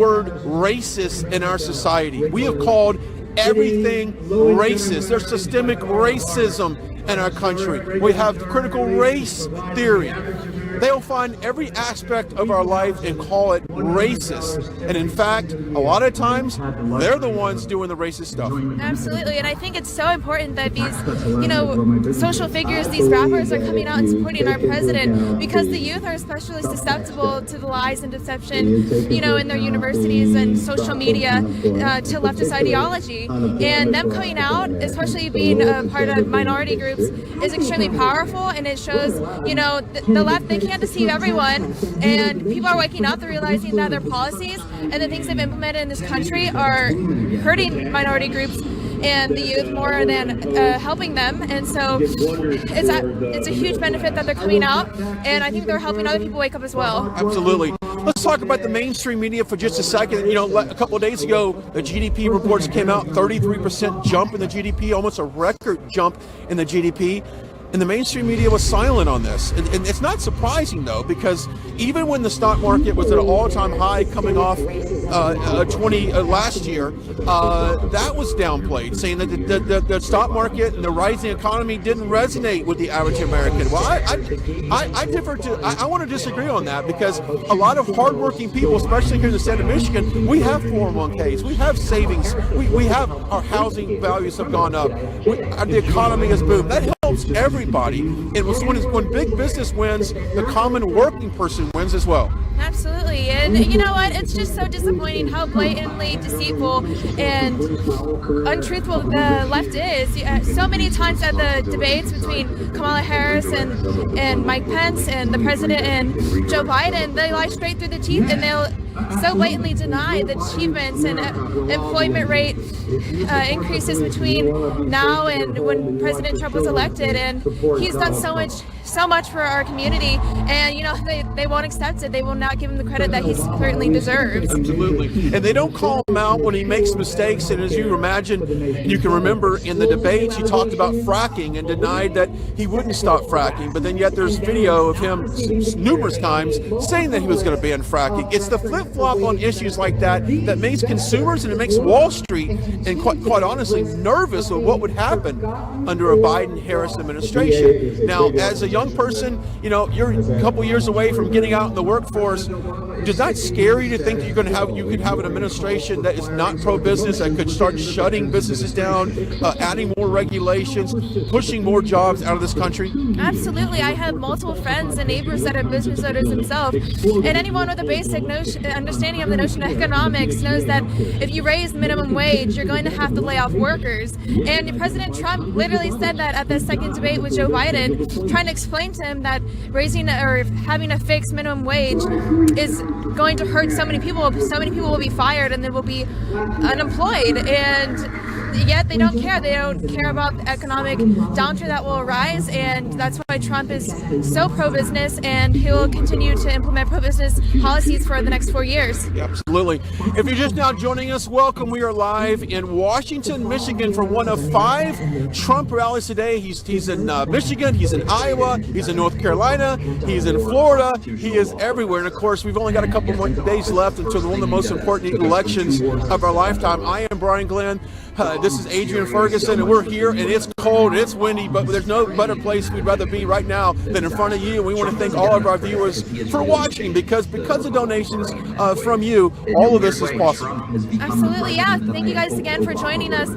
word racist in our society. We have called everything racist. There's systemic racism in our country. We have critical race theory. They'll find every aspect of our life and call it racist. And in fact, a lot of times, they're the ones doing the racist stuff. Absolutely. And I think it's so important that these, social figures, these rappers are coming out and supporting our president, because the youth are especially susceptible to the lies and deception, in their universities and social media to leftist ideology. And them coming out, especially being a part of minority groups, is extremely powerful. And it shows, the left, they can't deceive everyone, and people are waking up. They're realizing that their policies and the things they've implemented in this country are hurting minority groups and the youth more than helping them. And so it's a huge benefit that they're coming out, and I think they're helping other people wake up as well. Absolutely. Let's talk about the mainstream media for just a second. A couple of days ago, the GDP reports came out, 33% jump in the GDP, almost a record jump in the GDP. And the mainstream media was silent on this. And it's not surprising, though, because even when the stock market was at an all-time high coming off last year, that was downplayed, saying that the stock market and the rising economy didn't resonate with the average American. Well, I want to disagree on that, because a lot of hardworking people, especially here in the state of Michigan, we have 401ks, we have savings, we have our housing values have gone up, the economy has boomed. That helps everybody. And when big business wins, the common working person wins as well. Absolutely. And you know what? It's just so disappointing how blatantly deceitful and untruthful the left is. So many times at the debates between Kamala Harris and Mike Pence and the president and Joe Biden, they lie straight through the teeth, and they'll so blatantly deny the achievements and employment rate increases between now and when President Trump was elected. And he's done so much for our community, and they won't accept it. They will not give him the credit that he certainly deserves. Absolutely. And they don't call him out when he makes mistakes. And as you imagine, you can remember in the debates, he talked about fracking and denied that he wouldn't stop fracking. But then yet there's video of him numerous times saying that he was going to ban fracking. It's the flip-flop on issues like that that makes consumers and it makes Wall Street, and quite honestly, nervous of what would happen under a Biden-Harris administration. Now, as a young person, you're a couple years away from getting out in the workforce. Does that scare you to think that you could have an administration that is not pro-business, that could start shutting businesses down, adding more regulations, pushing more jobs out of this country? Absolutely. I have multiple friends and neighbors that are business owners themselves, and anyone with a basic understanding of the notion of economics knows that if you raise minimum wage, you're going to have to lay off workers. And President Trump literally said that at the second debate with Joe Biden, trying to explain to him that raising or having a fixed minimum wage is going to hurt so many people. So many people will be fired and they will be unemployed, and yet they don't care. They don't care about the economic downturn that will arise, and that's why Trump is so pro-business, and he will continue to implement pro-business policies for the next 4 years. Yeah, absolutely. If you're just now joining us, welcome. We are live in Washington, Michigan for one of 5 Trump rallies today. He's in Michigan, he's in Iowa, he's in North Carolina, he's in Florida, he is everywhere. And of course, we've only got a couple more days left until one of the most important elections of our lifetime. I am Brian Glenn. This is Adrian Ferguson, and we're here, and it's cold, it's windy, but there's no better place we'd rather be right now than in front of you. And we want to thank all of our viewers for watching, because of donations from you, all of this is possible. Absolutely, yeah. Thank you guys again for joining us.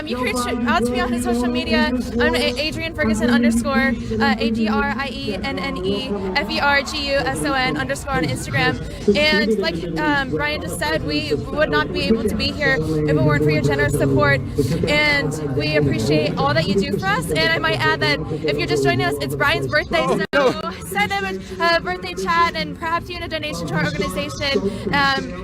You can reach out to me on his social media. I'm Adrian Ferguson _ ADrienneFerguson _ on Instagram. And like Brian just said, we would not be able to be here if it weren't for your generous support. And we appreciate all that you do for us. And I might add that if you're just joining us, it's Brian's birthday, so send him a birthday chat and perhaps even a donation to our organization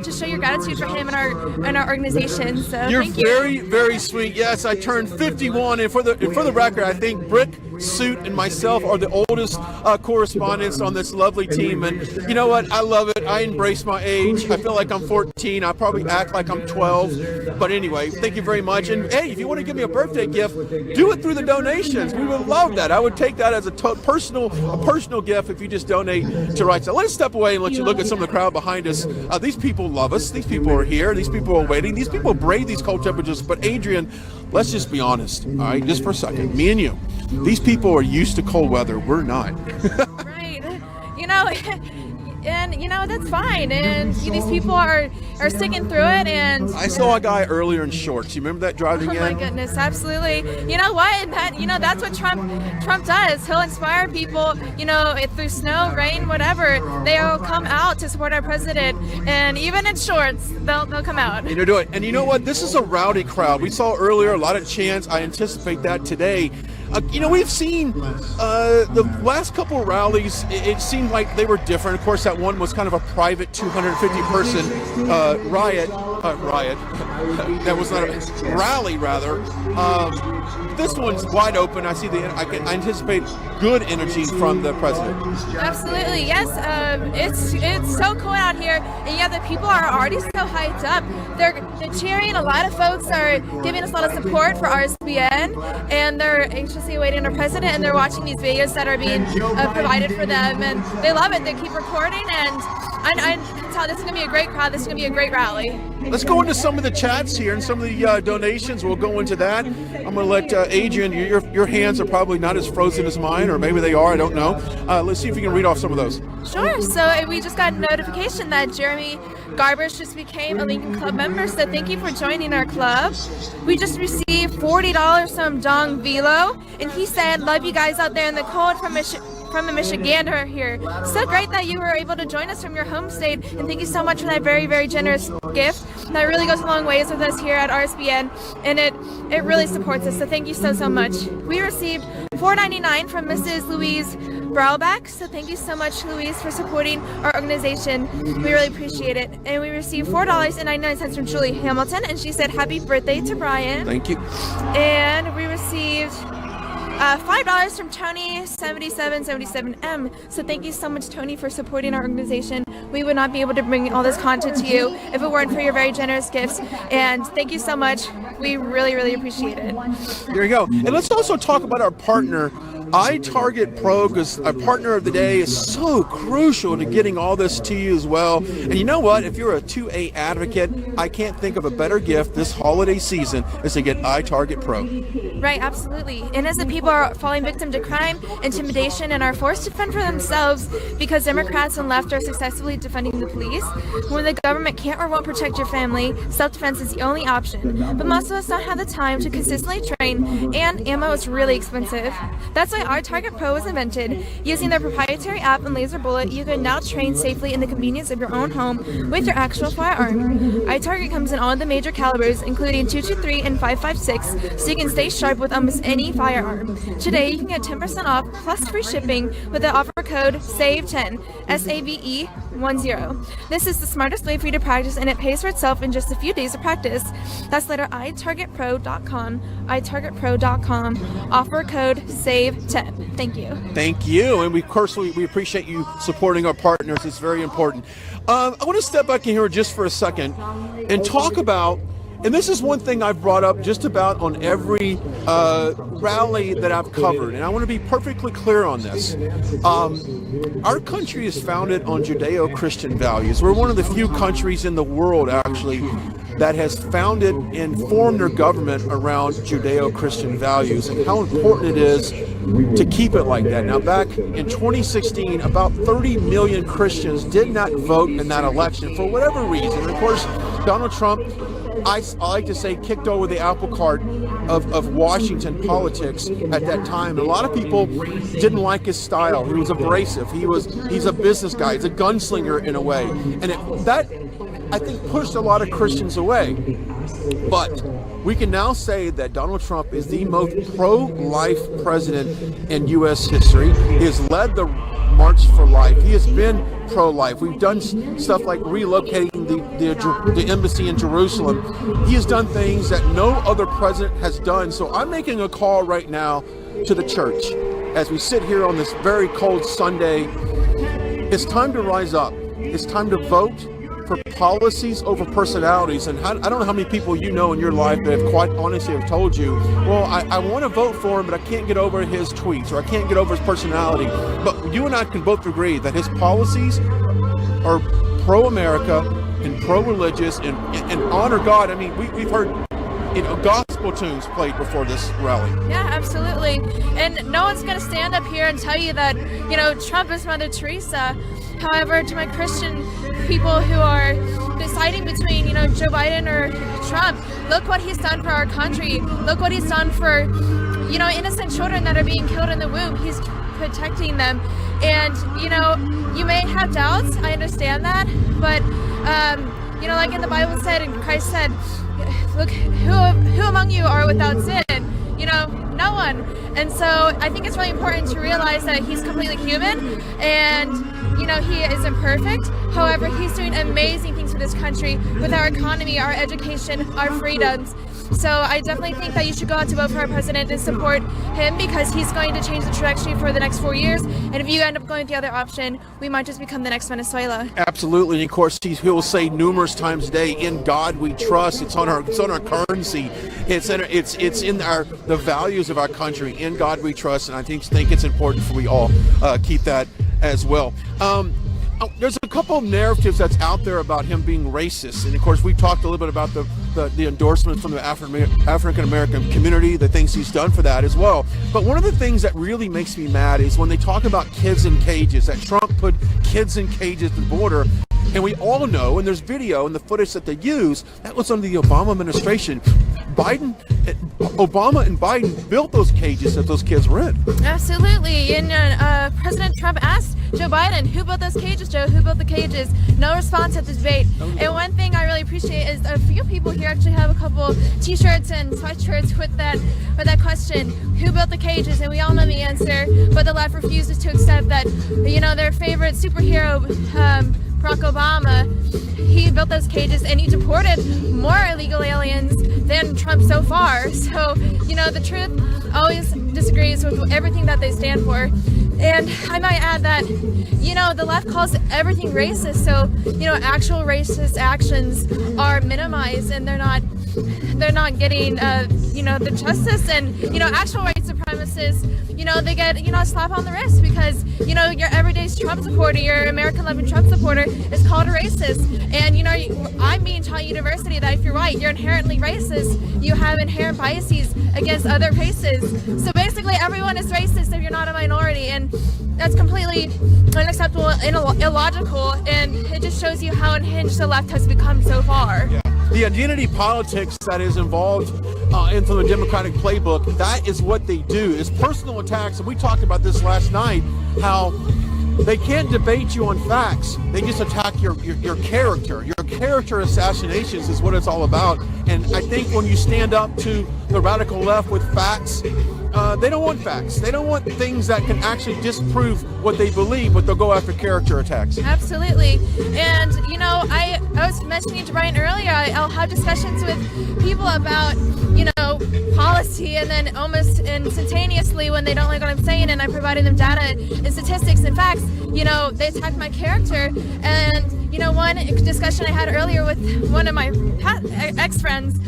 to show your gratitude for him and our organization. So You're thank you. Very, very sweet. Yes, I turned 51, and for the record, I think Brick suit and myself are the oldest correspondents on this lovely team. And you know what? I love it. I embrace my age. I feel like I'm 14. I probably act like I'm 12. But anyway, thank you very much. And hey, if you want to give me a birthday gift, do it through the donations. We would love that. I would take that as a personal gift if you just donate to Right Side. Let's step away and let you look at some of the crowd behind us. These people love us. These people are here. These people are waiting. These people brave these cold temperatures. But Adrian, let's just be honest, all right, just for a second. Me and you, these people are used to cold weather. We're not. Right. You know, and you know, that's fine. And these people are sticking through it. And I saw a guy earlier in shorts. You remember that driving in? Oh my goodness, absolutely. You know what? And that's what Trump does. He'll inspire people, through snow, rain, whatever. They'll come out to support our president, and even in shorts, they'll come out. And they'll do it. And you know what? This is a rowdy crowd. We saw earlier a lot of chants. I anticipate that today. We've seen the last couple of rallies, it seemed like they were different. Of course, that one was kind of a private 250-person riot. That was not a rally, rather. This one's wide open. I anticipate good energy from the president. Absolutely, yes. It's so cool out here, and yeah, the people are already so hyped up. They're cheering. A lot of folks are giving us a lot of support for RSBN, and they're anxiously awaiting our president, and they're watching these videos that are being provided for them, and they love it. They keep recording, and I can tell this is going to be a great crowd. This is going to be a great rally. Let's go into some of the chats here and some of the donations. We'll go into that. I'm going to let Adrian, your hands are probably not as frozen as mine, or maybe they are, I don't know. Let's see if we can read off some of those. Sure. So we just got a notification that Jeremy Garbers just became a Lincoln Club member, so thank you for joining our club. We just received $40 from Dong Velo, and he said, love you guys out there in the cold from a Michigander here. So great that you were able to join us from your home state, and thank you so much for that very, very generous gift. That really goes a long ways with us here at RSBN, and it really supports us, so thank you so much. We received $4.99 from Mrs. Louise Braulbach, so thank you so much, Louise, for supporting our organization. We really appreciate it. And we received $4.99 from Julie Hamilton, and she said happy birthday to Brian. Thank you. And we received $5 from Tony 7777M. So thank you so much, Tony, for supporting our organization. We would not be able to bring all this content to you if it weren't for your very generous gifts. And thank you so much. We really, really appreciate it. There you go. And let's also talk about our partner, iTarget Pro, because our partner of the day is so crucial to getting all this to you as well. And you know what? If you're a 2A advocate, I can't think of a better gift this holiday season is to get iTarget Pro. Right, absolutely. And as the people are falling victim to crime, intimidation, and are forced to fend for themselves because Democrats and left are successfully defending the police, when the government can't or won't protect your family, self-defense is the only option. But most of us don't have the time to consistently train, and ammo is really expensive. That's why iTarget Pro was invented. Using their proprietary app and laser bullet, you can now train safely in the convenience of your own home with your actual firearm. iTarget comes in all of the major calibers, including .223 and .556, so you can stay sharp with almost any firearm. Today, you can get 10% off plus free shipping with the offer code SAVE10, SAVE10. This is the smartest way for you to practice, and it pays for itself in just a few days of practice. That's letter iTargetPro.com, iTargetPro.com, offer code SAVE10. Thank you. Thank you. And we appreciate you supporting our partners. It's very important. I want to step back in here just for a second and talk about, and this is one thing I've brought up just about on every rally that I've covered, and I want to be perfectly clear on this. Our country is founded on Judeo-Christian values. We're one of the few countries in the world, actually, that has founded and formed their government around Judeo-Christian values, and how important it is to keep it like that. Now, back in 2016, about 30 million Christians did not vote in that election for whatever reason. Of course, Donald Trump, I like to say, kicked over the apple cart of Washington politics at that time. And a lot of people didn't like his style. He was abrasive. He's a business guy. He's a gunslinger in a way. And that, I think, pushed a lot of Christians away. But we can now say that Donald Trump is the most pro-life president in U.S. history. He has led the March for Life. He has been pro-life. We've done stuff like relocating the embassy in Jerusalem. He has done things that no other president has done. So I'm making a call right now to the church. as we sit here on this very cold Sunday, it's time to rise up. It's time to vote for policies over personalities. And I don't know how many people you know in your life that have quite honestly have told you, well, I want to vote for him, but I can't get over his tweets, or I can't get over his personality. But you and I can both agree that his policies are pro-America and pro-religious and honor God. I mean, we've heard gospel tunes played before this rally. Yeah, absolutely. And no one's going to stand up here and tell you that, Trump is Mother Teresa. However, to my Christian people who are deciding between, Joe Biden or Trump, look what he's done for our country. Look what he's done for, innocent children that are being killed in the womb. He's protecting them. And, you may have doubts. I understand that. But, like in the Bible said, and Christ said, look, who among you are without sin? No one. And so I think it's really important to realize that he's completely human and, he isn't perfect. However, he's doing amazing things for this country with our economy, our education, our freedoms. So I definitely think that you should go out to vote for our president and support him because he's going to change the trajectory for the next 4 years. And if you end up going with the other option, we might just become the next Venezuela. Absolutely. And of course, he'll say numerous times a day, "In God we trust." It's on our currency. It's in the values of our country. In God we trust, and I think it's important for we all keep that as well. There's a couple of narratives that's out there about him being racist, and of course we talked a little bit about the endorsements from the African American community, the things he's done for that as well. But one of the things that really makes me mad is when they talk about kids in cages, that Trump put kids in cages at the border. And we all know, and there's video and the footage that they use, that was under the Obama administration. Obama and Biden built those cages that those kids were in. Absolutely. And President Trump asked Joe Biden, who built those cages, Joe? Who built the cages? No response at the debate. And one thing I really appreciate is a few people here actually have a couple t-shirts and sweatshirts with that question, who built the cages? And we all know the answer, but the left refuses to accept that, their favorite superhero, Barack Obama, he built those cages and he deported more illegal aliens than Trump so far. So, the truth always disagrees with everything that they stand for. And I might add that, the left calls everything racist. So, actual racist actions are minimized and they're not getting, the justice and, actual white supremacists, they get, a slap on the wrist because, your everyday Trump supporter, your American-loving Trump supporter is called a racist. And, I'm being taught at university that if you're white, you're inherently racist. You have inherent biases against other races. So basically, everyone is racist if you're not a minority. And that's completely unacceptable and illogical. And it just shows you how unhinged the left has become so far. Yeah. The identity politics that is involved into the Democratic playbook, that is what they do, is personal attacks. And we talked about this last night, how they can't debate you on facts. They just attack your character. Your character assassinations is what it's all about. And I think when you stand up to the radical left with facts, they don't want facts. They don't want things that can actually disprove what they believe, but they'll go after character attacks. Absolutely. And, I was mentioning to Brian earlier, I'll have discussions with people about, policy, and then almost instantaneously when they don't like what I'm saying and I'm providing them data and statistics and facts, they attack my character. And, one discussion I had earlier with one of my ex-friends,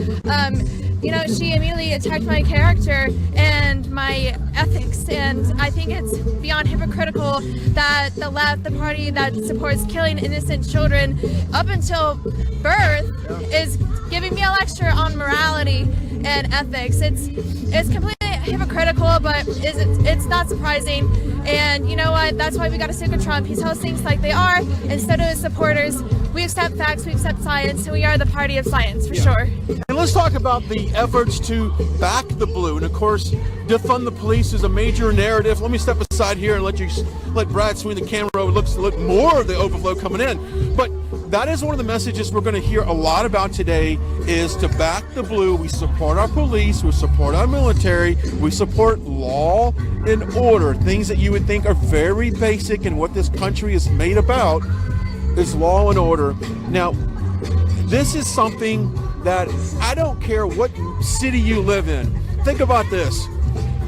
she immediately attacked my character and my ethics, and I think it's beyond hypocritical that the left, the party that supports killing innocent children up until birth, is giving me a lecture on morality and ethics. It's completely hypocritical, but it's not surprising. And you know what? That's why we got to stick with Trump. He tells things like they are, and so do his supporters. We accept facts, we accept science, and we are the party of science, for sure. And let's talk about the efforts to back the blue. And of course, defund the police is a major narrative. Let me step aside here and let Brad swing the camera over. Look more of the overflow coming in. But that is one of the messages we're going to hear a lot about today, is to back the blue. We support our police, we support our military, we support law and order, things that you would think are very basic, and what this country is made about is law and order. Now, this is something that I don't care what city you live in. Think about this.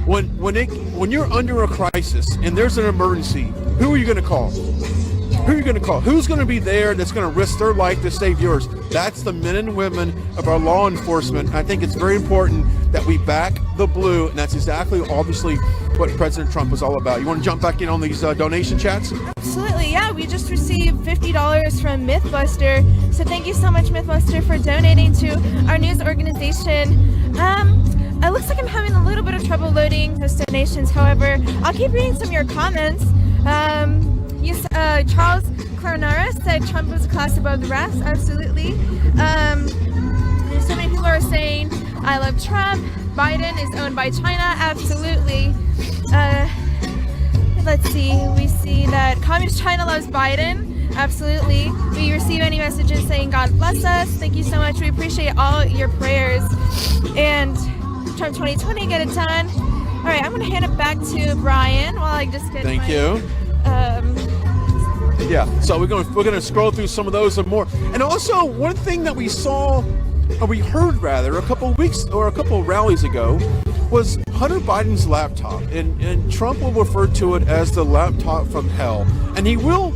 when you're under a crisis and there's an emergency, who are you going to call? Who are you going to call? Who's going to be there that's going to risk their life to save yours? That's the men and women of our law enforcement. I think it's very important that we back the blue, and that's exactly, obviously, what President Trump was all about. You want to jump back in on these donation chats? Absolutely, yeah. We just received $50 from Mythbuster. So thank you so much, Mythbuster, for donating to our news organization. It looks like I'm having a little bit of trouble loading those donations. However, I'll keep reading some of your comments. Charles Clarinara said Trump was a class above the rest. Absolutely. There's so many people are saying, I love Trump. Biden is owned by China. Absolutely. Let's see. We see that Communist China loves Biden. Absolutely. We receive any messages saying God bless us. Thank you so much. We appreciate all your prayers. And Trump 2020, get it done. All right, I'm going to hand it back to Brian while I just get Thank you. Yeah, so we're gonna scroll through some of those and more. And also, one thing that we saw, or we heard rather, a couple rallies ago, was Hunter Biden's laptop, and Trump will refer to it as the laptop from hell, and he will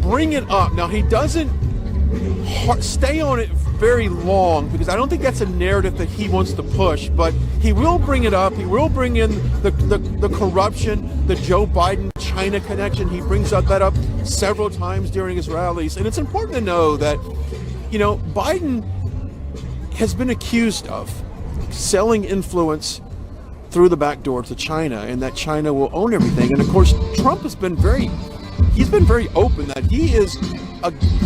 bring it up. Now, he doesn't stay on it very long, because I don't think that's a narrative that he wants to push, but he will bring it up. He will bring in the corruption, the Joe Biden China connection. He brings that up several times during his rallies. And it's important to know that, Biden has been accused of selling influence through the back door to China, and that China will own everything. And of course, Trump has been very open that he is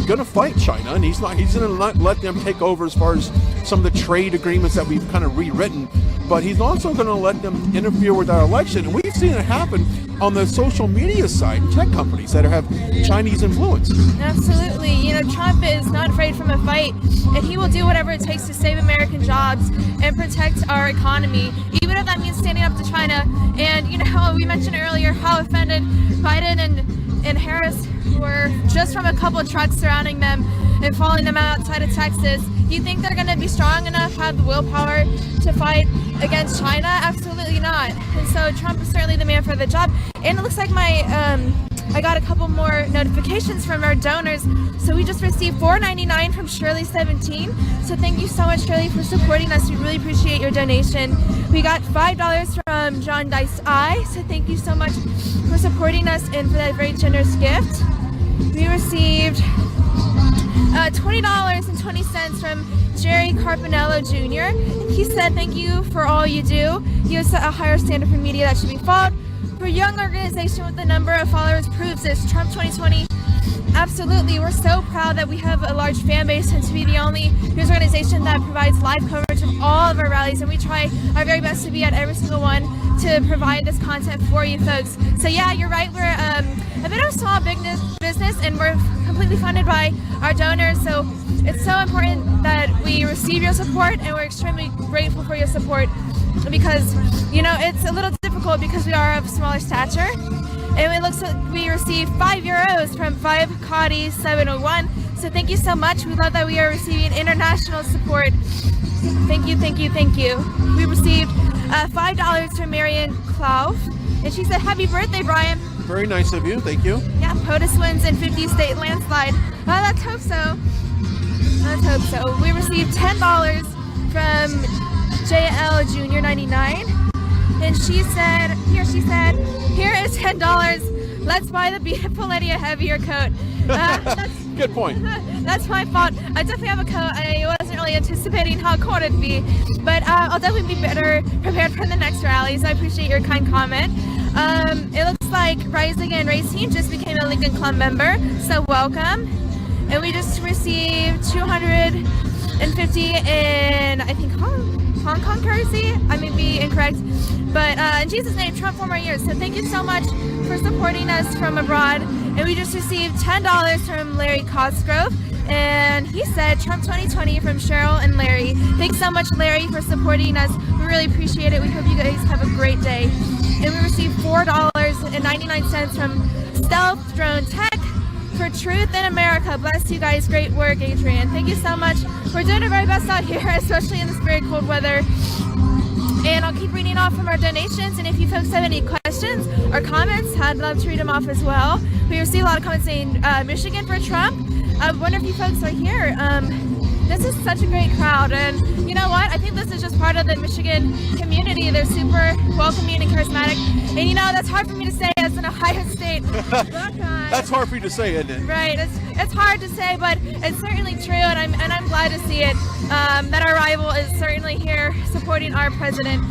going to fight China, and he's going to let them take over as far as some of the trade agreements that we've kind of rewritten, but he's also going to let them interfere with our election. And we've seen it happen on the social media side, tech companies that have Chinese influence. Absolutely. Trump is not afraid from a fight, and he will do whatever it takes to save American jobs and protect our economy, even if that means standing up to China. And we mentioned earlier how offended Biden and Harris were just from a couple of trucks surrounding them and following them outside of Texas. Do you think they're going to be strong enough, have the willpower to fight against China? Absolutely not. And so Trump is certainly the man for the job. And it looks like I got a couple more notifications from our donors. So we just received $4.99 from Shirley17. So thank you so much, Shirley, for supporting us. We really appreciate your donation. We got $5 from John Dice I. So thank you so much for supporting us and for that very generous gift. We received $20.20 from Jerry Carpinello Jr. He said, thank you for all you do. You set a higher standard for media that should be followed. For a young organization with the number of followers proves this. Trump 2020, absolutely. We're so proud that we have a large fan base and to be the only news organization that provides live coverage of all of our rallies. And we try our very best to be at every single one to provide this content for you folks. So yeah, you're right. We're a bit of a small business, and we're completely funded by our donors. So it's so important that we receive your support, and we're extremely grateful for your support, because it's a little difficult because we are of smaller stature. And it looks like we received €5 from 5Cody701. So thank you so much. We love that we are receiving international support. Thank you, thank you, thank you. We received $5 from Marion Clough, and she said, happy birthday, Brian. Very nice of you. Thank you. Yeah, POTUS wins in 50 state landslide. Let's hope so. Let's hope so. We received $10 from JL Junior 99, and she said, here is $10. Let's buy the beautiful lady a heavier coat. Good point. That's my fault. I definitely have a coat. I wasn't really anticipating how cold it'd be, but I'll definitely be better prepared for the next rally, so I appreciate your kind comment. It looks like Rise Again Racing just became a Lincoln Club member, so welcome. And we just received 250 in, I think, Hong Kong currency. I may be incorrect, but in Jesus' name, Trump 4 more years. So thank you so much for supporting us from abroad. And we just received $10 from Larry Cosgrove, and he said Trump 2020 from Cheryl and Larry. Thanks so much, Larry, for supporting us. We really appreciate it. We hope you guys have a great day. And we received $4.99 from Stealth Drone Tech for Truth in America. Bless you guys. Great work, Adrian. Thank you so much. We're doing our very best out here, especially in this very cold weather. And I'll keep reading off from our donations. And if you folks have any questions or comments, I'd love to read them off as well. We received a lot of comments saying Michigan for Trump. I wonder if you folks are here. This is such a great crowd, and you know what? I think this is just part of the Michigan community. They're super welcoming and charismatic, and you know, that's hard for me to say as an Ohio State Buckeye. That's hard for you to say, isn't it? Right, it's hard to say, but it's certainly true, and I'm glad to see it, that our rival is certainly here supporting our president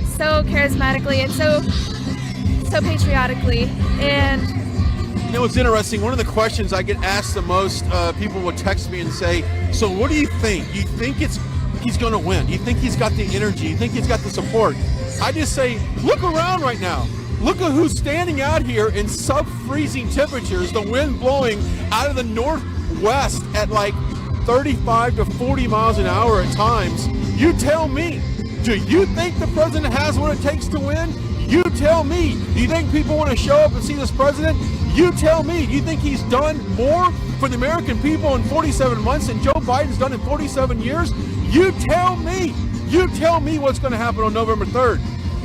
so charismatically and so patriotically. And you know, it's interesting. One of the questions I get asked the most, people will text me and say, so what do you think? You think he's going to win? You think he's got the energy? You think he's got the support? I just say, look around right now. Look at who's standing out here in sub-freezing temperatures, the wind blowing out of the northwest at like 35 to 40 miles an hour at times. You tell me, do you think the president has what it takes to win? You tell me. Do you think people want to show up and see this president? You tell me. Do you think he's done more for the American people in 47 months than Joe Biden's done in 47 years? You tell me. You tell me what's going to happen on November 3rd.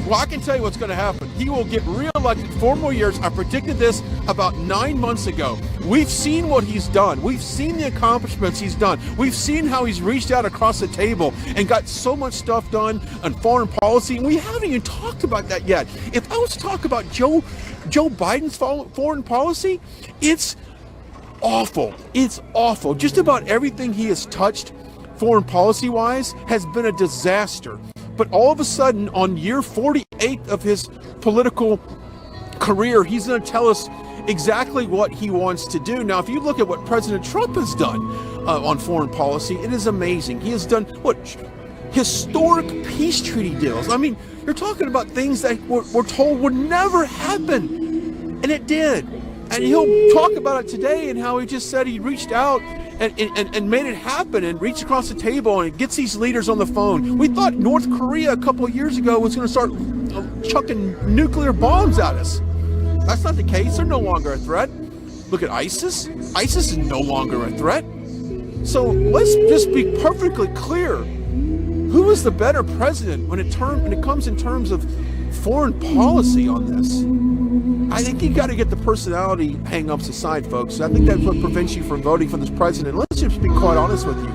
Well, I can tell you what's going to happen. He will get reelected 4 more years. I predicted this about 9 months ago. We've seen what he's done. We've seen the accomplishments he's done. We've seen how he's reached out across the table and got so much stuff done on foreign policy. And we haven't even talked about that yet. If I was to talk about Joe Biden's foreign policy, it's awful. It's awful. Just about everything he has touched foreign policy-wise has been a disaster. But all of a sudden, on year 48 of his political career, he's going to tell us exactly what he wants to do. Now, if you look at what President Trump has done on foreign policy, it is amazing. He has done historic peace treaty deals. I mean, you're talking about things that we're told would never happen, and it did. And he'll talk about it today and how he just said he reached out and made it happen and reached across the table and gets these leaders on the phone. We thought North Korea a couple of years ago was going to start chucking nuclear bombs at us. That's not the case. They're no longer a threat. Look at ISIS. ISIS is no longer a threat. So let's just be perfectly clear. Who is the better president when it comes in terms of foreign policy on this? I think you got to get the personality hang-ups aside, folks. I think that's what prevents you from voting for this president. Let's just be quite honest with you.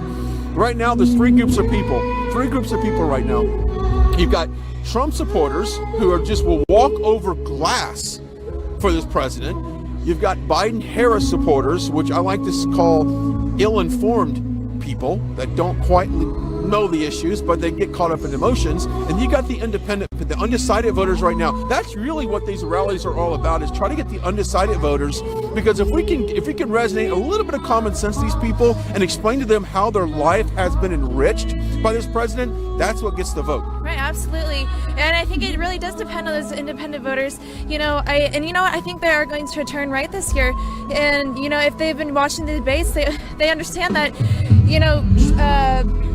Right now, there's three groups of people right now. You've got Trump supporters who will walk over glass for this president. You've got Biden-Harris supporters, which I like to call ill-informed people that don't quite know the issues, but they get caught up in emotions. And you got the undecided voters right now. That's really what these rallies are all about, is try to get the undecided voters, because if we can resonate a little bit of common sense to these people and explain to them how their life has been enriched by this president, that's what gets the vote. Right, absolutely. And I think it really does depend on those independent voters. You know what? I think they are going to turn right this year. And, if they've been watching the debates, they understand that,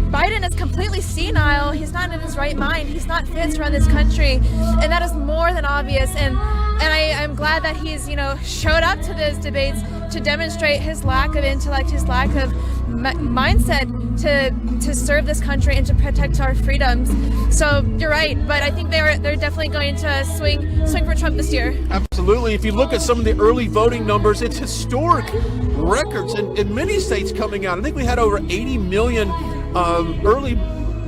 Biden is completely senile. He's not in his right mind. He's not fit to run this country, and that is more than obvious. And I'm glad that he's showed up to those debates to demonstrate his lack of intellect, his lack of mindset to serve this country and to protect our freedoms. So you're right, but I think they're definitely going to swing for Trump this year. Absolutely. If you look at some of the early voting numbers, it's historic records in many states coming out. I think we had over 80 million early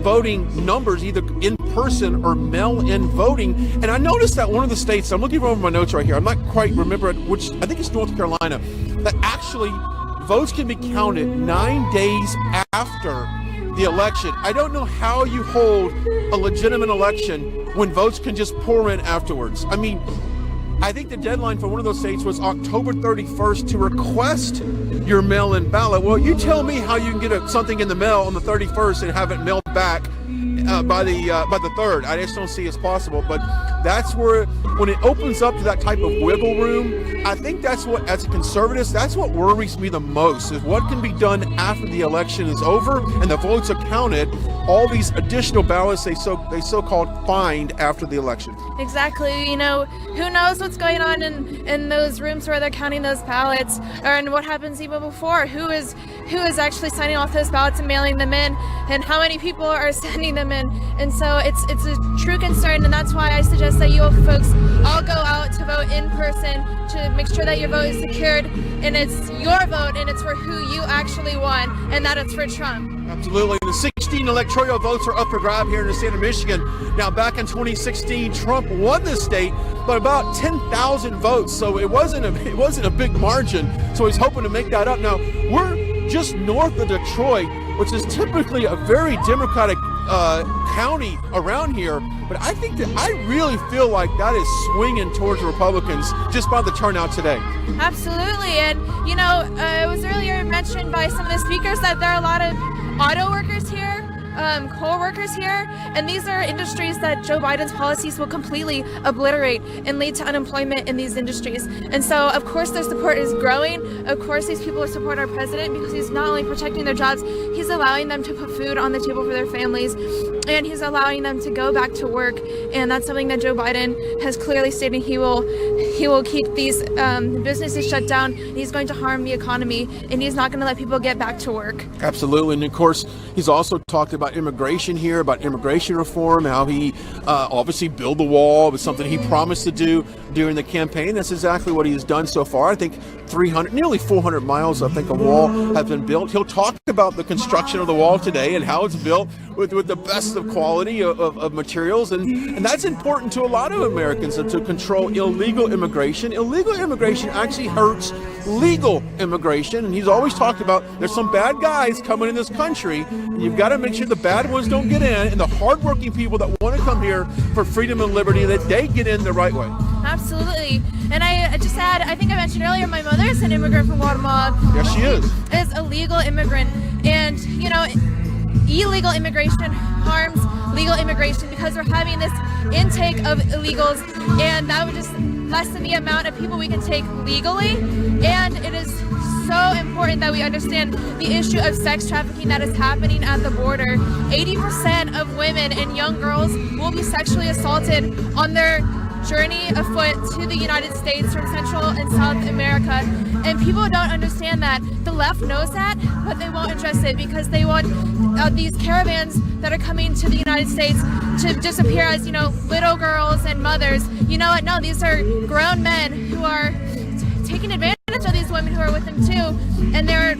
voting numbers, either in person or mail-in voting. And I noticed that one of the states, I'm looking over my notes right here, I'm not quite remembering which, I think it's North Carolina, that actually votes can be counted 9 days after the election. I don't know how you hold a legitimate election when votes can just pour in afterwards. I mean, I think the deadline for one of those states was October 31st to request your mail-in ballot. Well, you tell me how you can get something in the mail on the 31st and have it mailed back by the 3rd. I just don't see it's possible. But that's where, when it opens up to that type of wiggle room, I think that's what, as a conservative, that's what worries me the most, is what can be done after the election is over and the votes are counted. All these additional ballots they so-called find after the election. Exactly. Who knows what's going on in those rooms where they're counting those ballots, and what happens even before. Who is actually signing off those ballots and mailing them in, and how many people are sending turning them in. And so it's a true concern, and that's why I suggest that you folks all go out to vote in person to make sure that your vote is secured, and it's your vote, and it's for who you actually want, and that it's for Trump. Absolutely. The 16 electoral votes are up for grab here in the state of Michigan. Now, back in 2016, Trump won the state by about 10,000 votes, so it wasn't a big margin. So he's hoping to make that up. Now, we're just north of Detroit, which is typically a very Democratic county around here, but I really feel like that is swinging towards Republicans just by the turnout today. Absolutely. And it was earlier mentioned by some of the speakers that there are a lot of auto workers here, coal workers here, and these are industries that Joe Biden's policies will completely obliterate and lead to unemployment in these industries. And so, of course, their support is growing. Of course, these people support our president because he's not only protecting their jobs, he's allowing them to put food on the table for their families, and he's allowing them to go back to work. And that's something that Joe Biden has clearly stated he will keep these businesses shut down. He's going to harm the economy, and he's not going to let people get back to work. Absolutely. And of course, he's also talked about immigration here, about immigration reform, how he obviously built the wall. It was something he promised to do during the campaign. That's exactly what he has done so far. I think nearly 400 miles, I think, a wall have been built. He'll talk about the construction of the wall today and how it's built with the best of quality of materials. And that's important to a lot of Americans, to control illegal immigration. Illegal immigration actually hurts legal immigration. And he's always talked about there's some bad guys coming in this country, and you've got to make sure the bad ones don't get in, and the hardworking people that want to come here for freedom and liberty, that they get in the right way. Absolutely. And I just add, I think I mentioned earlier, my mother is an immigrant from Guatemala. Yes, she is. Is a legal immigrant. And, illegal immigration harms legal immigration because we're having this intake of illegals, and that would just lessen the amount of people we can take legally. And it is so important that we understand the issue of sex trafficking that is happening at the border. 80% of women and young girls will be sexually assaulted on their journey afoot to the United States from Central and South America, and people don't understand that. The left knows that, but they won't address it because they want these caravans that are coming to the United States to disappear as little girls and mothers. You know what? No, these are grown men who are taking advantage of these women who are with them too, and they're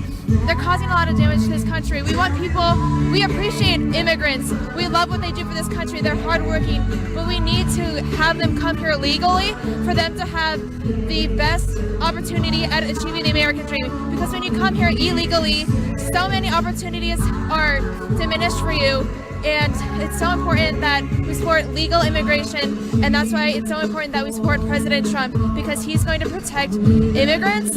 causing a lot of damage to this country. We appreciate immigrants. We love what they do for this country. They're hardworking, but we need to have them come here legally for them to have the best opportunity at achieving the American dream. Because when you come here illegally, so many opportunities are diminished for you. And it's so important that we support legal immigration, and that's why it's so important that we support President Trump, because he's going to protect immigrants,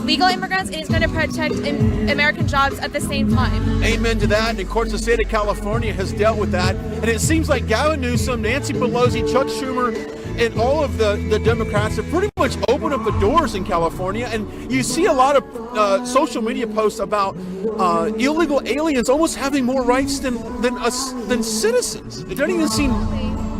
legal immigrants, and he's going to protect American jobs at the same time. Amen to that. And of course, the state of California has dealt with that. And it seems like Gavin Newsom, Nancy Pelosi, Chuck Schumer, and all of the Democrats have pretty much opened up the doors in California. And you see a lot of social media posts about illegal aliens almost having more rights than citizens. It doesn't even seem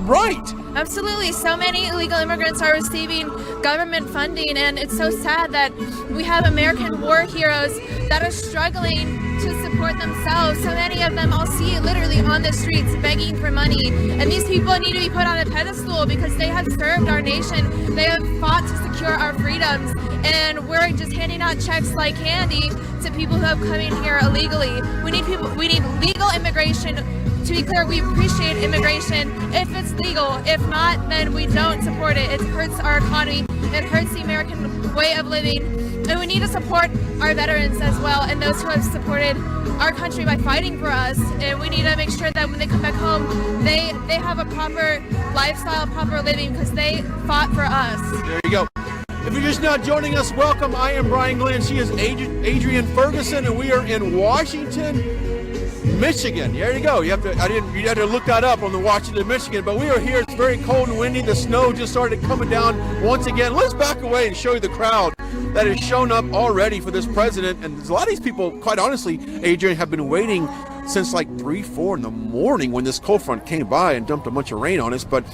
right. Absolutely. So many illegal immigrants are receiving government funding, and it's so sad that we have American war heroes that are struggling to support themselves. So many of them I'll see literally on the streets begging for money, and these people need to be put on a pedestal because they have served our nation. They have fought to secure our freedoms, and we're just handing out checks like candy to people who have come in here illegally. We need legal immigration. To be clear, we appreciate immigration if it's legal. If not, then we don't support it. It hurts our economy. It hurts the American way of living. And we need to support our veterans as well, and those who have supported our country by fighting for us. And we need to make sure that when they come back home, they have a proper lifestyle, proper living, because they fought for us. There you go. If you're just now joining us, welcome. I am Brian Glenn. She is Adrienne Ferguson, and we are in Washington, Michigan. There you go. You had to look that up on the Washington, Michigan. But we are here. It's very cold and windy. The snow just started coming down once again. Let's back away and show you the crowd that has shown up already for this president. And a lot of these people, quite honestly, Adrienne, have been waiting since like 3-4 in the morning when this cold front came by and dumped a bunch of rain on us. But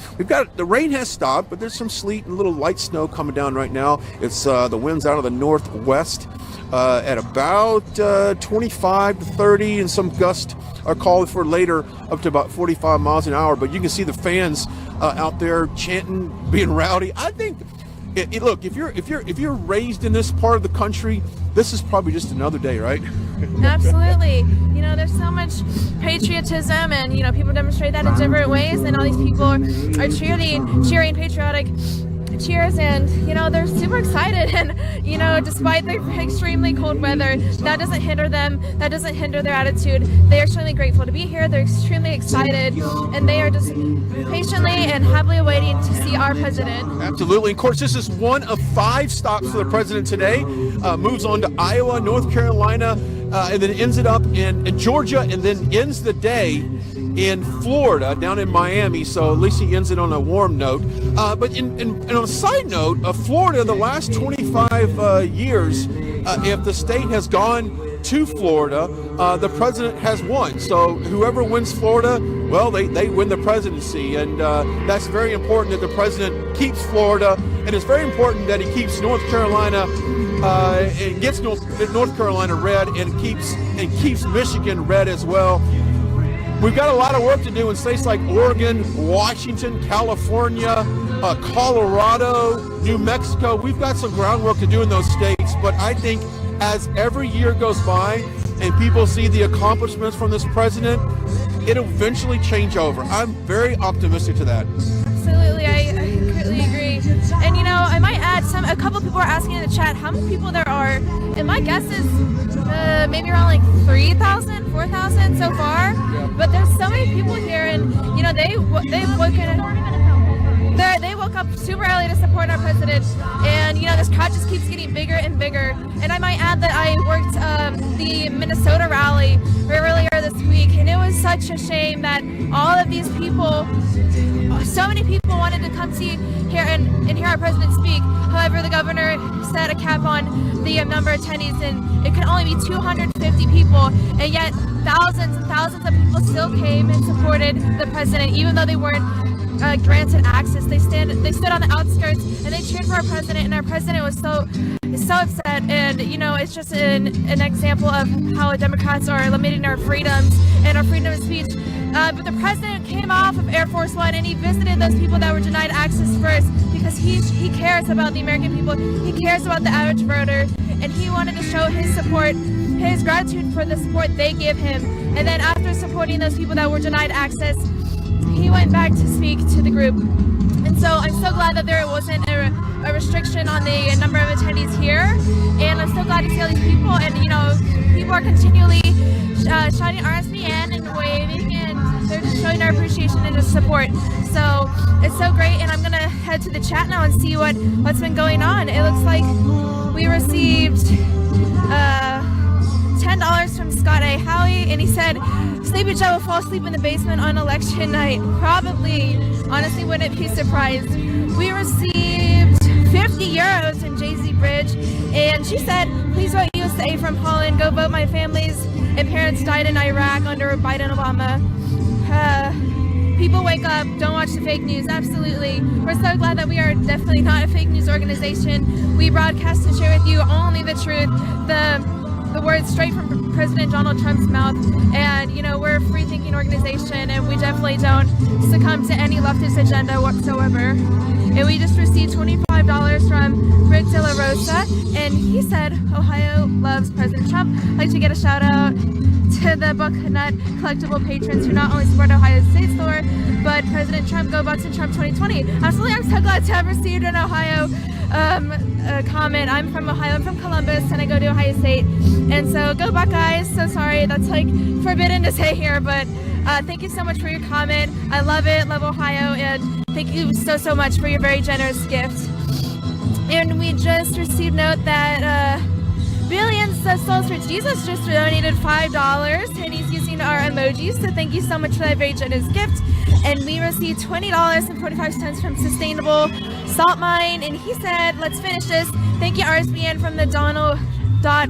the rain has stopped, but there's some sleet and little light snow coming down right now. It's the wind's out of the northwest at about 25 to 30, and some gusts are called for later up to about 45 miles an hour. But you can see the fans out there chanting, being rowdy. I think, look, if you're raised in this part of the country, this is probably just another day, right? Absolutely. You know, there's so much patriotism, and you know, people demonstrate that in different ways, and all these people are cheering patriotic cheers, and you know, they're super excited. And you know, despite the extremely cold weather, that doesn't hinder them, that doesn't hinder their attitude. They are extremely grateful to be here, they're extremely excited, and they are just patiently and happily awaiting to see our president. Absolutely. Of course, this is one of 5 stops for the president today. Moves on to Iowa, North Carolina, and then ends it up in Georgia, and then ends the day in Florida, down in Miami. So at least he ends it on a warm note. But on a side note, Florida, the last 25 years, if the state has gone to Florida, the president has won. So whoever wins Florida, well, they win the presidency. And that's very important that the president keeps Florida. And it's very important that he keeps North Carolina, and gets North Carolina red, and keeps Michigan red as well. We've got a lot of work to do in states like Oregon, Washington, California, Colorado, New Mexico. We've got some groundwork to do in those states, but I think as every year goes by and people see the accomplishments from this president, it'll eventually change over. I'm very optimistic to that. Absolutely, I completely agree. And you know, I might add, a couple people are asking in the chat how many people there are, and my guess is maybe around like 3,000, 4,000 so far. But there's so many people here, and you know, they woke up super early to support our president, and you know, this crowd just keeps getting bigger and bigger. And I might add that I worked the Minnesota rally earlier this week, and it was such a shame that all of these people, so many people wanted to come see here and hear our president speak. However, the governor set a cap on the number of attendees, and it could only be 250 people, and yet thousands and thousands of people still came and supported the president, even though they weren't granted access. They stood on the outskirts and they cheered for our president, and our president was so upset. And you know, it's just an example of how Democrats are limiting our freedoms and our freedom of speech. But the president came off of Air Force One, and he visited those people that were denied access first, because he cares about the American people. He cares about the average voter, and he wanted to show his support, his gratitude for the support they give him. And then after supporting those people that were denied access, he went back to speak to the group. And so I'm so glad that there wasn't a restriction on the number of attendees here. And I'm so glad to see all these people. And you know, people are continually shouting RSBN and waving, and they're just showing our appreciation and just support. So it's so great. And I'm gonna head to the chat now and see what's been going on. It looks like we received $10 from Scott A. Howie, and he said, Sleepy Joe will fall asleep in the basement on election night. Probably. Honestly, wouldn't be surprised. We received 50 euros in Jay-Z Bridge, and she said, please vote USA from Holland. Go vote. My family's and parents died in Iraq under Biden Obama. People wake up, don't watch the fake news. Absolutely. We're so glad that we are definitely not a fake news organization. We broadcast and share with you only the truth, the words straight from President Donald Trump's mouth. And you know, we're a free thinking organization, and we definitely don't succumb to any leftist agenda whatsoever. And we just received $25 from Rick De La Rosa, and he said Ohio loves President Trump. I'd like to get a shout out to the Bucknut collectible patrons who not only support Ohio State Store, but President Trump. Go Bucks and Trump 2020. Absolutely, I'm so glad to have received an Ohio comment. I'm from Ohio, I'm from Columbus, and I go to Ohio State. And so go Buckeyes. So sorry, that's like forbidden to say here, but thank you so much for your comment. I love it, love Ohio, and thank you so much for your very generous gift. And we just received note that Billions of Souls for Jesus just donated $5, and he's using our emojis, so thank you so much for that very generous gift. And we received $20.45 from Sustainable Salt Mine, and he said, let's finish this. Thank you, RSBN, from the Donald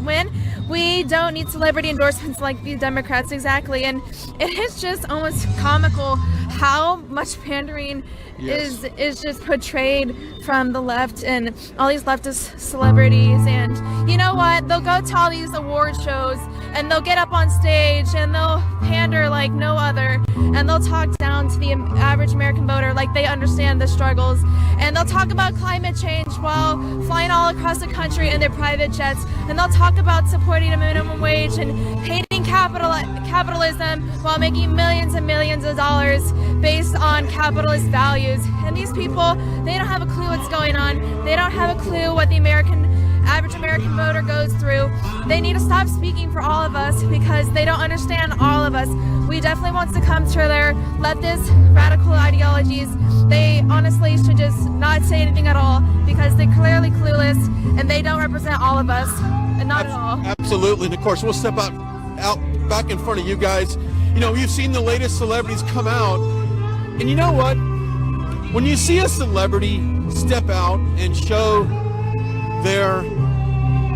Win. We don't need celebrity endorsements like the Democrats, exactly. And it is just almost comical how much pandering is just portrayed from the left and all these leftist celebrities. And you know what? They'll go to all these award shows and they'll get up on stage and they'll pander like no other, and they'll talk down to the average American voter like they understand the struggles, and they'll talk about climate change while flying all across the country in their private jets, and they'll talk about supporting a minimum wage and hating capitalism while making millions and millions of dollars based on capitalist values. And these people, they don't have a clue what's going on. They don't have a clue what the average American voter goes through. They need to stop speaking for all of us because they don't understand all of us. We definitely want to come to their leftist radical ideologies. They honestly should just not say anything at all because they're clearly clueless and they don't represent all of us, and not at all. Absolutely, and of course we'll step out back in front of you guys. You know, you've seen the latest celebrities come out, and you know what? When you see a celebrity step out and show their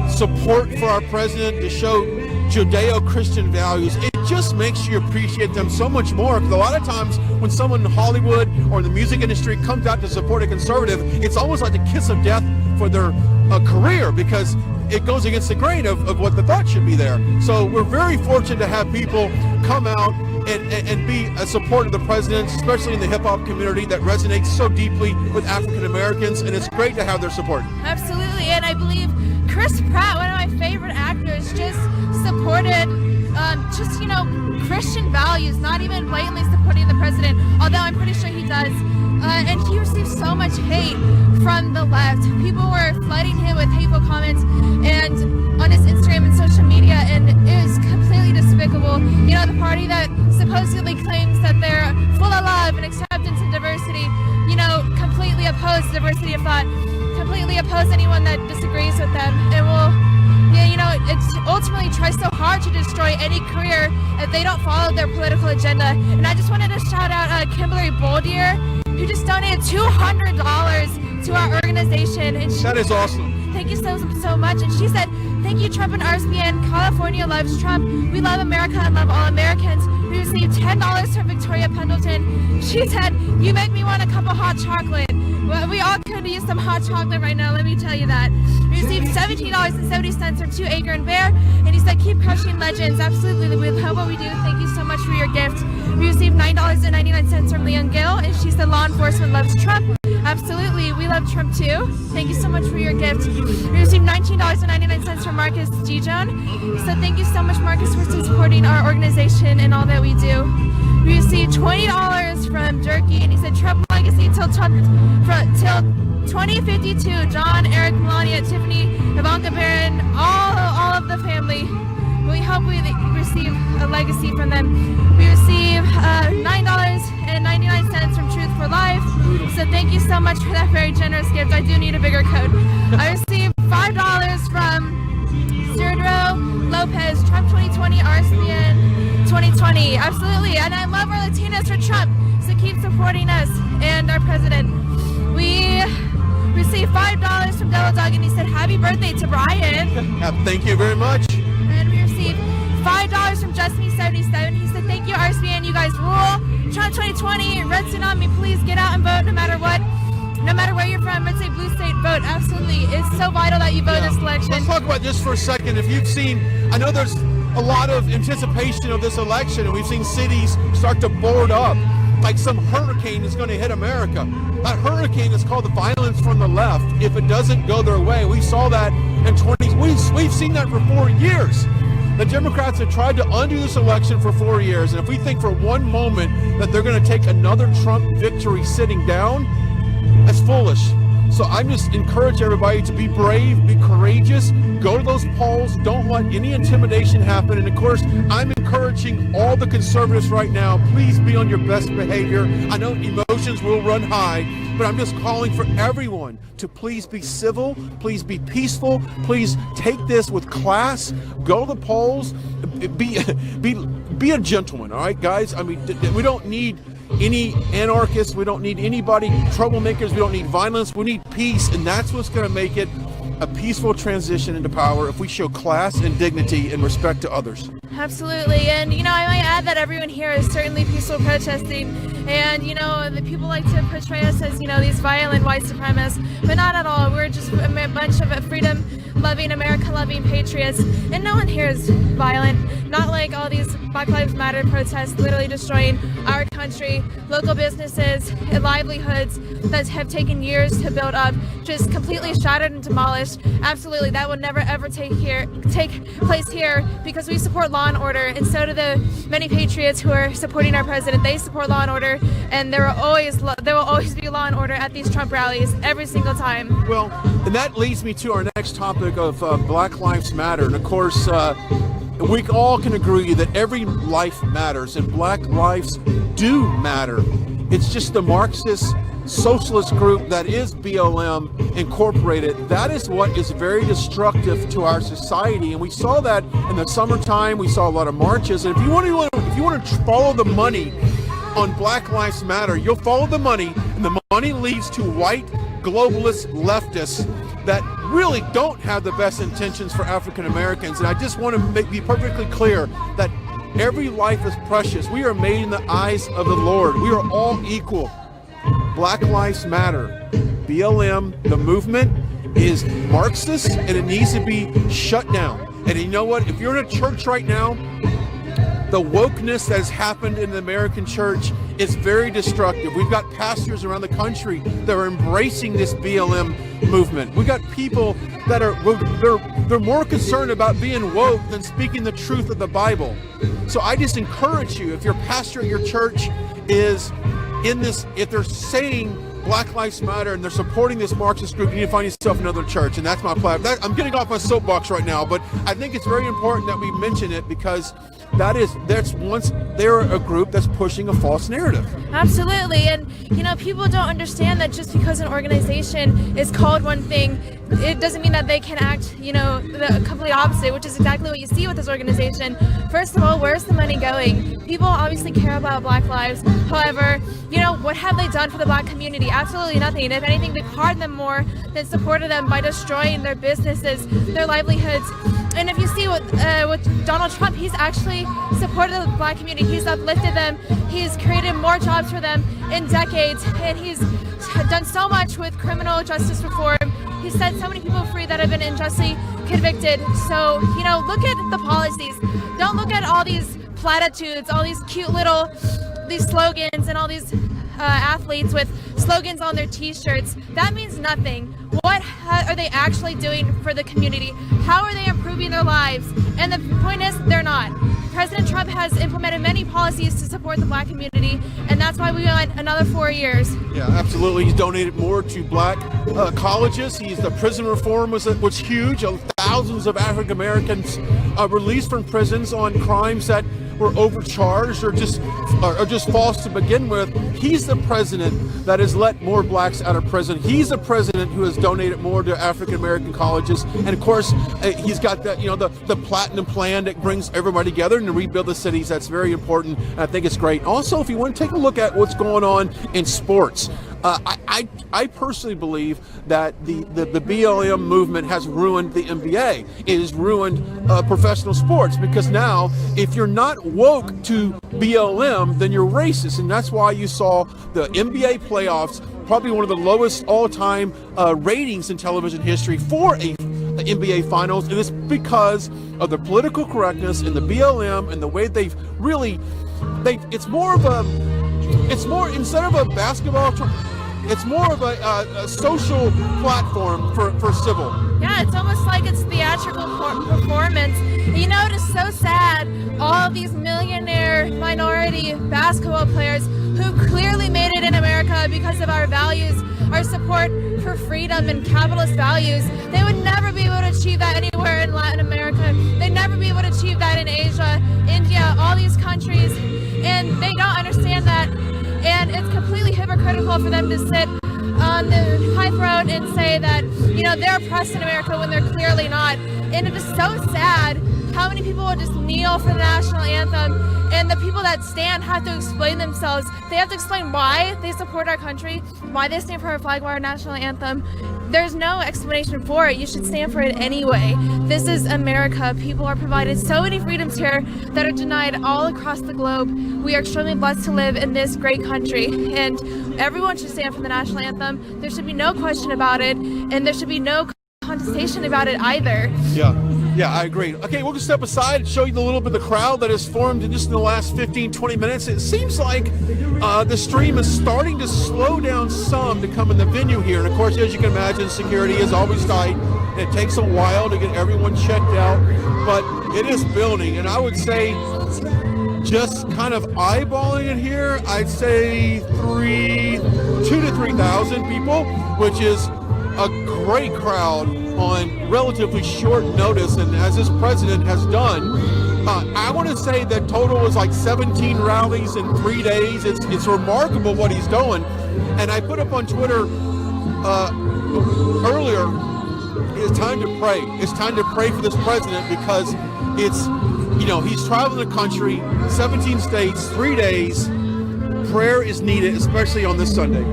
support for our president, to show Judeo-Christian values, it just makes you appreciate them so much more. Because a lot of times when someone in Hollywood or the music industry comes out to support a conservative, it's almost like a kiss of death for their career, because it goes against the grain of what the thought should be there. So we're very fortunate to have people come out and be a support of the president, especially in the hip-hop community that resonates so deeply with African Americans, and it's great to have their support. Absolutely, and I believe Chris Pratt, one of my favorite actors, just supported Christian values, not even blatantly supporting the president, although I'm pretty sure he does. And he received so much hate from the left. People were flooding him with hateful comments and on his Instagram and social media, and it was completely despicable. You know, the party that supposedly claims that they're full of love and acceptance and diversity, you know, completely oppose diversity of thought, completely oppose anyone that disagrees with them, and it's ultimately tries so hard to destroy any career if they don't follow their political agenda. And I just wanted to shout out Kimberly Boldier, who just donated $200 to our organization. And that is awesome. Thank you so much. And she said, "Thank you, Trump and RSBN. California loves Trump. We love America and love all Americans." We received $10 from Victoria Pendleton. She said, "You make me want a cup of hot chocolate." Well, we all could use some hot chocolate right now, let me tell you that. We received $17.70 from 2 Acre and Bear, and he said, "Keep crushing legends." Absolutely, we love what we do. Thank you so much for your gift. We received $9.99 from Leon Gill, and she said, "Law enforcement loves Trump." Absolutely, we love Trump too. Thank you so much for your gift. We received $19.99 from Marcus Gijon. So thank you so much, Marcus, for supporting our organization and all that we do. We received $20 from Jerky, and he said, "Trump legacy till 2052. John, Eric, Melania, Tiffany, Ivanka Barron, all of the family." We hope we receive a legacy from them. We receive $9.99 from Truth for Life. So thank you so much for that very generous gift. I do need a bigger code. I received $5 from Cerdro Lopez, Trump 2020, RSBN 2020. Absolutely. And I love our Latinas for Trump. So keep supporting us and our president. We received $5 from Devil Dog, and he said, "Happy birthday to Brian." Thank you very much. And we received $5 from JustMe77. He said, "Thank you, RSBN. You guys rule. Trump 2020, red tsunami. Please get out and vote no matter what. No matter where you're from, red state, blue state, vote." Absolutely. It's so vital that you vote this election. Let's talk about this for a second. If you've seen, I know there's a lot of anticipation of this election, and we've seen cities start to board up like some hurricane is going to hit America. That hurricane is called the violence from the left. If it doesn't go their way, we saw that in 20. We've seen that for 4 years. The Democrats have tried to undo this election for 4 years, and if we think for one moment that they're going to take another Trump victory sitting down, that's foolish. So I'm just encourage everybody to be brave, be courageous, go to those polls, don't let any intimidation happen. And of course, I'm encouraging all the conservatives right now, please be on your best behavior. I know emotions will run high, but I'm just calling for everyone to please be civil, please be peaceful, please take this with class, go to the polls, be a gentleman, all right, guys? I mean, we don't need any anarchists, we don't need anybody, troublemakers, we don't need violence, we need peace, and that's what's going to make it a peaceful transition into power if we show class and dignity and respect to others. Absolutely. And, I might add that everyone here is certainly peaceful protesting. And, the people like to portray us as, these violent white supremacists, but not at all. We're just a bunch of freedom-loving, America-loving patriots. And no one here is violent. Not like all these Black Lives Matter protests literally destroying our country, local businesses, and livelihoods that have taken years to build up, just completely shattered and demolished. Absolutely, that will never ever take place here because we support law and order, and so do the many patriots who are supporting our president. They support law and order, and there will always be law and order at these Trump rallies every single time. Well, and that leads me to our next topic of Black Lives Matter, and of course, we all can agree that every life matters, and Black lives do matter. It's just the Marxist socialist group that is BLM Incorporated. That is what is very destructive to our society, and we saw that in the summertime. We saw a lot of marches, and if you want to follow the money on Black Lives Matter, you'll follow the money, and the money leads to white globalist leftists that really don't have the best intentions for African Americans. And I just want to be perfectly clear that every life is precious. We are made in the eyes of the Lord. We are all equal. Black Lives Matter. BLM, the movement, is Marxist, and it needs to be shut down. And you know what? If you're in a church right now, the wokeness that has happened in the American church is very destructive. We've got pastors around the country that are embracing this BLM movement. We've got people that they're more concerned about being woke than speaking the truth of the Bible. So I just encourage you, if your pastor at your church is in this, if they're saying Black Lives Matter and they're supporting this Marxist group, you need to find yourself another church. And that's my plan. I'm getting off my soapbox right now, but I think it's very important that we mention it because they're a group that's pushing a false narrative. Absolutely. And people don't understand that just because an organization is called one thing, it doesn't mean that they can act the complete opposite, which is exactly what you see with this organization. First of all, where's the money going? People obviously care about Black lives. However, what have they done for the Black community? Absolutely nothing. If anything, they've harmed them more than supported them by destroying their businesses, their livelihoods. And if you see with Donald Trump, he's actually supported the Black community. He's uplifted them. He's created more jobs for them in decades. And he's done so much with criminal justice reform. He's set so many people free that have been unjustly convicted. So, look at the policies. Don't look at all these platitudes, all these cute little these slogans and all these athletes with slogans on their t-shirts. That means nothing. What are they actually doing for the community? How are they improving their lives? And the point is, they're not. President Trump has implemented many policies to support the Black community, and that's why we went another 4 years. Yeah, absolutely. He's donated more to Black colleges. The prison reform was huge. Thousands of African Americans released from prisons on crimes that were overcharged or just false to begin with. He's the president that has let more Blacks out of prison. He's the president who has donated more to African American colleges, and of course he's got the platinum plan that brings everybody together and to rebuild the cities. That's very important, and I think it's great. Also, if you want to take a look at what's going on in sports, I personally believe that the BLM movement has ruined the NBA. It has ruined professional sports, because now if you're not woke to BLM, then you're racist, and that's why you saw the NBA playoffs, probably one of the lowest all-time ratings in television history for a NBA Finals, and it's because of the political correctness and the BLM and the way it's more instead of a basketball, it's more of a social platform for civil. Yeah, it's almost like it's theatrical performance. It is so sad. All of these millionaire minority basketball players who clearly made it in America because of our values, our support for freedom and capitalist values, they would never be able to achieve that anywhere in Latin America. They'd never be able to achieve that in Asia, India, all these countries, and they don't understand that. And it's completely hypocritical for them to sit on the high throne and say that, they're oppressed in America when they're clearly not. And it is so sad How many people will just kneel for the national anthem, and the people that stand have to explain themselves. They have to explain why they support our country, why they stand for our flag, why our national anthem. There's no explanation for it. You should stand for it anyway. This is America. People are provided so many freedoms here that are denied all across the globe. We are extremely blessed to live in this great country, and everyone should stand for the national anthem. There should be no question about it, and there should be no contestation about it either. Yeah, I agree. Okay, we'll just step aside and show you a little bit of the crowd that has formed in just in the last 15-20 minutes. It seems like the stream is starting to slow down some to come in the venue here. And of course, as you can imagine, security is always tight. It takes a while to get everyone checked out, but it is building. And I would say, just kind of eyeballing it here, I'd say 2,000 to 3,000 people, which is a great crowd on relatively short notice. And as this president has done, I want to say that total is like 17 rallies in 3 days. It's remarkable what he's doing. And I put up on Twitter earlier, it's time to pray. It's time to pray for this president, because it's, he's traveling the country, 17 states, 3 days. Prayer is needed, especially on this Sunday.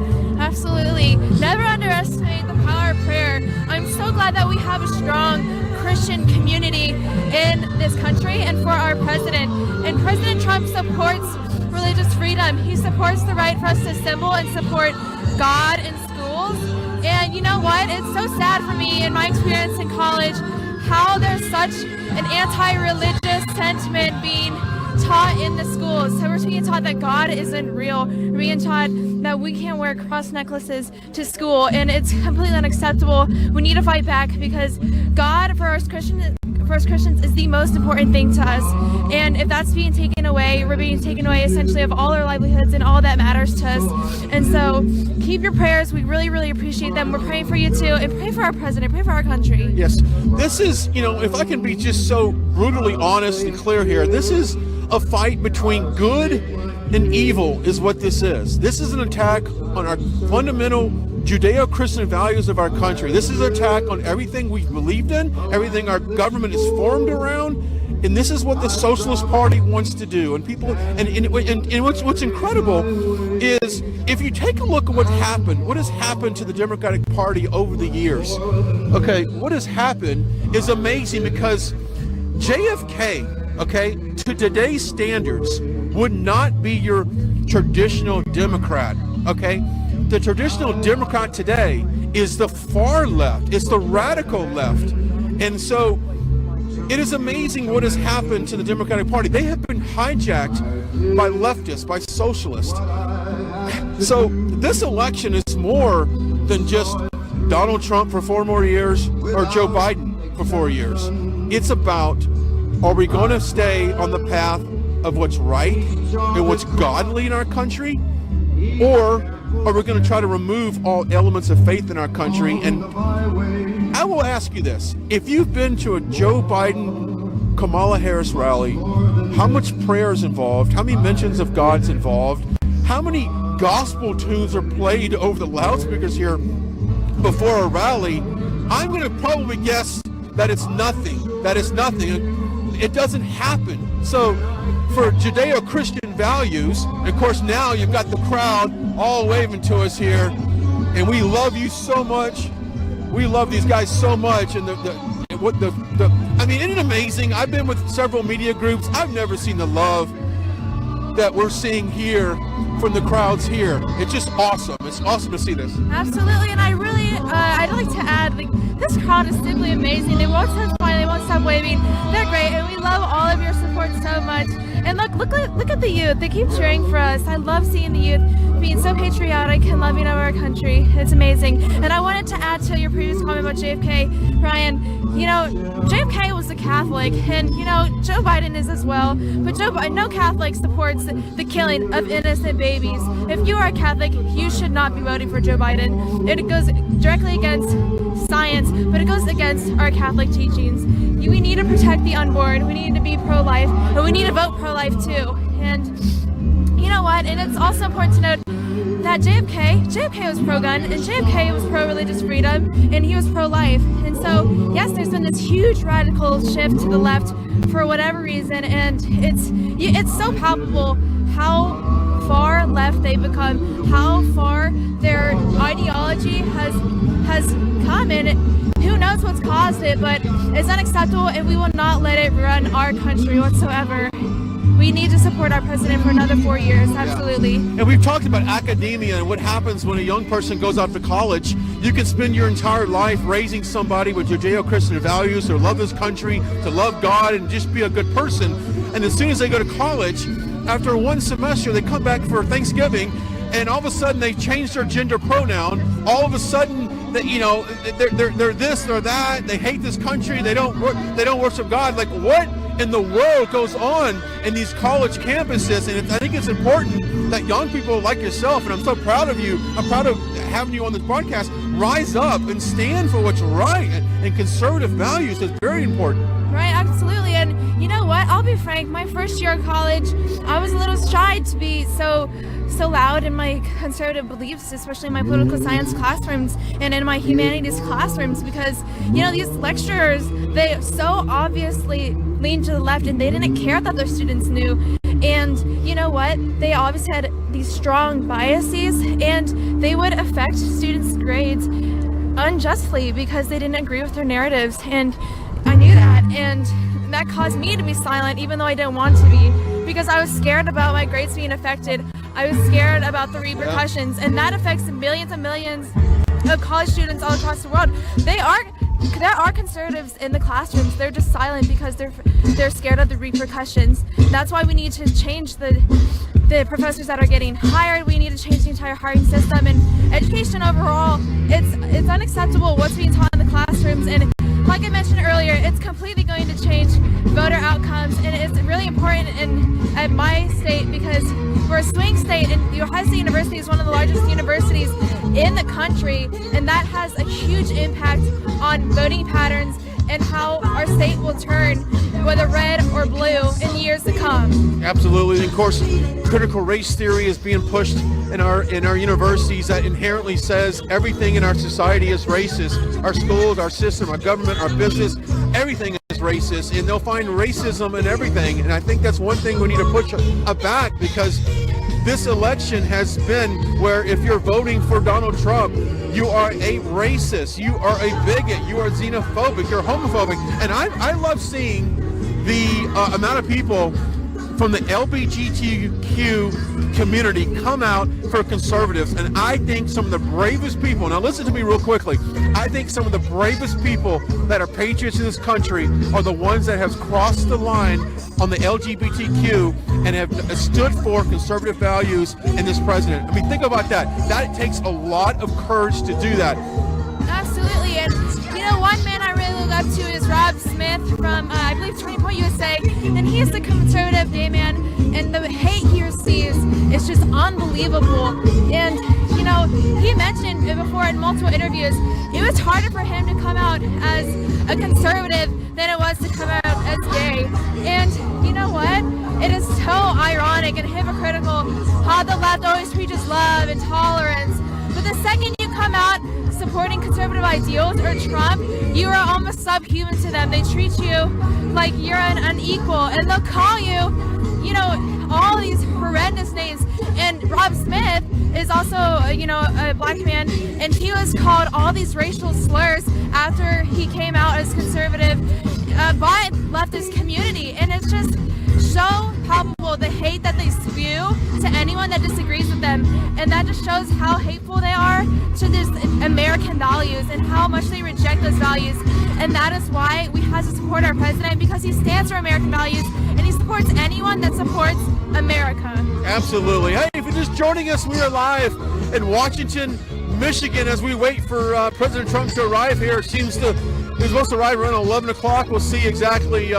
Absolutely. Never underestimate the power of prayer. I'm so glad that we have a strong Christian community in this country and for our president. And President Trump supports religious freedom. He supports the right for us to assemble and support God in schools. And you know what? It's so sad for me in my experience in college how there's such an anti-religious sentiment being taught in the schools. So we're being taught that God isn't real. We're being taught that we can't wear cross necklaces to school, and it's completely unacceptable. We need to fight back, because God for us Christians is the most important thing to us. And if that's being taken away, we're being taken away essentially of all our livelihoods and all that matters to us. And so keep your prayers. We really, really appreciate them. We're praying for you too, and pray for our president, pray for our country. Yes, this is, if I can be just so brutally honest and clear here, this is a fight between good and evil is what this is. This is an attack on our fundamental Judeo-Christian values of our country. This is an attack on everything we've believed in, everything our government is formed around, and this is what the Socialist Party wants to do. And people, and what's incredible is, if you take a look at what has happened to the Democratic Party over the years. Okay, what has happened is amazing, because JFK, to today's standards, would not be your traditional Democrat, The traditional Democrat today is the far left. It's the radical left. And so it is amazing what has happened to the Democratic Party. They have been hijacked by leftists, by socialists. So this election is more than just Donald Trump for 4 more years or Joe Biden for 4 years. It's about, are we going to stay on the path of what's right and what's godly in our country? Or are we going to try to remove all elements of faith in our country? And I will ask you this. If you've been to a Joe Biden, Kamala Harris rally, how much prayer is involved? How many mentions of God's involved? How many gospel tunes are played over the loudspeakers here before a rally? I'm going to probably guess that it's nothing. That it's nothing. It doesn't happen. So for Judeo-Christian values, of course, now you've got the crowd all waving to us here, and we love you so much. We love these guys so much. And I mean, isn't it amazing? I've been with several media groups. I've never seen the love that we're seeing here from the crowds here. It's just awesome. It's awesome to see this. Absolutely, and I'd like to add, this crowd is simply amazing. They won't stop smiling, they won't stop waving. They're great, and we love all of your support so much. And look at the youth. They keep cheering for us. I love seeing the youth being so patriotic and loving of our country. It's amazing. And I wanted to add to your previous comment about JFK, Ryan. JFK was a Catholic, and Joe Biden is as well. But no Catholic supports the killing of innocent babies. If you are a Catholic, you should not be voting for Joe Biden. It goes directly against science, but it goes against our Catholic teachings. We need to protect the unborn. We need to be pro-life, but we need to vote pro-life too. And know what? And it's also important to note that JFK was pro-gun, and JFK was pro-religious freedom, and he was pro-life. And so, yes, there's been this huge radical shift to the left for whatever reason, and it's so palpable how far left they've become, how far their ideology has come, and who knows what's caused it, but it's unacceptable, and we will not let it run our country whatsoever. We need to support our president for another 4 years, absolutely. And we've talked about academia and what happens when a young person goes off to college. You can spend your entire life raising somebody with Judeo-Christian values to love this country, to love God, and just be a good person. And as soon as they go to college, after one semester, they come back for Thanksgiving, and all of a sudden they change their gender pronoun. All of a sudden, that they're this or that. They hate this country. They don't worship God. Like, what in the world goes on in these college campuses? And I think it's important that young people like yourself, and I'm so proud of you, I'm proud of having you on this broadcast, rise up and stand for what's right and conservative values is very important. Right, absolutely. And you know what? I'll be frank, my first year of college, I was a little shy to be so loud in my conservative beliefs, especially in my political science classrooms and in my humanities classrooms, because, you know, these lecturers, they so obviously leaned to the left, and they didn't care that their students knew. And you know what? They obviously had these strong biases, and they would affect students' grades unjustly because they didn't agree with their narratives. And I knew that, and that caused me to be silent even though I didn't want to be, because I was scared about my grades being affected. I was scared about the repercussions, and that affects millions and millions of college students all across the world. There are conservatives in the classrooms. They're just silent because they're scared of the repercussions. That's why we need to change the professors that are getting hired. We need to change the entire hiring system, and education overall. It's unacceptable what's being taught in the classrooms, and like I mentioned earlier, it's completely going to change voter outcomes, and it's really important at my state because we're a swing state, and Ohio State University is one of the largest universities in the country, and that has a huge impact on voting patterns and how our state will turn, whether red or blue, in years to come. Absolutely. And of course, critical race theory is being pushed in our universities that inherently says everything in our society is racist. Our schools, our system, our government, our business, everything is racist, and they'll find racism in everything. And I think that's one thing we need to push back, because this election has been where if you're voting for Donald Trump, you are a racist, you are a bigot, you are xenophobic, you're homophobic. And I love seeing the amount of people from the LGBTQ community come out for conservatives. And I think some of the bravest people, now listen to me real quickly, I think some of the bravest people that are patriots in this country are the ones that have crossed the line on the LGBTQ and have stood for conservative values in this president. I mean, think about that. That takes a lot of courage to do that. Absolutely. And you know, one man I really look up to is Rob Smith from, I believe, Turning Point USA, and he is the conservative gay man, and the hate he receives is just unbelievable. And you know, he mentioned before in multiple interviews, it was harder for him to come out as a conservative than it was to come out as gay. And you know what? It is so ironic and hypocritical how the left always preaches love and tolerance, but the second you come out supporting conservative ideals or Trump, you are almost subhuman to them. They treat you like you're an unequal, and they'll call you, you know, all these horrendous names. And Rob Smith is also, you know, a black man, and he was called all these racial slurs after he came out as conservative by leftist community. And it's just so palpable, the hate that they spew to anyone that disagrees with them, and that just shows how hateful they are to this American values and how much they reject those values. And that is why we have to support our president, because he stands for American values and he supports anyone that supports America. Absolutely. Hey, if you're just joining us, we are live in Washington, Michigan, as we wait for President Trump to arrive here. He's supposed to arrive around 11 o'clock. We'll see exactly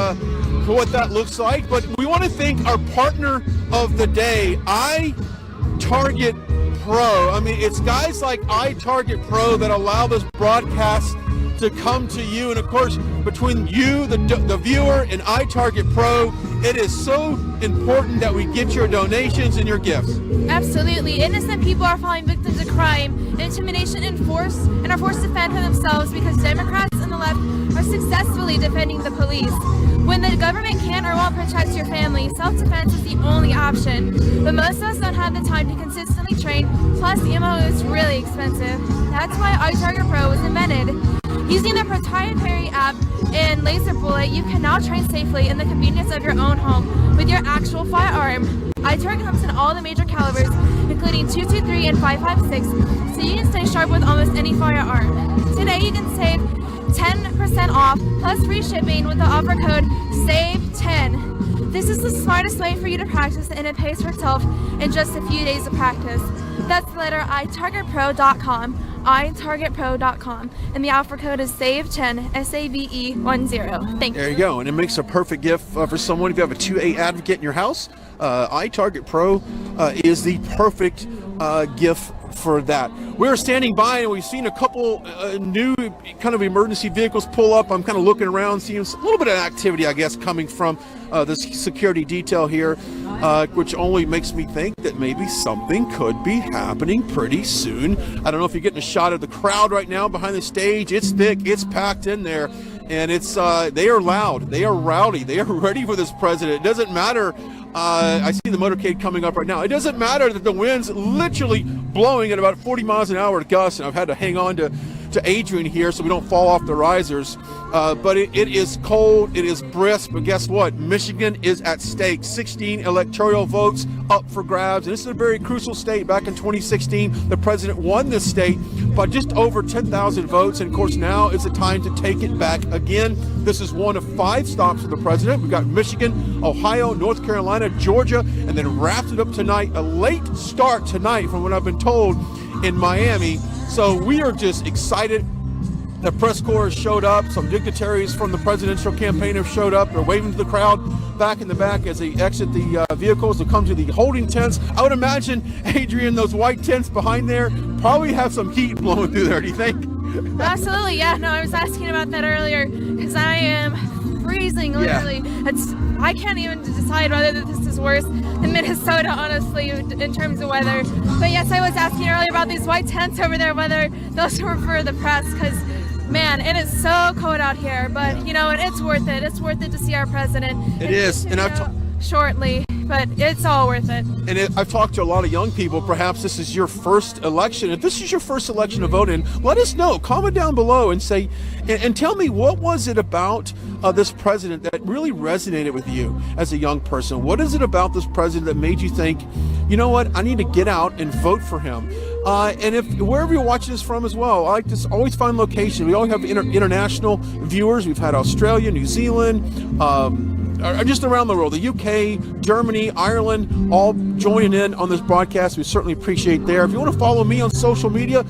what that looks like. But we want to thank our partner of the day, iTarget Pro. I mean, it's guys like iTarget Pro that allow this broadcast to come to you. And of course, between you, the viewer, and iTarget Pro, It is so important that we get your donations and your gifts. Absolutely. Innocent people are falling victims of crime, intimidation, and force, and are forced to fend for themselves because Democrats and the left are successfully defending the police. When the government can't or won't protect your family, self-defense is the only option. But most of us don't have the time to consistently train, plus ammo is really expensive. That's why iTarget Pro was invented. Using the proprietary app and laser bullet, you can now train safely in the convenience of your own home with your actual firearm. iTarget comes in all the major calibers, including .223 and .556, so you can stay sharp with almost any firearm. Today you can save 10% off plus free shipping with the offer code SAVE10. This is the smartest way for you to practice, and it pays for itself in just a few days of practice. That's the letter itargetpro.com, itargetpro.com, and the offer code is SAVE10, SAVE10. Thank you. There you go, and it makes a perfect gift for someone if you have a 2A advocate in your house. iTarget Pro is the perfect gift for that. We're standing by and we've seen a couple new kind of emergency vehicles pull up. I'm kind of looking around, seeing a little bit of activity, I guess, coming from this security detail here, which only makes me think that maybe something could be happening pretty soon. I don't know if you're getting a shot of the crowd right now behind the stage. It's thick, it's packed in there, and it's they are loud, they are rowdy, they are ready for this president. It doesn't matter. I see the motorcade coming up right now. It doesn't matter that the wind's literally blowing at about 40 miles an hour gusts, and I've had to hang on to Adrian here so we don't fall off the risers. But it is cold, it is brisk, but guess what? Michigan is at stake. 16 electoral votes up for grabs, and this is a very crucial state. Back in 2016, the president won this state by just over 10,000 votes, and of course now is the time to take it back again. This is one of 5 stops for the president. We've got Michigan, Ohio, North Carolina, Georgia, and then wrapped it up tonight. A late start tonight from what I've been told in Miami. So we are just excited. The press corps has showed up. Some dignitaries from the presidential campaign have showed up. They're waving to the crowd back in the back as they exit the vehicles to come to the holding tents. I would imagine, Adrian, those white tents behind there probably have some heat blowing through there. Do you think? Absolutely, yeah. No, I was asking about that earlier because I am freezing, literally. Yeah. I can't even decide whether this is worse than Minnesota, honestly, in terms of weather. But yes, I was asking earlier about these white tents over there, whether those were for the press, because man, it is so cold out here. But you know, it's worth it. It's worth it to see our president. It is, and shortly, but it's all worth it. And I've talked to a lot of young people. Perhaps this is your first election. If this is your first election to vote in, let us know. Comment down below and say, and tell me, what was it about this president that really resonated with you as a young person? What is it about this president that made you think, you know what, I need to get out and vote for him? And if wherever you're watching this from as well, I like to always find location. We always have international viewers. We've had Australia, New Zealand, just around the world, the UK, Germany, Ireland, all joining in on this broadcast. We certainly appreciate there. If you want to follow me on social media,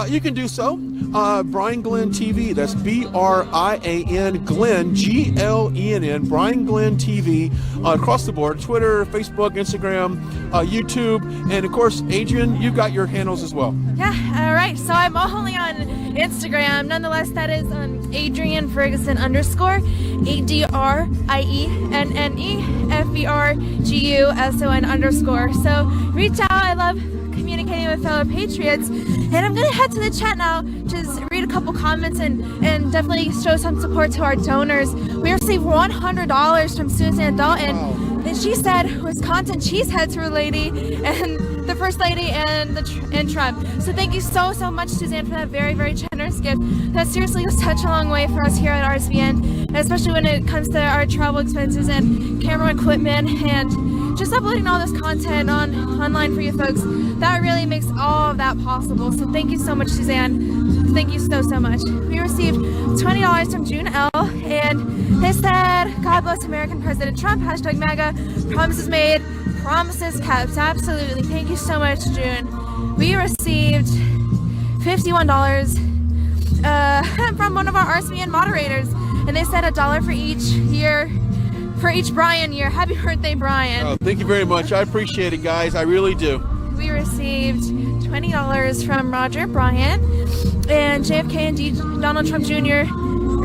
you can do so. Brian Glenn TV, that's BRIAN Glenn, GLENN, Brian Glenn TV, across the board, Twitter, Facebook, Instagram, YouTube, and of course, Adrian, you've got your handles as well. Yeah, all right, so I'm only on Instagram. Nonetheless, that is Adrian Ferguson _ ADRIENNEFERGUSON _ So reach out. I love communicating with fellow patriots, and I'm gonna head to the chat now, just read a couple comments and definitely show some support to our donors. We received $100 from Suzanne Dalton. Wow. And she said Wisconsin cheeseheads were lady, and the first lady and Trump. So thank you so much, Suzanne, for that very, very generous gift. That seriously goes such a long way for us here at RSBN, especially when it comes to our travel expenses and camera equipment and just uploading all this content online for you folks. That really makes all of that possible. So thank you so much, Suzanne. Thank you so much. We received $20 from June L, and they said, God bless American President Trump, #MAGA, promises made, promises kept. Absolutely. Thank you so much, June. We received $51 from one of our RSBN moderators, and they said $1 for each year, for each Brian year. Happy birthday, Brian. Oh, thank you very much. I appreciate it, guys. I really do. We received $20 from Roger Bryant, and JFK and Donald Trump Jr.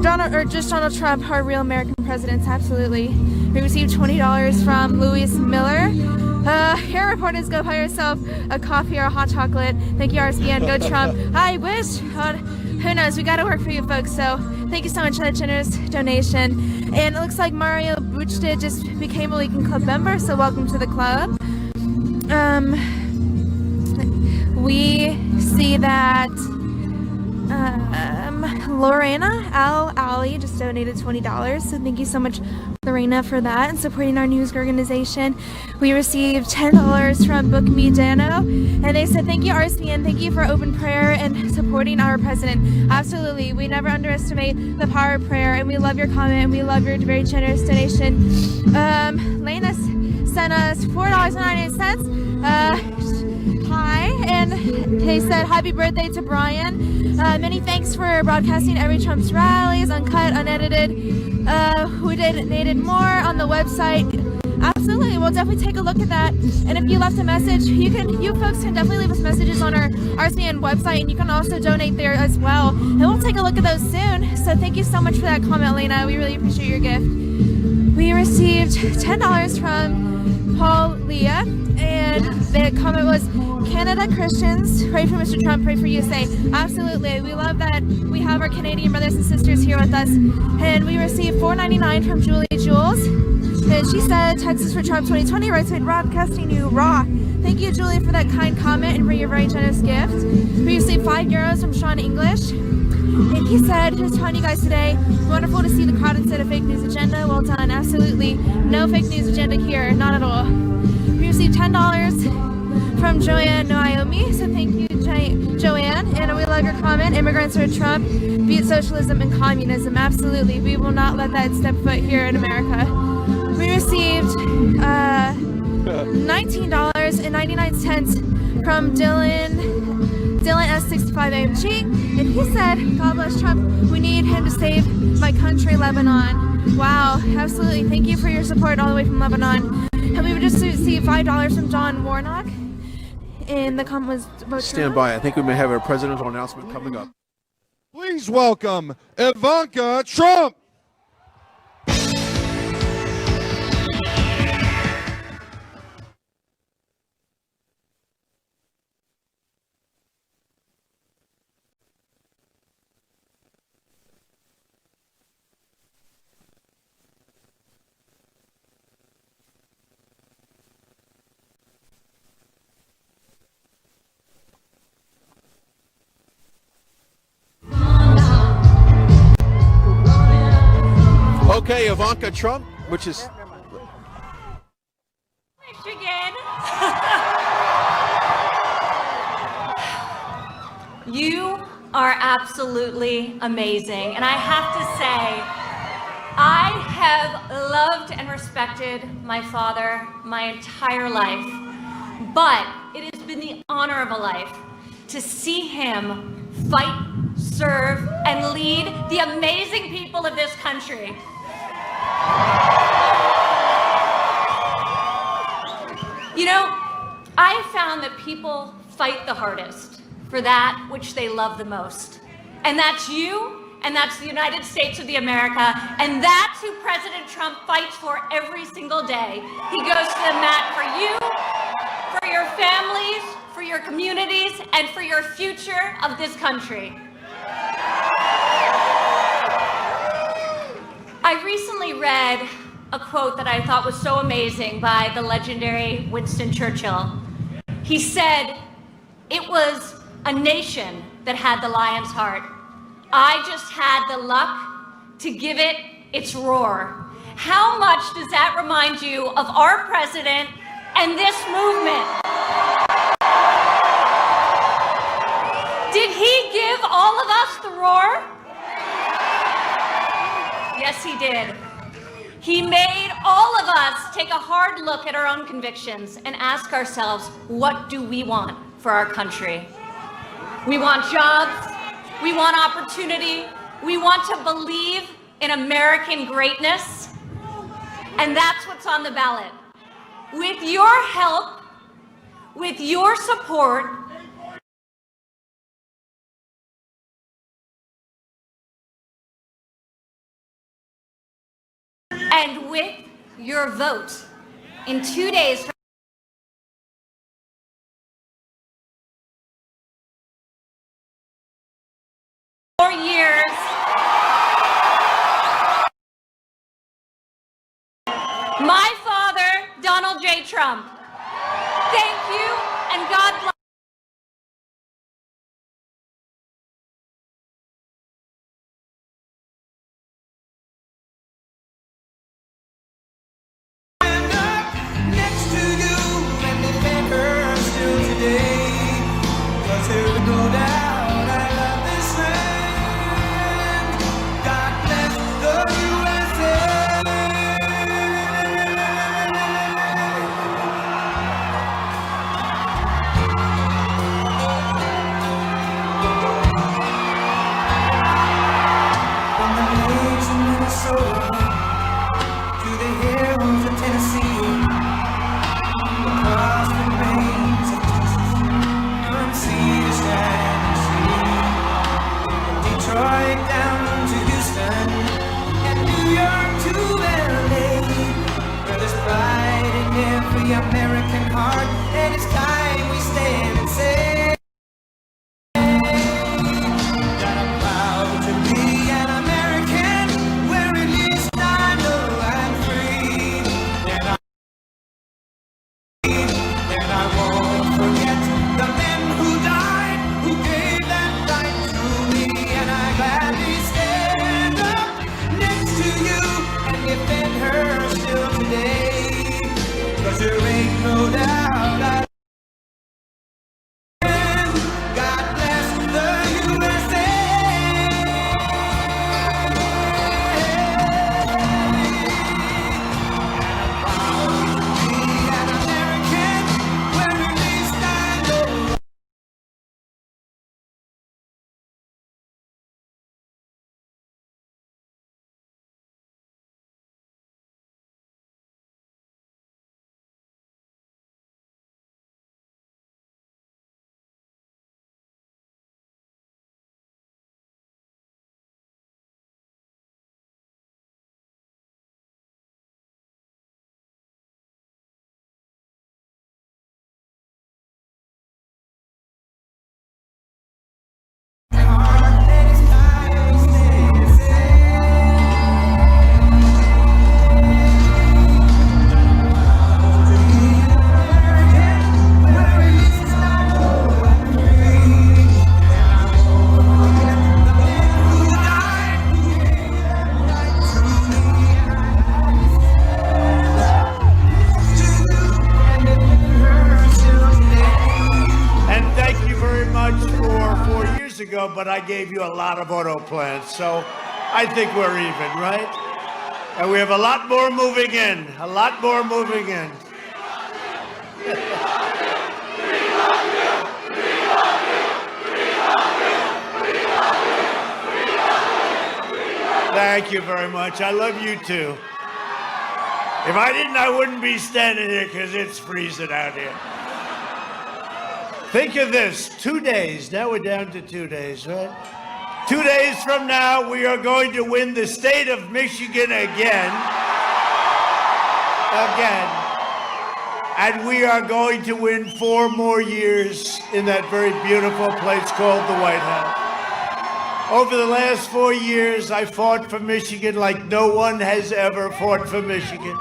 Donald Trump are real American presidents. Absolutely. We received $20 from Louis Miller. Here, reporters, go buy yourself a coffee or a hot chocolate. Thank you, RSBN. Go Trump. I wish. Who knows? We got to work for you folks. So thank you so much for that generous donation. And it looks like Mario Buchta just became a Lincoln Club member. So welcome to the club. We see that Lorena Ali just donated $20. So thank you so much, Lorena, for that and supporting our news organization. We received $10 from Book Me Dano, and they said, thank you, RSBN, thank you for open prayer and supporting our president. Absolutely, we never underestimate the power of prayer, and we love your comment, and we love your very generous donation. Lena sent us $4.98. Hi, and they said happy birthday to Brian. Many thanks for broadcasting every Trump's rallies, uncut, unedited. We needed more on the website. Absolutely, we'll definitely take a look at that. And if you left a message, you folks can definitely leave us messages on our RSBN website, and you can also donate there as well. And we'll take a look at those soon. So thank you so much for that comment, Lena. We really appreciate your gift. We received $10 from Paul Leah, and the comment was, Canada Christians, pray for Mr. Trump, pray for USA. Absolutely, we love that we have our Canadian brothers and sisters here with us. And we received $4.99 from Julie Jules, and she said, Texas for Trump 2020, right side broadcasting you raw. Thank you, Julie, for that kind comment and for your very generous gift. We received €5 from Sean English, and he said, just telling you guys today, wonderful to see the crowd instead of fake news agenda. Well done. Absolutely no fake news agenda here, not at all. We received $10 from Joanne Naomi, so thank you, Joanne, and we love your comment. Immigrants are Trump, beat socialism and communism. Absolutely, we will not let that step foot here in America. We received $19.99 from Dylan S65AMG, and he said, God bless Trump, we need him to save my country, Lebanon. Wow, absolutely, thank you for your support all the way from Lebanon. And we would just receive $5 from John Warnock, and the comment was vote Stand by. I think we may have a presidential announcement coming up. Please welcome Ivanka Trump. Okay, Ivanka Trump, which is Michigan. You are absolutely amazing. And I have to say, I have loved and respected my father my entire life. But it has been the honor of a life to see him fight, serve, and lead the amazing people of this country. You know, I have found that people fight the hardest for that which they love the most. And that's you, and that's the United States of the America, and that's who President Trump fights for every single day. He goes to the mat for you, for your families, for your communities, and for your future of this country. I recently read a quote that I thought was so amazing by the legendary Winston Churchill. He said, "It was a nation that had the lion's heart. I just had the luck to give it its roar." How much does that remind you of our president and this movement? Did he give all of us the roar? Yes, he did. He made all of us take a hard look at our own convictions and ask ourselves, what do we want for our country? We want jobs, we want opportunity, we want to believe in American greatness, and that's what's on the ballot. With your help, with your support, and with your vote in 2 days from 4 years. My father, Donald J. Trump. Thank you, and God bless. Next to you and defend her still today. 'Cause there is no doubt I love this land. God bless the USA. From the lakes of Minnesota to the hills of Tennessee, across the plains of Texas, from sea to shining sea, from Detroit down to Houston, and New York to LA, where there's pride in every American heart, and it's time we stand and say that I'm proud to be an American, where at least I know I'm free, and I won't forget the men who died, who gave that right to me, and I gladly stand up next to you and defend her still today. 'Cause there ain't no doubt I God bless the USA. Be an American, where at least I know. And thank you very much for 4 years ago, but I gave you a lot of auto plants, so I think we're even, right? And we have a lot more moving in, a lot more moving in. Thank you very much. I love you too. If I didn't, I wouldn't be standing here because it's freezing out here. Think of this, 2 days, now we're down to 2 days, right? 2 days from now, we are going to win the state of Michigan again. Again. And we are going to win 4 more years in that very beautiful place called the White House. Over the last 4 years, I fought for Michigan like no one has ever fought for Michigan.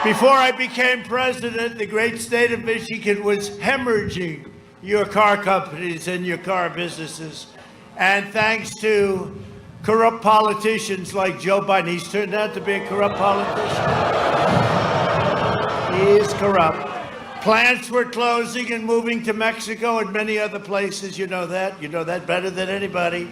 Before I became president, the great state of Michigan was hemorrhaging your car companies and your car businesses. And thanks to corrupt politicians like Joe Biden, he's turned out to be a corrupt politician. He is corrupt. Plants were closing and moving to Mexico and many other places. You know that. You know that better than anybody.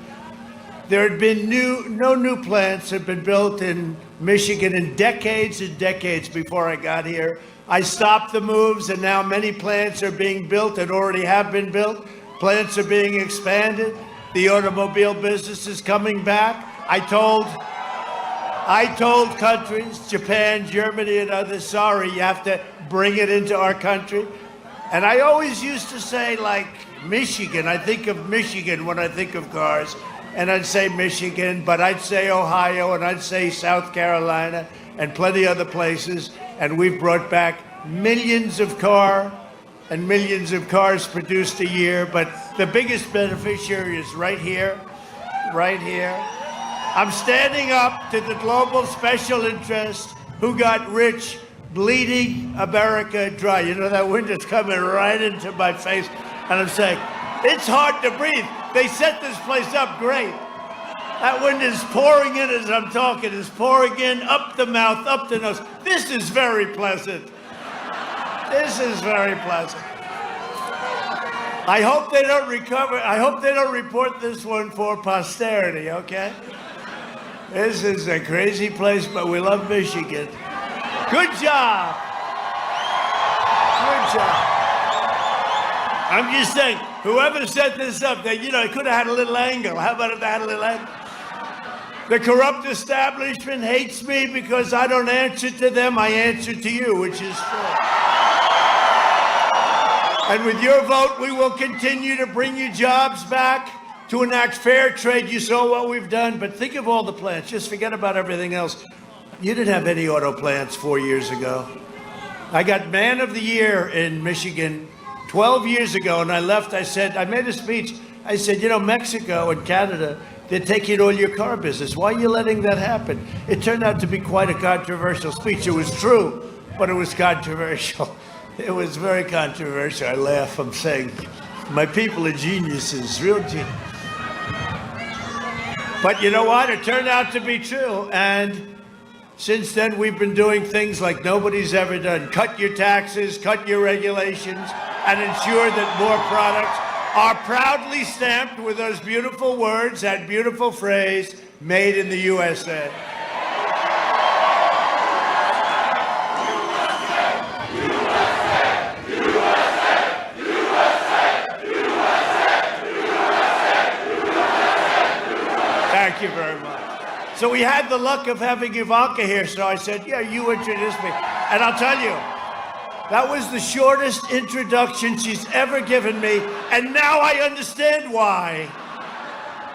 There had been no new plants had been built in Michigan in decades and decades before I got here. I stopped the moves, and now many plants are being built and already have been built. Plants are being expanded. The automobile business is coming back. I told countries, Japan, Germany, and others, sorry, you have to bring it into our country. And I always used to say, like, Michigan, I think of Michigan when I think of cars. and I'd say Michigan, but I'd say Ohio, and I'd say South Carolina, and plenty other places. And we've brought back millions of cars produced a year. But the biggest beneficiary is right here, right here. I'm standing up to the global special interest who got rich bleeding America dry. You know, that wind is coming right into my face. And I'm saying, it's hard to breathe. They set this place up great. That wind is pouring in as I'm talking. It's pouring in up the mouth, up the nose. This is very pleasant. This is very pleasant. I hope they don't recover. I hope they don't report this one for posterity, okay? This is a crazy place, but we love Michigan. Good job. Good job. I'm just saying, whoever set this up, they, you know, it could have had a little angle. How about if they had a little angle? The corrupt establishment hates me because I don't answer to them. I answer to you, which is true. And with your vote, we will continue to bring you jobs back, to enact fair trade. You saw what we've done, but think of all the plants. Just forget about everything else. You didn't have any auto plants 4 years ago. I got Man of the Year in Michigan 12 years ago, and I left. I said, I made a speech. I said, you know, Mexico and Canada, they're taking all your car business. Why are you letting that happen? It turned out to be quite a controversial speech. It was true, but it was controversial. It was very controversial. I laugh. I'm saying, my people are geniuses, real genius. But you know what? It turned out to be true. And since then, we've been doing things like nobody's ever done. Cut your taxes, cut your regulations, and ensure that more products are proudly stamped with those beautiful words, that beautiful phrase, made in the USA. Thank you very much. So we had the luck of having Ivanka here, so I said, yeah, you introduced me. And I'll tell you, that was the shortest introduction she's ever given me, and now I understand why.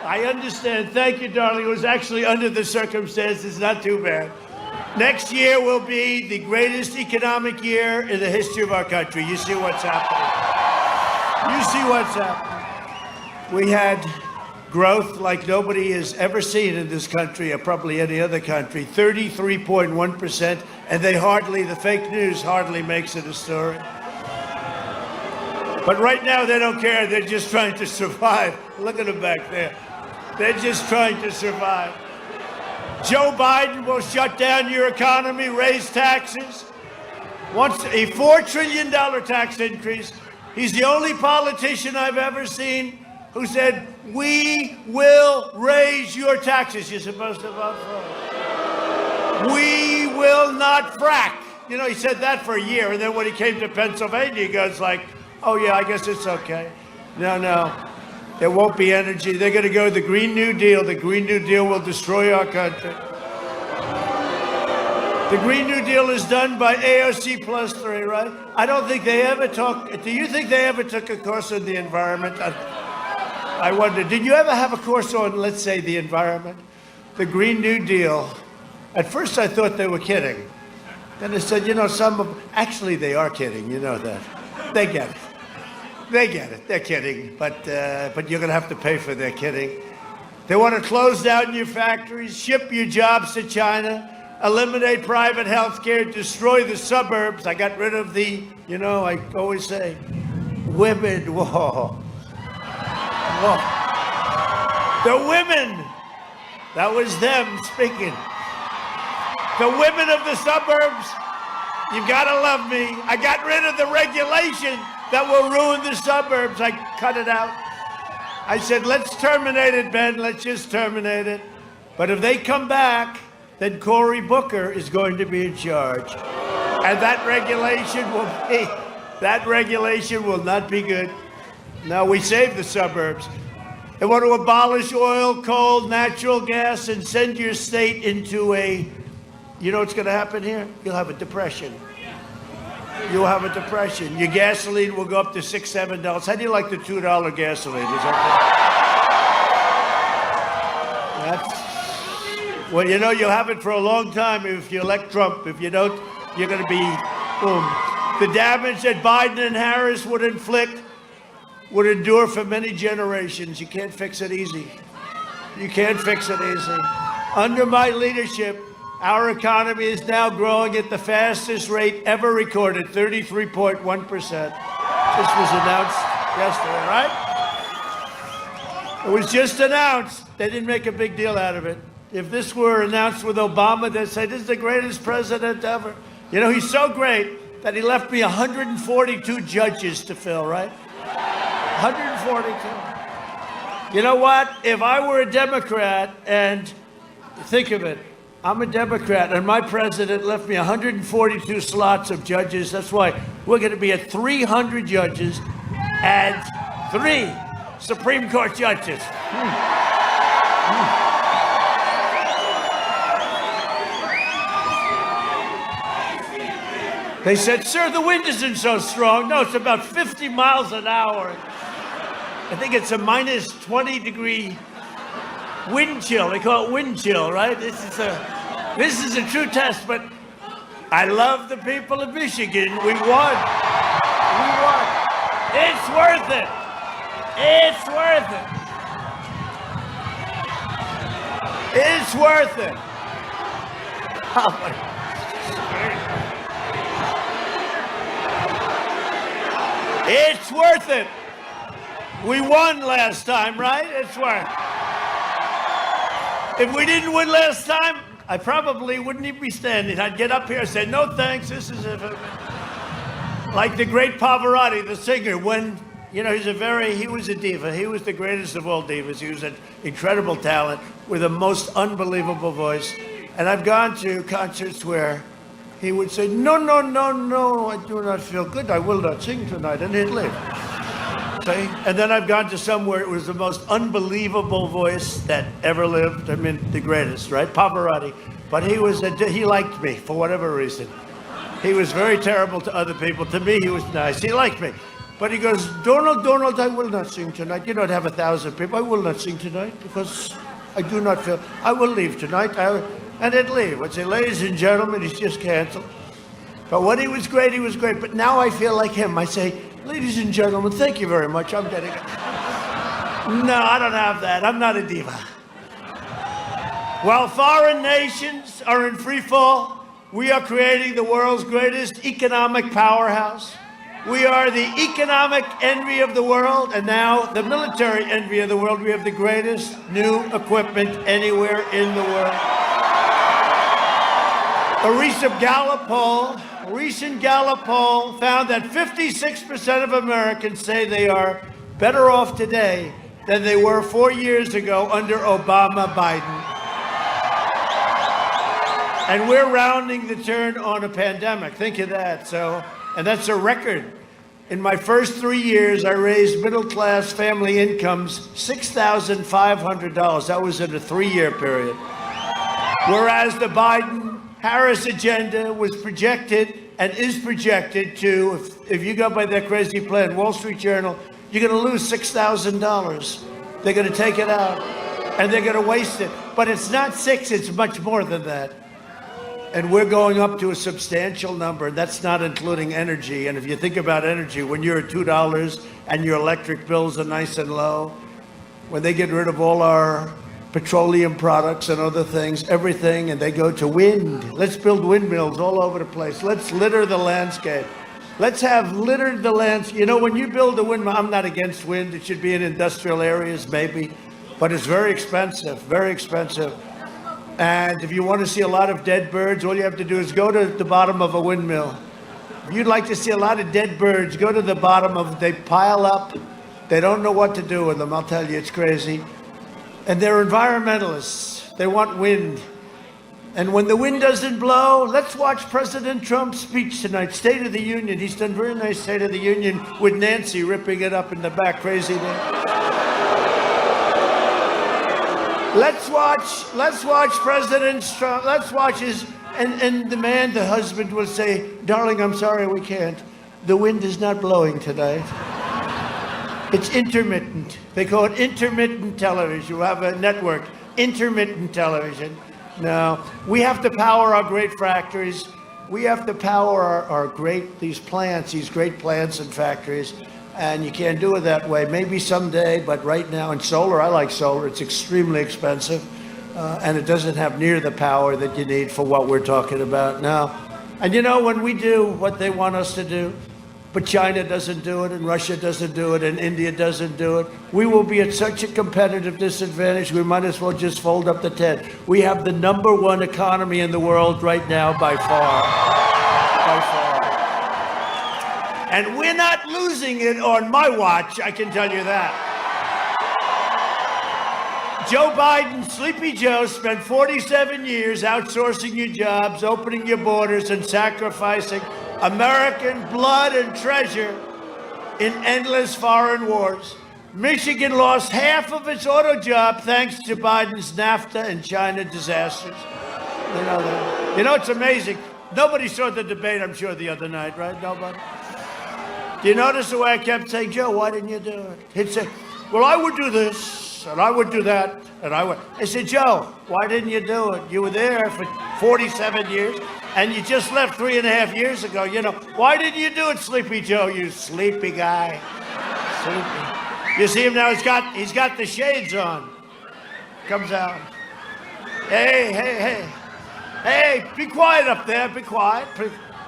I understand. Thank you, darling. It was actually under the circumstances, not too bad. Next year will be the greatest economic year in the history of our country. You see what's happening. You see what's happening. We had growth like nobody has ever seen in this country, or probably any other country, 33.1%, and the fake news hardly makes it a story. But right now they don't care, they're just trying to survive. Look at them back there. They're just trying to survive. Joe Biden will shut down your economy, raise taxes, wants a $4 trillion tax increase. He's the only politician I've ever seen who said, we will raise your taxes. You're supposed to vote for it. We will not frack. You know, he said that for a year, and then when he came to Pennsylvania, he goes like, oh yeah, I guess it's okay. No, there won't be energy. They're going to go the Green New Deal. The Green New Deal will destroy our country. The Green New Deal is done by AOC plus 3, right? I don't think they ever do you think they ever took a course on the environment? I wonder, did you ever have a course on, let's say, the environment? The Green New Deal. At first I thought they were kidding. Then I said, you know, actually they are kidding, you know that. They get it. They get it, they're kidding, but you're gonna have to pay for their kidding. They want to close down your factories, ship your jobs to China, eliminate private health care, destroy the suburbs. I got rid of the, you know, I always say, women, whoa. Whoa. The women, that was them speaking. The women of the suburbs, you gotta love me. I got rid of the regulation that will ruin the suburbs. I cut it out. I said, let's terminate it, Ben, let's just terminate it. But if they come back, then Cory Booker is going to be in charge. And that regulation will not be good. No, we saved the suburbs. They want to abolish oil, coal, natural gas, and send your state into a, you know what's going to happen here? You'll have a depression. You'll have a depression. Your gasoline will go up to $6, $7. How do you like the $2 gasoline? Is that Well, you know, you'll have it for a long time if you elect Trump. If you don't, you're going to be, boom. The damage that Biden and Harris would inflict would endure for many generations. You can't fix it easy. You can't fix it easy. Under my leadership, our economy is now growing at the fastest rate ever recorded, 33.1%. This was announced yesterday, right? It was just announced. They didn't make a big deal out of it. If this were announced with Obama, they'd say, this is the greatest president ever. You know, he's so great that he left me 142 judges to fill, right? 142. You know what? If I were a Democrat, and think of it, I'm a Democrat, and my president left me 142 slots of judges. That's why we're going to be at 300 judges and 3 Supreme Court judges. They said, sir, the wind isn't so strong. No, it's about 50 miles an hour. I think it's a minus 20-degree wind chill. They call it wind chill, right? This is a true test, but I love the people of Michigan. We won. We won. It's worth it. It's worth it. It's worth it. Oh my. It's worth it. We won last time, right? It's worth it. If we didn't win last time, I probably wouldn't even be standing. I'd get up here and say, no thanks, this is it. Like the great Pavarotti, the singer, when, you know, he was a diva. He was the greatest of all divas. He was an incredible talent with a most unbelievable voice. And I've gone to concerts where he would say, no, no, no, no, I do not feel good. I will not sing tonight. And he'd leave. See? And then I've gone to some where it was the most unbelievable voice that ever lived. I mean, the greatest, right? Pavarotti. But he liked me for whatever reason. He was very terrible to other people. To me, he was nice. He liked me. But he goes, Donald, I will not sing tonight. You don't have 1,000 people. I will not sing tonight because I do not feel, I will leave tonight. And he'd leave. I'd say, ladies and gentlemen, he's just canceled. But when he was great, he was great. But now I feel like him. I say, ladies and gentlemen, thank you very much. I'm getting it. No, I don't have that. I'm not a diva. While foreign nations are in free fall, we are creating the world's greatest economic powerhouse. We are the economic envy of the world, and now the military envy of the world. We have the greatest new equipment anywhere in the world. A recent Gallup poll found that 56% of Americans say they are better off today than they were 4 years ago under Obama-Biden. And we're rounding the turn on a pandemic. Think of that. And that's a record. In my first 3 years, I raised middle-class family incomes $6,500. That was in a 3-year period. Whereas the Biden-Harris agenda was projected and is projected to, if you go by their crazy plan, Wall Street Journal, you're going to lose $6,000. They're going to take it out, and they're going to waste it. But it's not 6, it's much more than that. And we're going up to a substantial number. That's not including energy. And if you think about energy, when you're at $2 and your electric bills are nice and low, when they get rid of all our petroleum products and other things, everything, and they go to wind. Let's build windmills all over the place. Let's litter the landscape. Let's have littered the landscape. You know, when you build a windmill, I'm not against wind. It should be in industrial areas, maybe. But it's very expensive, very expensive. And if you want to see a lot of dead birds, all you have to do is go to the bottom of a windmill. If you'd like to see a lot of dead birds, go to the bottom of, they pile up. They don't know what to do with them. I'll tell you, it's crazy. And they're environmentalists. They want wind. And when the wind doesn't blow, let's watch President Trump's speech tonight, State of the Union. He's done very nice State of the Union with Nancy ripping it up in the back. Crazy there. Let's watch President Trump. Let's watch his, and the man, the husband will say, darling, I'm sorry, we can't. The wind is not blowing tonight. It's intermittent. They call it intermittent television. You have a network. intermittent television. No, we have to power our great factories. We have to power our these great plants and factories. And you can't do it that way. Maybe someday, but right now in solar, I like solar. It's extremely expensive. And it doesn't have near the power that you need for what we're talking about now. And you know, when we do what they want us to do, but China doesn't do it, and Russia doesn't do it, and India doesn't do it, we will be at such a competitive disadvantage, we might as well just fold up the tent. We have the #1 economy in the world right now by far. By far. And we're not losing it on my watch, I can tell you that. Joe Biden, Sleepy Joe, spent 47 years outsourcing your jobs, opening your borders, and sacrificing American blood and treasure in endless foreign wars. Michigan lost half of its auto job thanks to Biden's NAFTA and China disasters. You know that. You know, it's amazing. Nobody saw the debate, I'm sure, the other night, right? Nobody? Do you notice the way I kept saying, Joe, why didn't you do it? He'd say, well, I would do this, and I would do that, and I would. I said, Joe, why didn't you do it? You were there for 47 years, and you just left 3.5 years ago. You know, why didn't you do it, Sleepy Joe, you sleepy guy? Sleepy. You see him now, he's got the shades on. Comes out. Hey, be quiet up there, be quiet.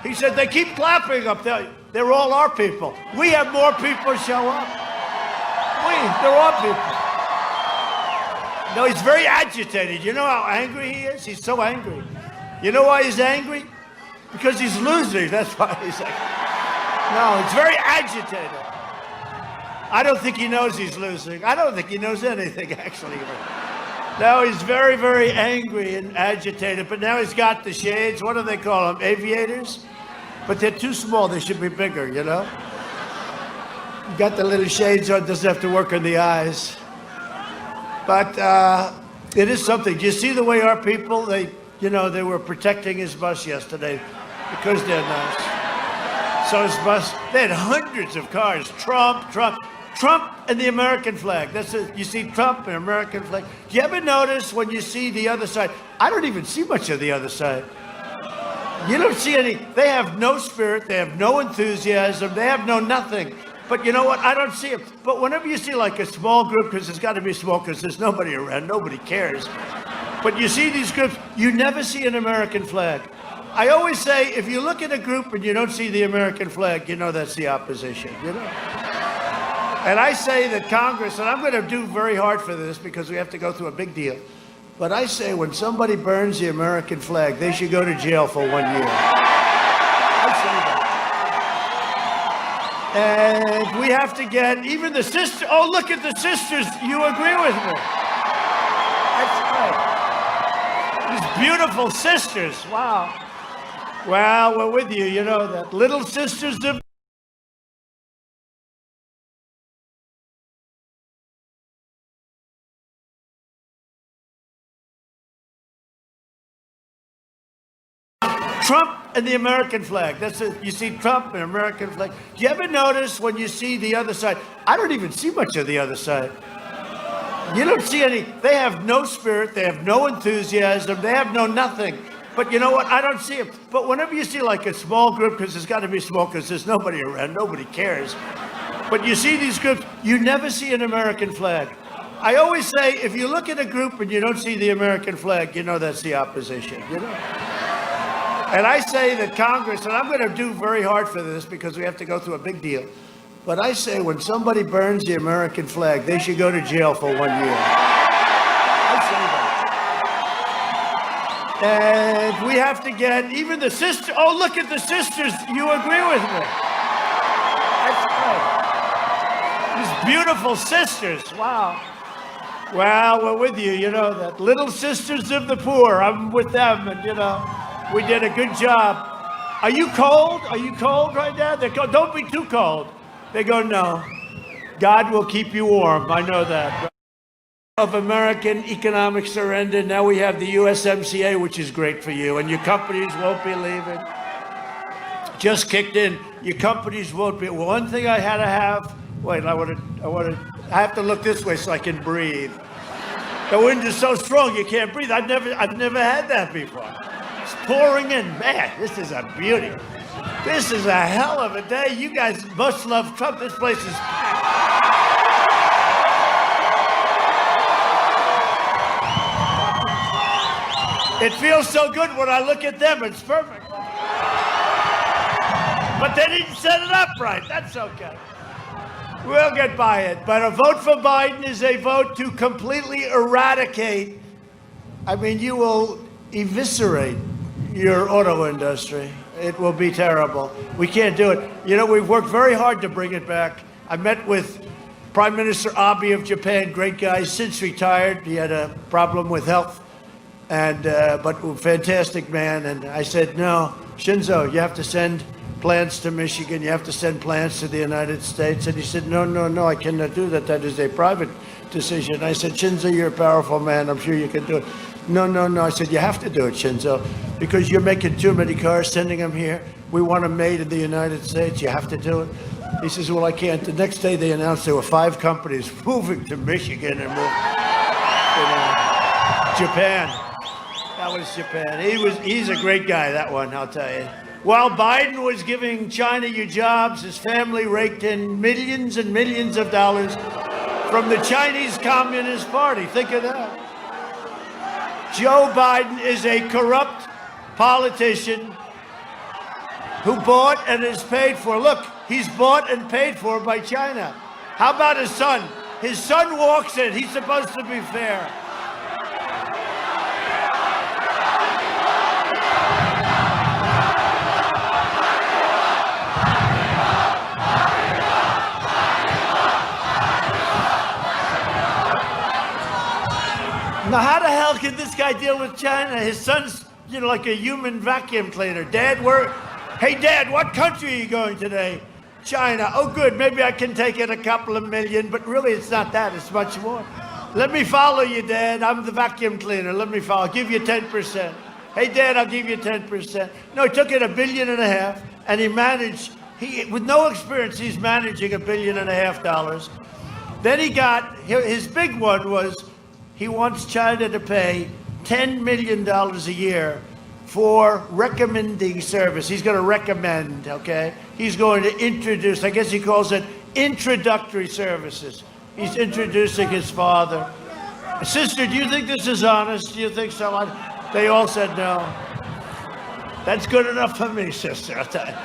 He said, they keep clapping up there. They're all our people. We have more people show up. They're our people. No, he's very agitated. You know how angry he is? He's so angry. You know why he's angry? Because he's losing. That's why he's angry. No, he's very agitated. I don't think he knows he's losing. I don't think he knows anything, actually. Now he's very, very angry and agitated, but now he's got the shades. What do they call them? Aviators? But they're too small. They should be bigger, you know? You got the little shades on, doesn't have to work on the eyes. But it is something. Do you see the way our people, they were protecting his bus yesterday because they're nice. So his bus, they had hundreds of cars. Trump, and the American flag. That's it. You see Trump and American flag. Do you ever notice when you see the other side? I don't even see much of the other side. You don't see any. They have no spirit. They have no enthusiasm. They have no nothing. But you know what? I don't see it. But whenever you see like a small group, because it's got to be small because there's nobody around, nobody cares. But you see these groups, you never see an American flag. I always say, if you look at a group and you don't see the American flag, you know that's the opposition, you know? And I say that Congress, and I'm going to do very hard for this because we have to go through a big deal, but I say when somebody burns the American flag, they should go to jail for 1 year. I say that. And we have to get even the sisters. Oh, look at the sisters. You agree with me? That's right. These beautiful sisters. Wow. Well, we're with you. You know that. Little sisters of Trump and the American flag. That's it. You see Trump and American flag. Do you ever notice when you see the other side? I don't even see much of the other side. You don't see any. They have no spirit. They have no enthusiasm. They have no nothing. But you know what? I don't see it. But whenever you see like a small group, because it's got to be small because there's nobody around, nobody cares. But you see these groups, you never see an American flag. I always say, if you look at a group and you don't see the American flag, you know that's the opposition, you know? And I say that Congress, and I'm going to do very hard for this because we have to go through a big deal, but I say when somebody burns the American flag, they should go to jail for 1 year. I say that. And we have to get even the sisters. Oh, look at the sisters. You agree with me? That's right. These beautiful sisters. Wow. Well, we're with you. You know that. Little sisters of the poor. I'm with them, and you know. We did a good job. Are you cold? Are you cold right now? They go, don't be too cold. They go, no. God will keep you warm. I know that. Of American economic surrender. Now we have the USMCA, which is great for you. And your companies won't be leaving. Just kicked in. Your companies won't be. One thing I had to have. Wait, I have to look this way so I can breathe. The wind is so strong you can't breathe. I've never had that before. It's pouring in. Man, this is a beauty. This is a hell of a day. You guys must love Trump. This place is packed. It feels so good when I look at them. It's perfect. But they didn't set it up right. That's okay. We'll get by it. But a vote for Biden is a vote to completely eradicate. I mean, you will eviscerate your auto industry. It will be terrible. We can't do it. You know, we've worked very hard to bring it back. I met with Prime Minister Abe of Japan, great guy, since retired. He had a problem with health, but fantastic man. And I said, no, Shinzo, you have to send plants to Michigan. You have to send plants to the United States. And he said, no, I cannot do that. That is a private decision. I said, Shinzo, you're a powerful man. I'm sure you can do it. No. I said, you have to do it, Shinzo, because you're making too many cars, sending them here. We want them made in the United States. You have to do it. He says, well, I can't. The next day they announced there were 5 companies moving to Michigan and moving Japan. That was Japan. He's a great guy, that one, I'll tell you. While Biden was giving China your jobs, his family raked in millions and millions of dollars from the Chinese Communist Party. Think of that. Joe Biden is a corrupt politician who bought and is paid for. Look, he's bought and paid for by China. How about his son? His son walks in. He's supposed to be fair. Now, how the hell can this guy deal with China? His son's, like a human vacuum cleaner. Hey, Dad, what country are you going today? China. Oh, good. Maybe I can take it a couple of million, but really it's not that. It's much more. Let me follow you, Dad. I'm the vacuum cleaner. Let me follow. I'll give you 10%. Hey, Dad, I'll give you 10%. No, he took it $1.5 billion, and he managed, with no experience, he's managing $1.5 billion. Then his big one was, he wants China to pay $10 million a year for recommending service. He's going to recommend, okay? He's going to introduce, I guess he calls it introductory services. He's introducing his father. Sister, do you think this is honest? Do you think so? They all said no. That's good enough for me, sister, I'll tell you.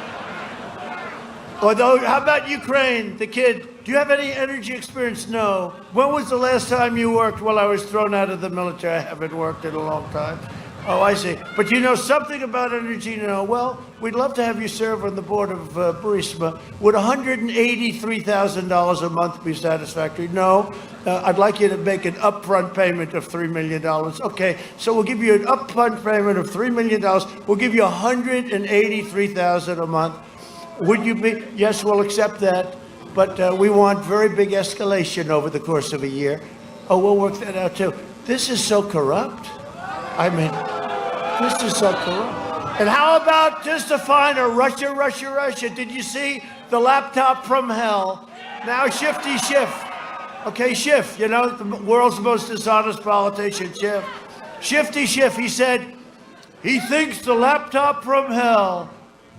Although, how about Ukraine, the kid? Do you have any energy experience? No. When was the last time you worked? Well, I was thrown out of the military. I haven't worked in a long time. Oh, I see. But you know something about energy? No. Well, we'd love to have you serve on the board of Burisma. Would $183,000 a month be satisfactory? No. I'd like you to make an upfront payment of $3 million. Okay, so we'll give you an upfront payment of $3 million. We'll give you $183,000 a month. Would you be? Yes, we'll accept that. But we want very big escalation over the course of a year. Oh, we'll work that out too. This is so corrupt. I mean, this is so corrupt. And how about just to find a Russia? Did you see the laptop from hell? Now Shifty Schiff. Okay, Schiff, the world's most dishonest politician, Schiff. Shifty Schiff, he said, he thinks the laptop from hell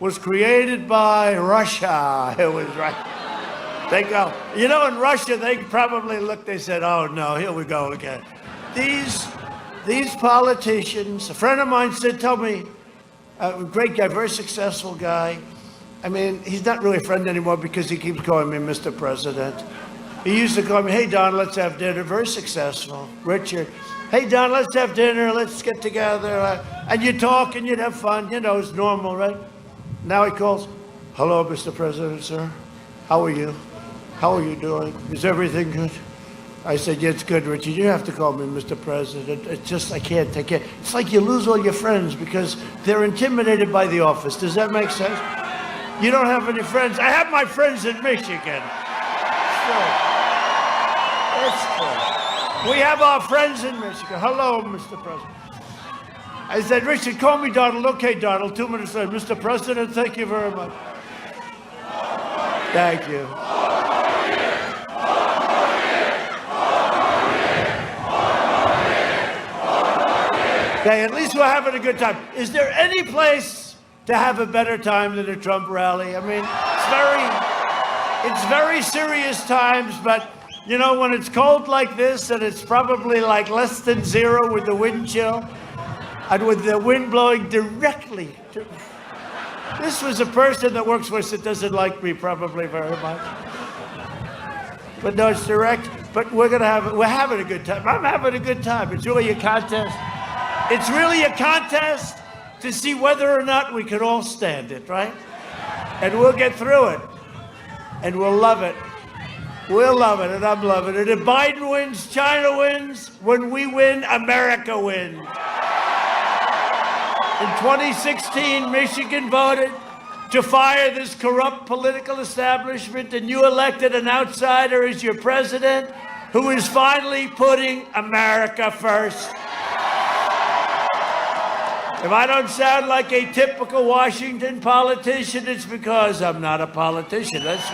was created by Russia. It was right. They go, in Russia, they probably looked, they said, oh no, here we go again. These politicians, a friend of mine told me, a great guy, very successful guy. I mean, he's not really a friend anymore because he keeps calling me Mr. President. He used to call me, hey Don, let's have dinner. Very successful. Richard, hey Don, let's have dinner, let's get together. And you talk and you'd have fun, it's normal, right? Now he calls, hello, Mr. President, sir. How are you? How are you doing? Is everything good? I said, yeah, it's good, Richard. You have to call me Mr. President. It's just, I can't take it. It's like you lose all your friends because they're intimidated by the office. Does that make sense? You don't have any friends. I have my friends in Michigan. It's true. We have our friends in Michigan. Hello, Mr. President. I said, Richard, call me Donald. Okay, Donald. 2 minutes later. Mr. President, thank you very much. Thank you. Okay, at least we're having a good time. Is there any place to have a better time than a Trump rally? I mean, it's very serious times, but you know, when it's cold like this and it's probably like less than 0 with the wind chill and with the wind blowing directly to... This was a person that works for us that doesn't like me probably very much. But no, it's direct. But we're having a good time. I'm having a good time. It's really a contest. It's really a contest to see whether or not we can all stand it, right? And we'll get through it. And we'll love it. We'll love it, and I'm loving it. If Biden wins, China wins. When we win, America wins. In 2016, Michigan voted to fire this corrupt political establishment, and you elected an outsider as your president who is finally putting America first. If I don't sound like a typical Washington politician, it's because I'm not a politician. That's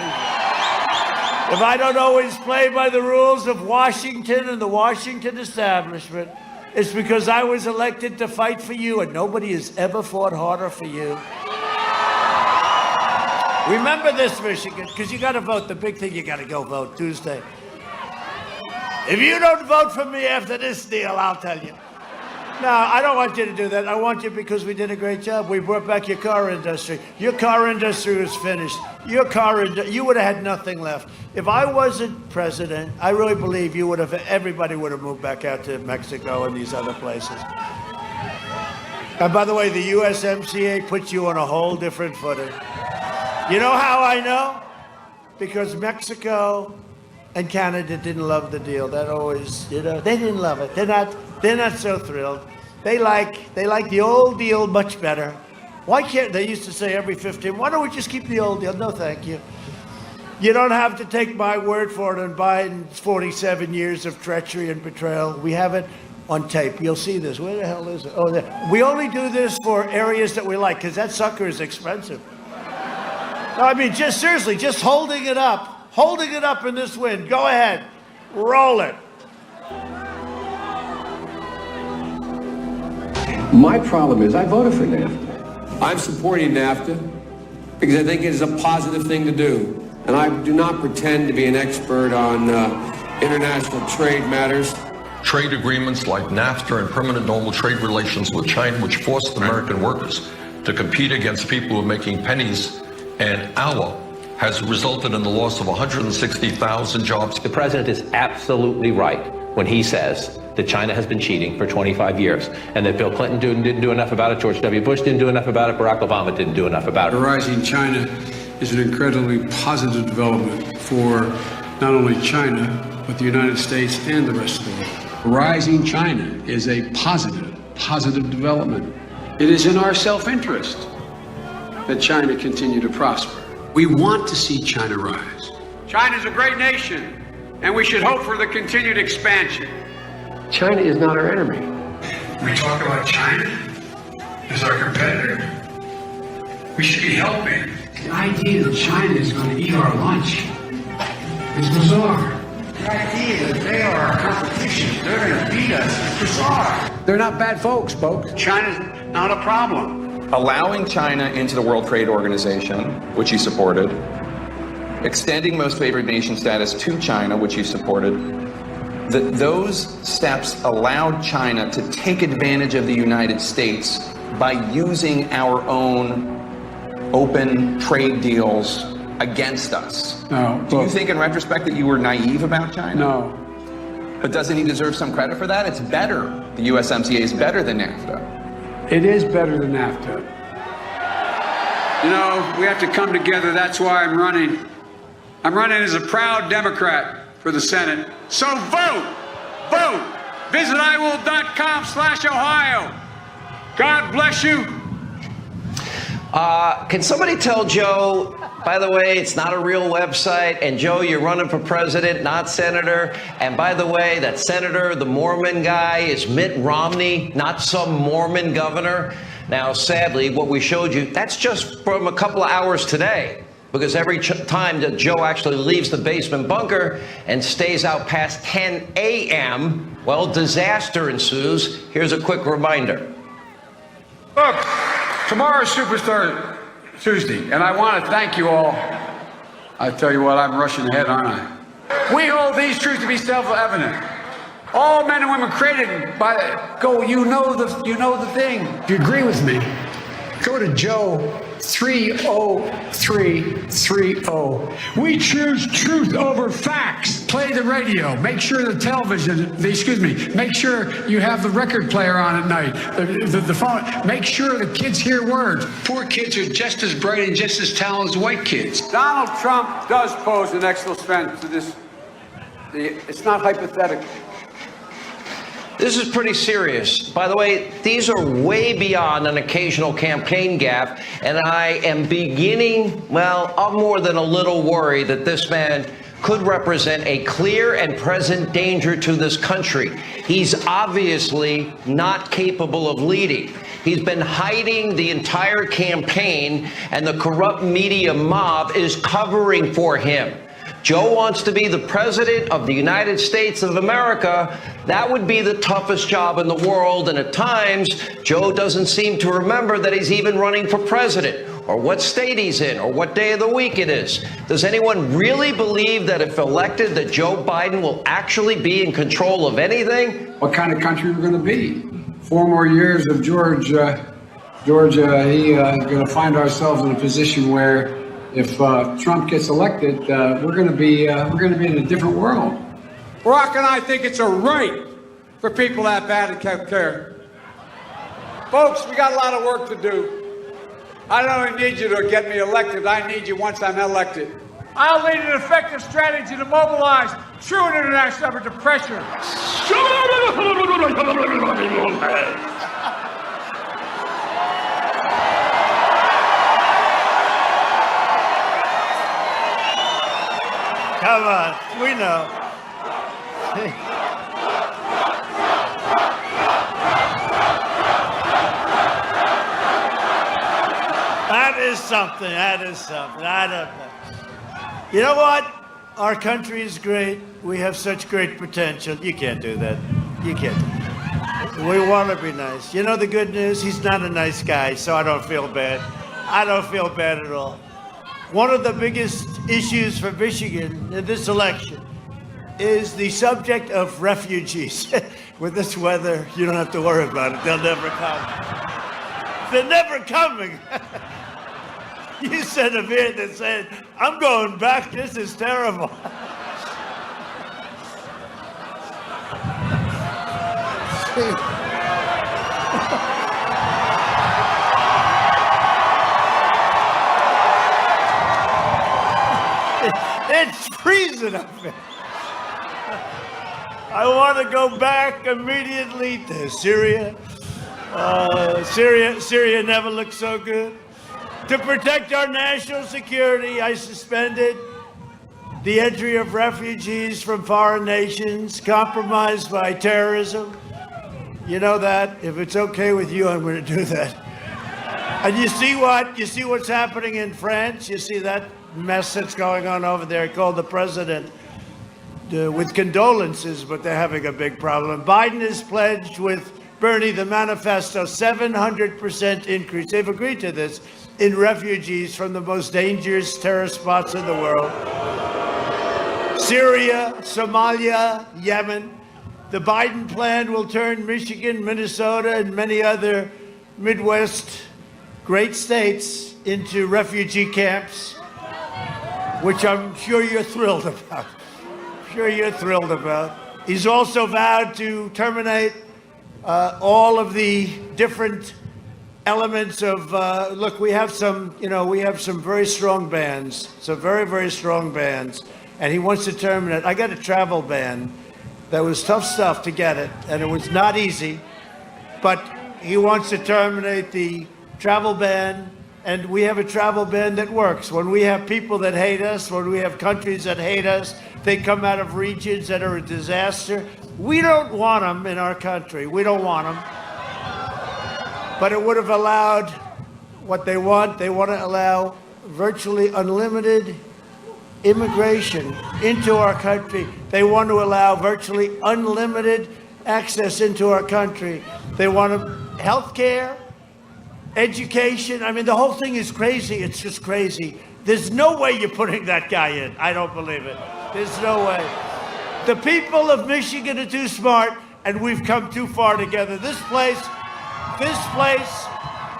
if I don't always play by the rules of Washington and the Washington establishment, it's because I was elected to fight for you, and nobody has ever fought harder for you. Remember this, Michigan, because you got to vote. The big thing, you got to go vote Tuesday. If you don't vote for me after this deal, I'll tell you. No, I don't want you to do that. I want you because we did a great job. We brought back your car industry. Your car industry was finished. You would have had nothing left. If I wasn't president, I really believe everybody would have moved back out to Mexico and these other places. And by the way, the USMCA puts you on a whole different footing. You know how I know? Because Mexico and Canada didn't love the deal. That always, they didn't love it. They're not so thrilled. They like the old deal much better. Why can't they used to say every 15? Why don't we just keep the old deal? No, thank you. You don't have to take my word for it on Biden's 47 years of treachery and betrayal. We have it on tape. You'll see this. Where the hell is it? Oh, there. We only do this for areas that we like, because that sucker is expensive. No, I mean, just seriously, just holding it up in this wind. Go ahead, roll it. My problem is I voted for NAFTA. I'm supporting NAFTA because I think it is a positive thing to do. And I do not pretend to be an expert on international trade matters. Trade agreements like NAFTA and permanent normal trade relations with China, which forced American workers to compete against people who are making pennies an hour, has resulted in the loss of 160,000 jobs. The president is absolutely right when he says that China has been cheating for 25 years and that Bill Clinton didn't do enough about it, George W. Bush didn't do enough about it, Barack Obama didn't do enough about it. The rising China is an incredibly positive development for not only China, but the United States and the rest of the world. Rising China is a positive development. It is in our self-interest that China continue to prosper. We want to see China rise. China's a great nation, and we should hope for the continued expansion. China is not our enemy. We talk about China as our competitor. We should be helping. The idea that China is going to eat our lunch is bizarre. The idea that they are our competition, they're going to beat us, is bizarre. They're not bad folks. China's not a problem. Allowing China into the World Trade Organization, which he supported, extending most favored nation status to China, which he supported, those steps allowed China to take advantage of the United States by using our own open trade deals against us. No. Do you think in retrospect that you were naive about China? No. But doesn't he deserve some credit for that? It's better. The USMCA is better than NAFTA. It is better than NAFTA. You know, we have to come together. That's why I'm running. I'm running as a proud Democrat for the Senate. So vote! Vote! Visit iwill.com/Ohio. God bless you. Can somebody tell Joe, by the way, it's not a real website, and Joe, you're running for president, not senator, and by the way, that senator, the Mormon guy, is Mitt Romney, not some Mormon governor. Now, sadly, what we showed you, that's just from a couple of hours today. because every time that Joe actually leaves the basement bunker and stays out past 10 a.m., well, disaster ensues. Here's a quick reminder. Look, tomorrow's Superstar Tuesday, and I want to thank you all. I tell you what, I'm rushing ahead, aren't I? We hold these truths to be self-evident. All men and women created by you know the thing. If you agree with me, go to Joe 30330. We choose truth over facts. Play the radio. Make sure the television, make sure you have the record player on at night. The phone. Make sure the kids hear words. Poor kids are just as bright and just as talented as white kids. Donald Trump does pose an existential threat to this. It's not hypothetical. This is pretty serious. By the way, these are way beyond an occasional campaign gaffe, and I am beginning, I'm more than a little worried that this man could represent a clear and present danger to this country. He's obviously not capable of leading. He's been hiding the entire campaign, and the corrupt media mob is covering for him. Joe wants to be the president of the United States of America. That would be the toughest job in the world. And at times, Joe doesn't seem to remember that he's even running for president, or what state he's in, or what day of the week it is. Does anyone really believe that if elected, that Joe Biden will actually be in control of anything? What kind of country we're going to be? 4 more years of Georgia, going to find ourselves in a position where if Trump gets elected, we're going to be in a different world. Barack and I think it's a right for people that bad at health care. Folks, we got a lot of work to do. I don't only need you to get me elected, I need you once I'm elected. I'll lead an effective strategy to mobilize true international effort to pressure. Come on, we know. That is something. I don't know. You know what? Our country is great. We have such great potential. You can't do that. You can't do that. We want to be nice. You know the good news? He's not a nice guy, so I don't feel bad. I don't feel bad at all. One of the biggest issues for Michigan in this election is the subject of refugees. With this weather, you don't have to worry about it. They'll never come. They're never coming. You sent a vid that said, I'm going back. This is terrible. It's freezing up there. I want to go back immediately to Syria. Syria never looked so good. To protect our national security, I suspended the entry of refugees from foreign nations compromised by terrorism. You know that. If it's okay with you, I'm going to do that. And you see what's happening in France? You see that mess that's going on over there? I called the president with condolences, but they're having a big problem. Biden has pledged with Bernie the manifesto 700% increase. They've agreed to this in refugees from the most dangerous terrorist spots in the world. Syria, Somalia, Yemen. The Biden plan will turn Michigan, Minnesota, and many other Midwest great states into refugee camps, which I'm sure you're thrilled about. He's also vowed to terminate all of the different elements of, look, we have some very strong bans, some very, very strong bans, and he wants to terminate. I got a travel ban that was tough stuff to get it, and it was not easy, but he wants to terminate the travel ban, and we have a travel ban that works. When we have people that hate us, when we have countries that hate us, they come out of regions that are a disaster. We don't want them in our country. We don't want them. But it would have allowed what they want. They want to allow virtually unlimited immigration into our country. They want to allow virtually unlimited access into our country. They want health care, education. I mean, the whole thing is crazy. It's just crazy. There's no way you're putting that guy in. I don't believe it. There's no way. The people of Michigan are too smart, and we've come too far together. This place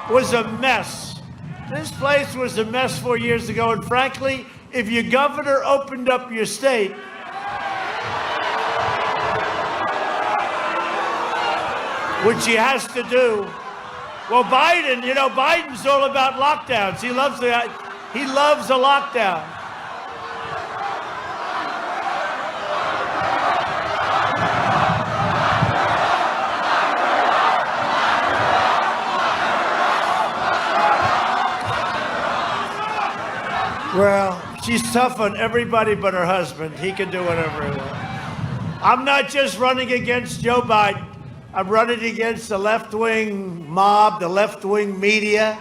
was a mess. This place was a mess 4 years ago, and frankly, if your governor opened up your state, which he has to do. Well, Biden, you know, Biden's all about lockdowns. He loves a lockdown. Well, she's tough on everybody but her husband. He can do whatever he wants. I'm not just running against Joe Biden. I'm running against the left-wing mob, the left-wing media,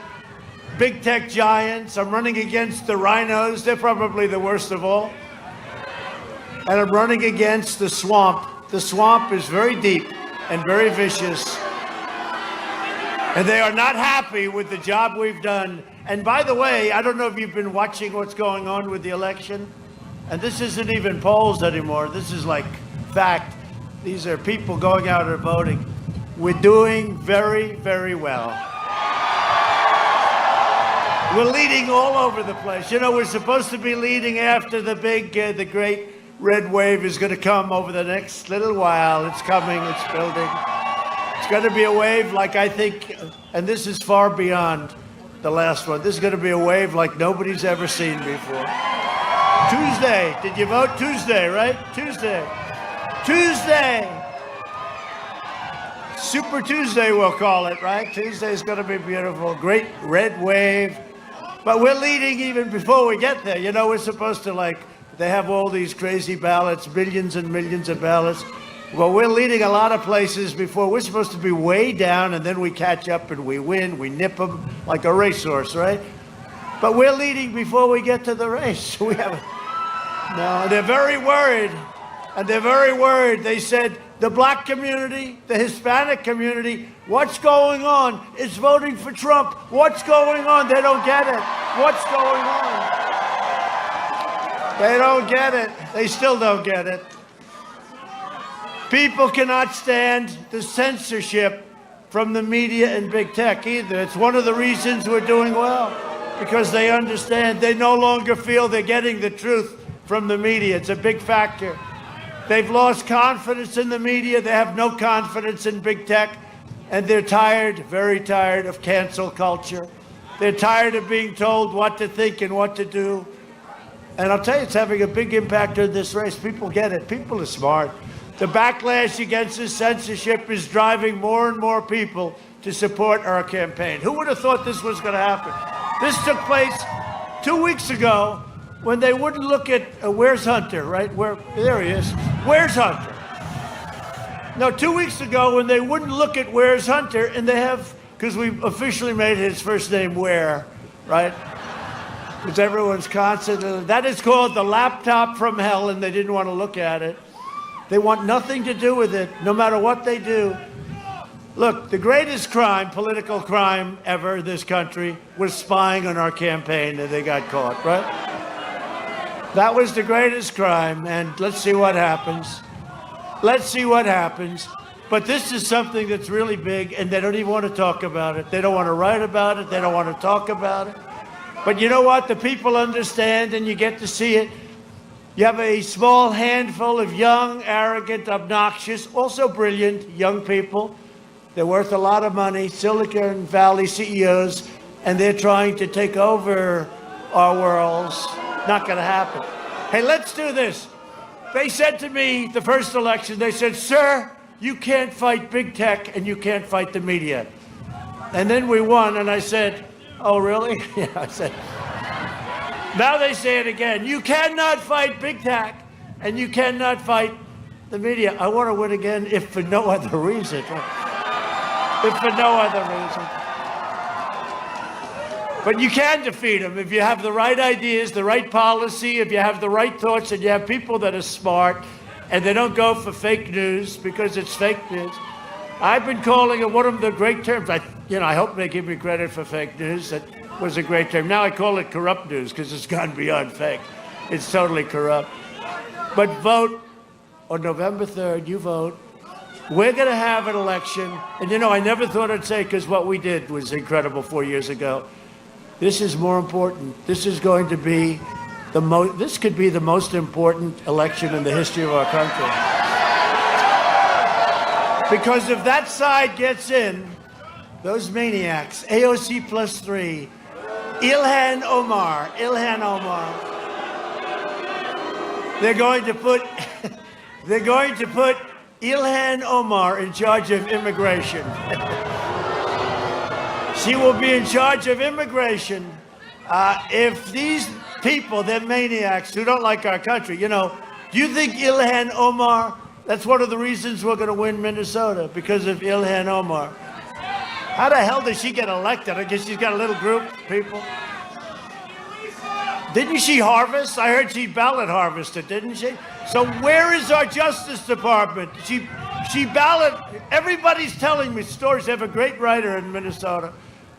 big tech giants. I'm running against the rhinos. They're probably the worst of all. And I'm running against the swamp. The swamp is very deep and very vicious. And they are not happy with the job we've done. And by the way, I don't know if you've been watching what's going on with the election. And this isn't even polls anymore. This is like fact. These are people going out and voting. We're doing very, very well. We're leading all over the place. You know, we're supposed to be leading after the great red wave is going to come over the next little while. It's coming, it's building. It's going to be a wave like I think, and this is far beyond the last one. This is going to be a wave like nobody's ever seen before. Tuesday, did you vote? Tuesday, right? Tuesday. Super Tuesday, we'll call it, right? Tuesday's going to be beautiful. Great red wave. But we're leading even before we get there. You know, we're supposed to they have all these crazy ballots, millions and millions of ballots. Well, we're leading a lot of places before. We're supposed to be way down, and then we catch up and we win. We nip them like a racehorse, right? But we're leading before we get to the race. No, they're very worried. And they're very worried. They said, the black community, the Hispanic community, what's going on? It's voting for Trump. What's going on? They don't get it. What's going on? They don't get it. They still don't get it. People cannot stand the censorship from the media and big tech either. It's one of the reasons we're doing well, because they understand. They no longer feel they're getting the truth from the media. It's a big factor. They've lost confidence in the media. They have no confidence in big tech. And they're tired, very tired of cancel culture. They're tired of being told what to think and what to do. And I'll tell you, it's having a big impact on this race. People get it. People are smart. The backlash against this censorship is driving more and more people to support our campaign. Who would have thought this was going to happen? This took place 2 weeks ago when they wouldn't look at, where's Hunter, right? There he is. Where's Hunter? No, 2 weeks ago when they wouldn't look at where's Hunter, and they have, because we officially made his first name Where, right? Because everyone's constantly, that is called the laptop from hell, and they didn't want to look at it. They want nothing to do with it, no matter what they do. Look, the greatest crime, political crime ever in this country was spying on our campaign, and they got caught, right? That was the greatest crime, and let's see what happens. Let's see what happens. But this is something that's really big, and they don't even want to talk about it. They don't want to write about it. They don't want to talk about it. But you know what? The people understand, and you get to see it. You have a small handful of young, arrogant, obnoxious, also brilliant young people. They're worth a lot of money, Silicon Valley CEOs, and they're trying to take over our worlds. Not going to happen. Hey, let's do this. They said to me the first election, they said, sir, you can't fight big tech and you can't fight the media. And then we won, and I said, oh, really? Yeah, I said. Now they say it again. You cannot fight big tech and you cannot fight the media. I want to win again, if for no other reason. If for no other reason. But you can defeat them if you have the right ideas, the right policy, if you have the right thoughts, and you have people that are smart, and they don't go for fake news because it's fake news. I've been calling it one of the great terms. I hope they give me credit for fake news. That was a great term. Now I call it corrupt news because it's gone beyond fake. It's totally corrupt. But vote on November 3rd. You vote. We're going to have an election. And I never thought I'd say, because what we did was incredible 4 years ago. This is more important. This is going to be this could be the most important election in the history of our country. Because if that side gets in, those maniacs, AOC plus 3, Ilhan Omar, they're going to put Ilhan Omar in charge of immigration. She will be in charge of immigration. If these people, they're maniacs who don't like our country, do you think Ilhan Omar, that's one of the reasons we're going to win Minnesota, because of Ilhan Omar. How the hell did she get elected? I guess she's got a little group of people. Didn't she harvest? I heard she ballot harvested, didn't she? So where is our Justice Department? She ballot. Everybody's telling me stories. They have a great writer in Minnesota,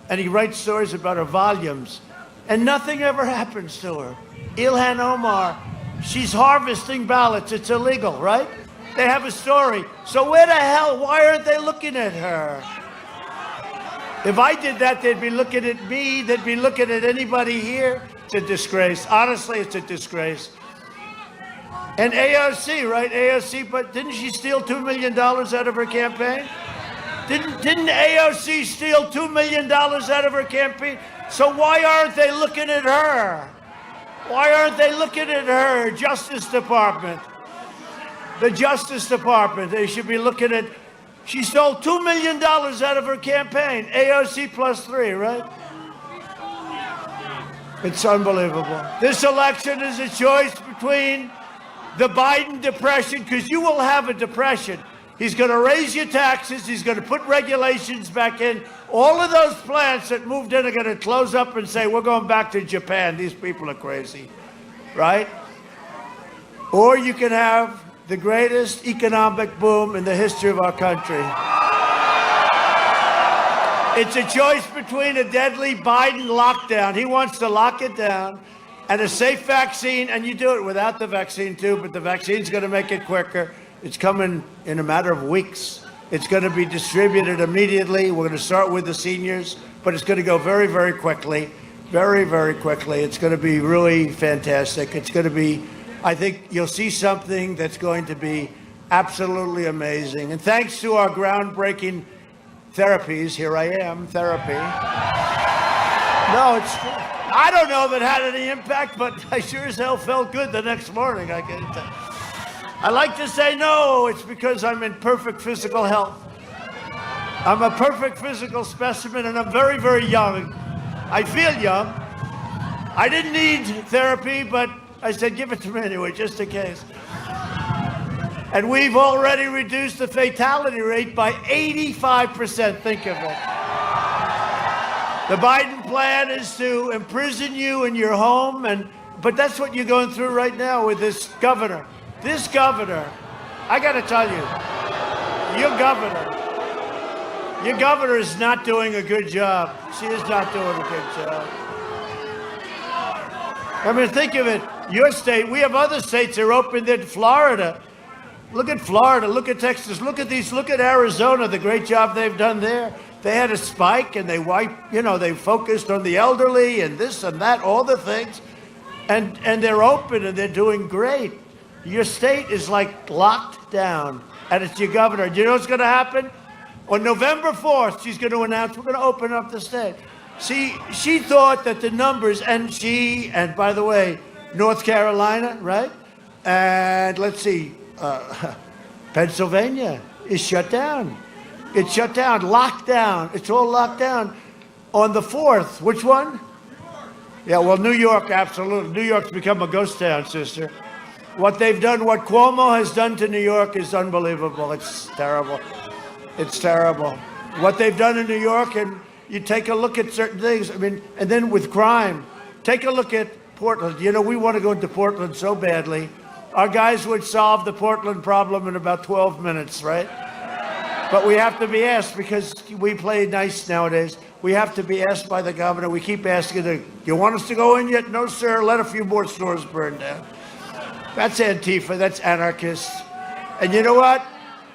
and he writes stories about her volumes, and nothing ever happens to her. Ilhan Omar, she's harvesting ballots. It's illegal, right? They have a story. So why aren't they looking at her? If I did that, they'd be looking at me. They'd be looking at anybody here. It's a disgrace. Honestly, it's a disgrace. And AOC, right? AOC, but didn't she steal $2 million out of her campaign? Didn't AOC steal $2 million out of her campaign? So why aren't they looking at her? Why aren't they looking at her? Justice Department. The Justice Department. They should be looking at. She stole $2 million out of her campaign. AOC plus 3, right? It's unbelievable. This election is a choice between the Biden depression, because you will have a depression. He's going to raise your taxes. He's going to put regulations back in. All of those plants that moved in are going to close up and say, we're going back to Japan. These people are crazy, right? Or you can have the greatest economic boom in the history of our country. It's a choice between a deadly Biden lockdown. He wants to lock it down, and a safe vaccine, and you do it without the vaccine too, but the vaccine's going to make it quicker. It's coming in a matter of weeks. It's going to be distributed immediately. We're going to start with the seniors, but it's going to go very, very quickly. Very, very quickly. It's going to be really fantastic. It's going to be, I think you'll see something that's going to be absolutely amazing. And thanks to our groundbreaking therapies, here I am, therapy. No, I don't know if it had any impact, but I sure as hell felt good the next morning. I like to say no, it's because I'm in perfect physical health. I'm a perfect physical specimen, and I'm very, very young. I feel young. I didn't need therapy, but I said, give it to me anyway, just in case. And we've already reduced the fatality rate by 85%. Think of it. The Biden plan is to imprison you in your home, but that's what you're going through right now with this governor. This governor, I got to tell you, your governor is not doing a good job. She is not doing a good job. I mean, think of it. Your state, we have other states that are open in Florida. Look at Florida, look at Texas, look at Arizona, the great job they've done there. They had a spike and they they focused on the elderly and this and that, all the things. And they're open and they're doing great. Your state is like locked down, and it's your governor. Do you know what's going to happen? On November 4th, she's going to announce we're going to open up the state. See, she thought that the numbers, and by the way, North Carolina, right? And let's see, Pennsylvania is shut down. It's shut down, locked down. It's all locked down. On the 4th, which one? Yeah, well, New York, absolutely. New York's become a ghost town, sister. What they've done, what Cuomo has done to New York is unbelievable. It's terrible. It's terrible. What they've done in New York, and You take a look at certain things. I mean, and then with crime, take a look at Portland. You know, we want to go into Portland so badly. Our guys would solve the Portland problem in about 12 minutes, right? But we have to be asked, because we play nice nowadays. We have to be asked by the governor. We keep asking her, you want us to go in yet? No, sir. Let a few more stores burn down. That's Antifa. That's anarchists. And you know what?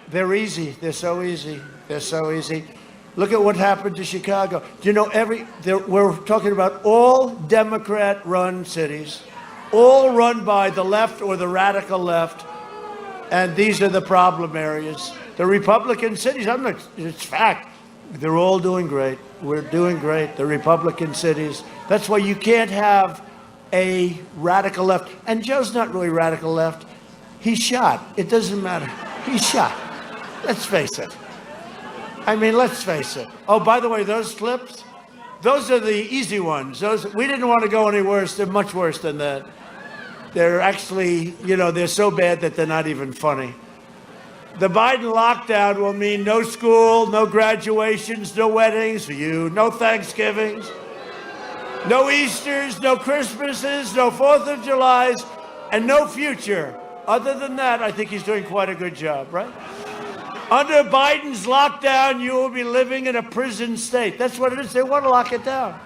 They're easy. They're so easy. They're so easy. Look at what happened to Chicago. Do you know we're talking about all Democrat-run cities, all run by the left or the radical left, and these are the problem areas. The Republican cities, it's fact, they're all doing great. We're doing great. The Republican cities. That's why you can't have a radical left. And Joe's not really radical left. He's shot. It doesn't matter. He's shot. Let's face it. I mean, let's face it. Oh, by the way, those clips, those are the easy ones. We didn't want to go any worse. They're much worse than that. They're actually, you know, they're so bad that they're not even funny. The Biden lockdown will mean no school, no graduations, no weddings for you, no Thanksgivings, no Easters, no Christmases, no 4th of Julys, and no future. Other than that, I think he's doing quite a good job, right? Under Biden's lockdown, you will be living in a prison state. That's what it is. They want to lock it down.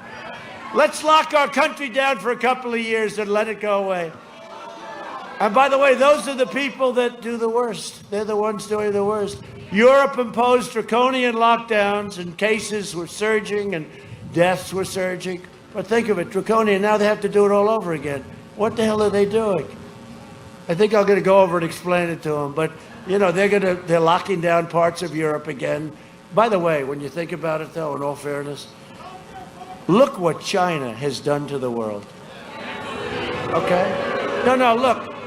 Let's lock our country down for a couple of years and let it go away. And by the way, those are the people that do the worst. They're the ones doing the worst. Europe imposed draconian lockdowns, and cases were surging and deaths were surging. But think of it, draconian, now they have to do it all over again. What the hell are they doing? I think I'm going to go over and explain it to them. But, you know, they're locking down parts of Europe again. By the way, when you think about it, though, in all fairness, look what China has done to the world. Okay? No,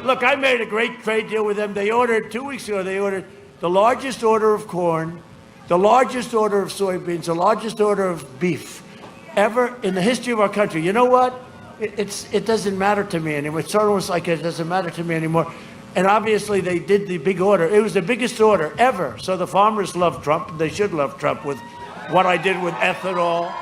look, I made a great trade deal with them. They ordered, 2 weeks ago, they ordered the largest order of corn, the largest order of soybeans, the largest order of beef ever in the history of our country. You know what? It doesn't matter to me anymore. It's almost like it doesn't matter to me anymore. And obviously they did the big order. It was the biggest order ever. So the farmers love Trump. They should love Trump with what I did with ethanol.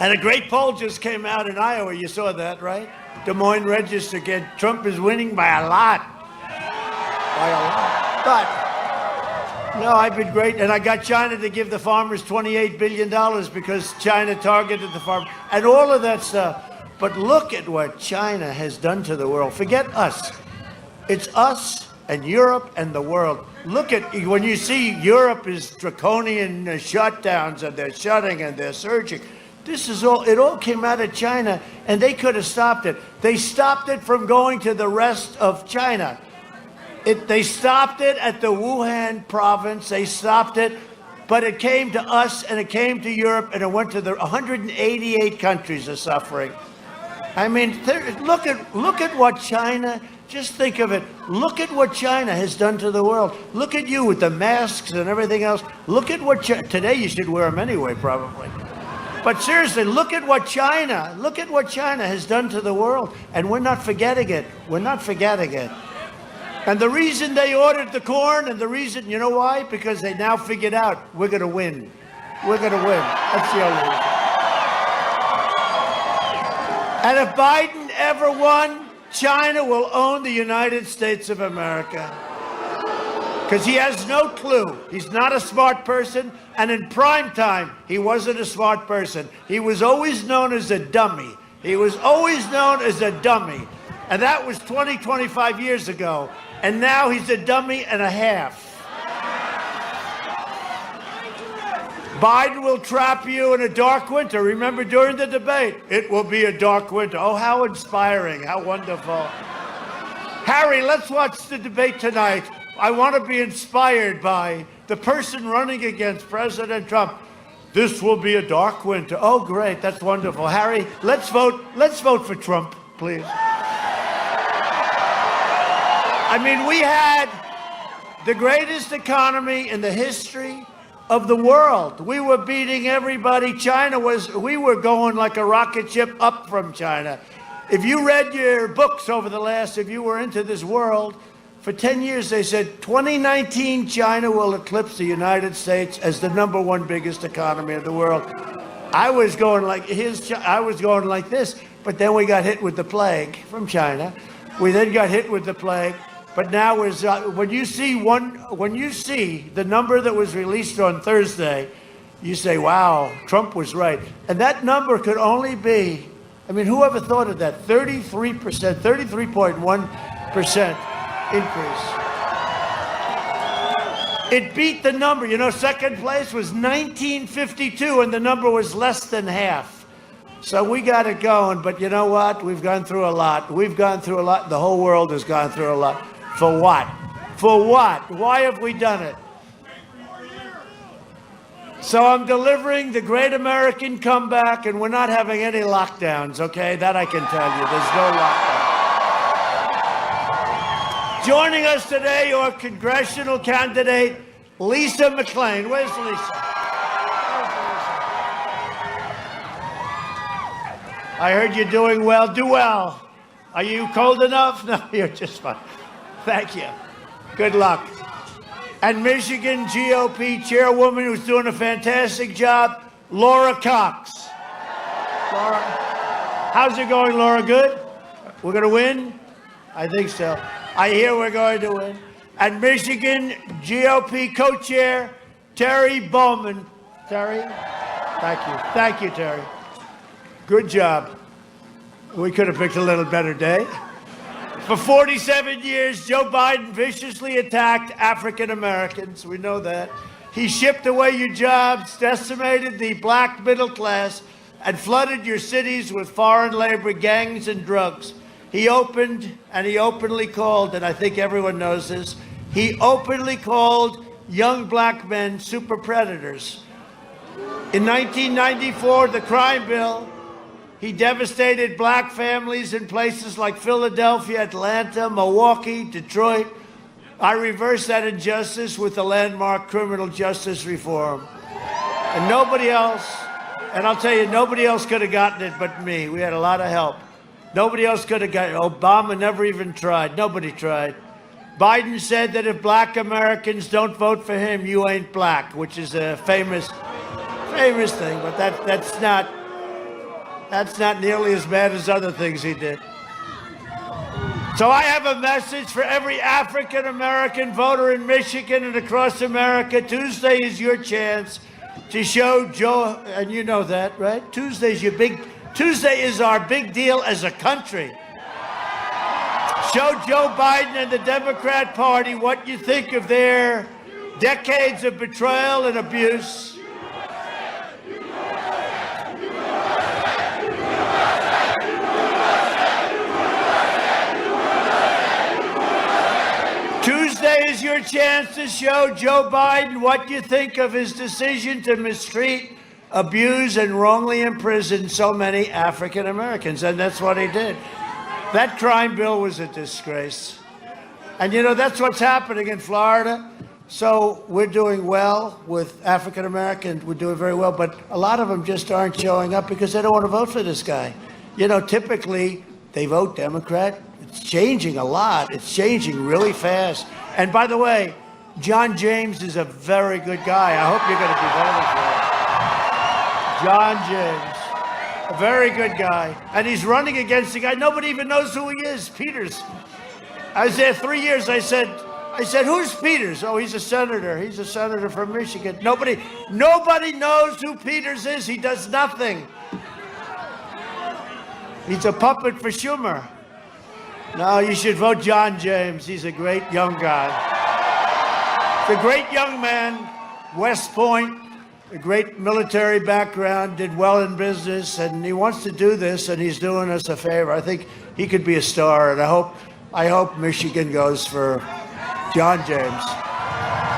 And a great poll just came out in Iowa. You saw that, right? Des Moines Register. Trump is winning by a lot. By a lot. But, no, I've been great. And I got China to give the farmers $28 billion because China targeted the farmers. And all of that stuff. But look at what China has done to the world. Forget us. It's us and Europe and the world. Look at, when you see Europe is draconian shutdowns and they're shutting and they're surging. This is all, it all came out of China, and they could have stopped it. They stopped it from going to the rest of China. They stopped it at the Wuhan province. They stopped it, but it came to us and it came to Europe and it went to the 188 countries are suffering. I mean, look at what China, just think of it. Look at what China has done to the world. Look at you with the masks and everything else. Look at what, today you should wear them anyway, probably. But seriously, look at what China has done to the world. And we're not forgetting it. We're not forgetting it. And the reason they ordered the corn, and the reason, you know why? Because they now figured out we're going to win. We're going to win. That's the only reason. And if Biden ever won, China will own the United States of America. Because he has no clue. He's not a smart person. And in prime time, he wasn't a smart person. He was always known as a dummy. He was always known as a dummy. And that was 25 years ago. And now he's a dummy and a half. Biden will trap you in a dark winter. Remember during the debate, it will be a dark winter. Oh, how inspiring, how wonderful. Harry, let's watch the debate tonight. I want to be inspired by the person running against President Trump. This will be a dark winter. Oh, great, that's wonderful. Harry, let's vote for Trump, please. I mean, we had the greatest economy in the history of the world. We were beating everybody. We were going like a rocket ship up from China. If you read your books over if you were into this world, For 10 years, they said 2019 China will eclipse the United States as the #1 biggest economy in the world. I was going like this, but then we got hit with the plague from China. We then got hit with the plague, but now when you see the number that was released on Thursday, you say, "Wow, Trump was right." And that number could only be, I mean, whoever thought of that? 33%, 33.1% increase. It beat the number. You know, second place was 1952, and the number was less than half. So we got it going, but you know what? We've gone through a lot. We've gone through a lot. The whole world has gone through a lot. For what? For what? Why have we done it? So I'm delivering the great American comeback, and we're not having any lockdowns, okay? That I can tell you. There's no lockdown. Joining us today, your congressional candidate, Lisa McClain. Where's Lisa? I heard you're doing well. Do well. Are you cold enough? No, you're just fine. Thank you. Good luck. And Michigan GOP chairwoman who's doing a fantastic job, Laura Cox. Laura, how's it going, Laura? Good? We're going to win? I think so. I hear we're going to win. And Michigan GOP co-chair, Terry Bowman. Terry? Thank you. Thank you, Terry. Good job. We could have picked a little better day. For 47 years, Joe Biden viciously attacked African Americans. We know that. He shipped away your jobs, decimated the black middle class, and flooded your cities with foreign labor, gangs, and drugs. He opened and he openly called, and I think everyone knows this, he openly called young black men super predators. In 1994, the crime bill, he devastated black families in places like Philadelphia, Atlanta, Milwaukee, Detroit. I reversed that injustice with the landmark criminal justice reform. And nobody else, and I'll tell you, nobody else could have gotten it but me. We had a lot of help. Nobody else could have gotten it. Obama never even tried. Nobody tried. Biden said that if black Americans don't vote for him, you ain't black, which is a famous thing, but that's not nearly as bad as other things he did. So I have a message for every African American voter in Michigan and across America. Tuesday is your chance to show Joe, and you know that, right? Tuesday is our big deal as a country. Show Joe Biden and the Democrat Party what you think of their decades of betrayal and abuse. Tuesday is your chance to show Joe Biden what you think of his decision to mistreat, abuse, and wrongly imprison so many African Americans. And that's what he did. That crime bill was a disgrace. And you know, that's what's happening in Florida. So we're doing well with African Americans. We're doing very well. But a lot of them just aren't showing up because they don't want to vote for this guy. You know, typically they vote Democrat. It's changing a lot. It's changing really fast. And by the way, John James is a very good guy. I hope you're going to be voting for him. John James, a very good guy. And he's running against a guy nobody even knows who he is, Peters. I was there 3 years. I said, who's Peters? Oh, he's a senator. He's a senator from Michigan. Nobody knows who Peters is. He does nothing. He's a puppet for Schumer. No, you should vote John James. He's a great young guy. He's a great young man, West Point, a great military background, did well in business, and he wants to do this, and he's doing us a favor. I think he could be a star, and I hope Michigan goes for John James.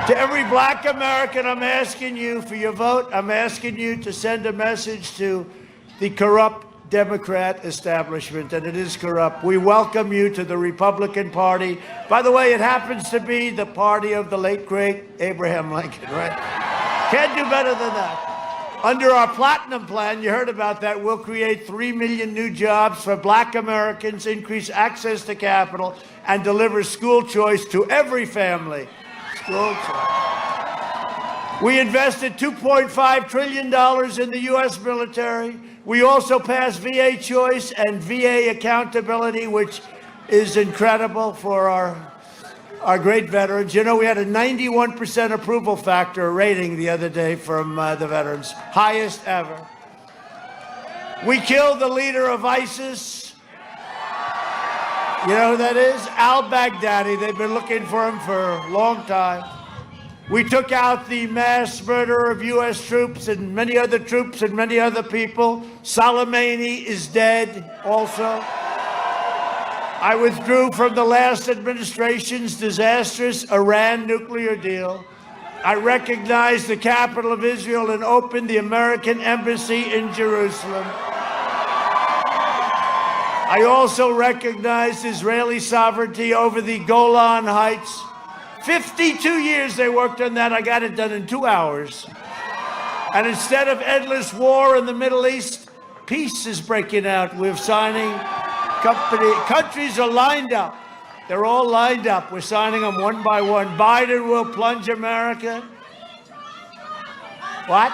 To every black American, I'm asking you for your vote. I'm asking you to send a message to the corrupt Democrat establishment, and it is corrupt. We welcome you to the Republican Party. By the way, it happens to be the party of the late, great Abraham Lincoln, right? Can't do better than that. Under our Platinum Plan, you heard about that, we'll create 3 million new jobs for Black Americans, increase access to capital, and deliver school choice to every family. School choice. We invested $2.5 trillion in the U.S. military. We also passed VA choice and VA accountability, which is incredible for our great veterans. You know, we had a 91% approval factor rating the other day from the veterans, highest ever. We killed the leader of ISIS. You know who that is? Al-Baghdadi. They've been looking for him for a long time. We took out the mass murder of U.S. troops and many other troops and many other people. Soleimani is dead also. I withdrew from the last administration's disastrous Iran nuclear deal. I recognized the capital of Israel and opened the American embassy in Jerusalem. I also recognized Israeli sovereignty over the Golan Heights. 52 years they worked on that. I got it done in 2 hours. And instead of endless war in the Middle East, peace is breaking out. We're signing countries are lined up. They're all lined up. We're signing them one by one. Biden will plunge America. What?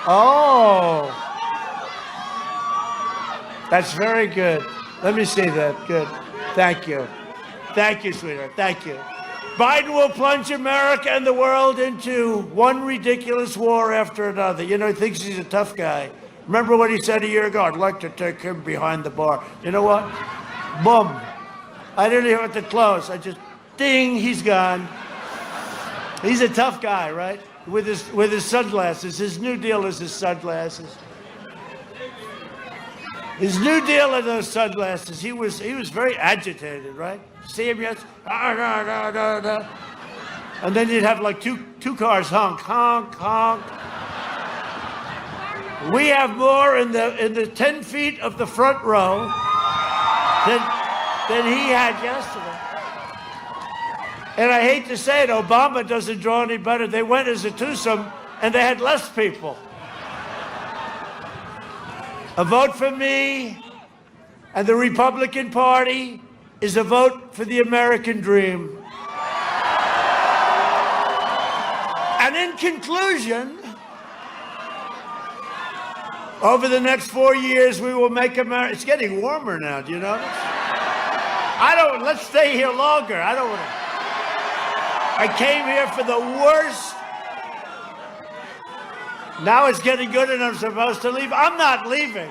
Oh. That's very good. Let me see that. Good. Thank you. Thank you, sweetheart. Thank you. Biden will plunge America and the world into one ridiculous war after another. You know, he thinks he's a tough guy. Remember what he said a year ago? I'd like to take him behind the bar. You know what? Boom. I didn't even have to close. I just, ding, he's gone. He's a tough guy, right? With his sunglasses. His new deal is his sunglasses. His new deal are those sunglasses. He was very agitated, right? See him yet? And then you'd have like two cars honk, honk, honk. We have more in the 10 feet of the front row than he had yesterday. And I hate to say it, Obama doesn't draw any better. They went as a twosome and they had less people. A vote for me and the Republican Party is a vote for the American dream. And in conclusion, over the next 4 years, we will make America. It's getting warmer now. Do you notice? Let's stay here longer. I came here for the worst. Now it's getting good and I'm supposed to leave. I'm not leaving.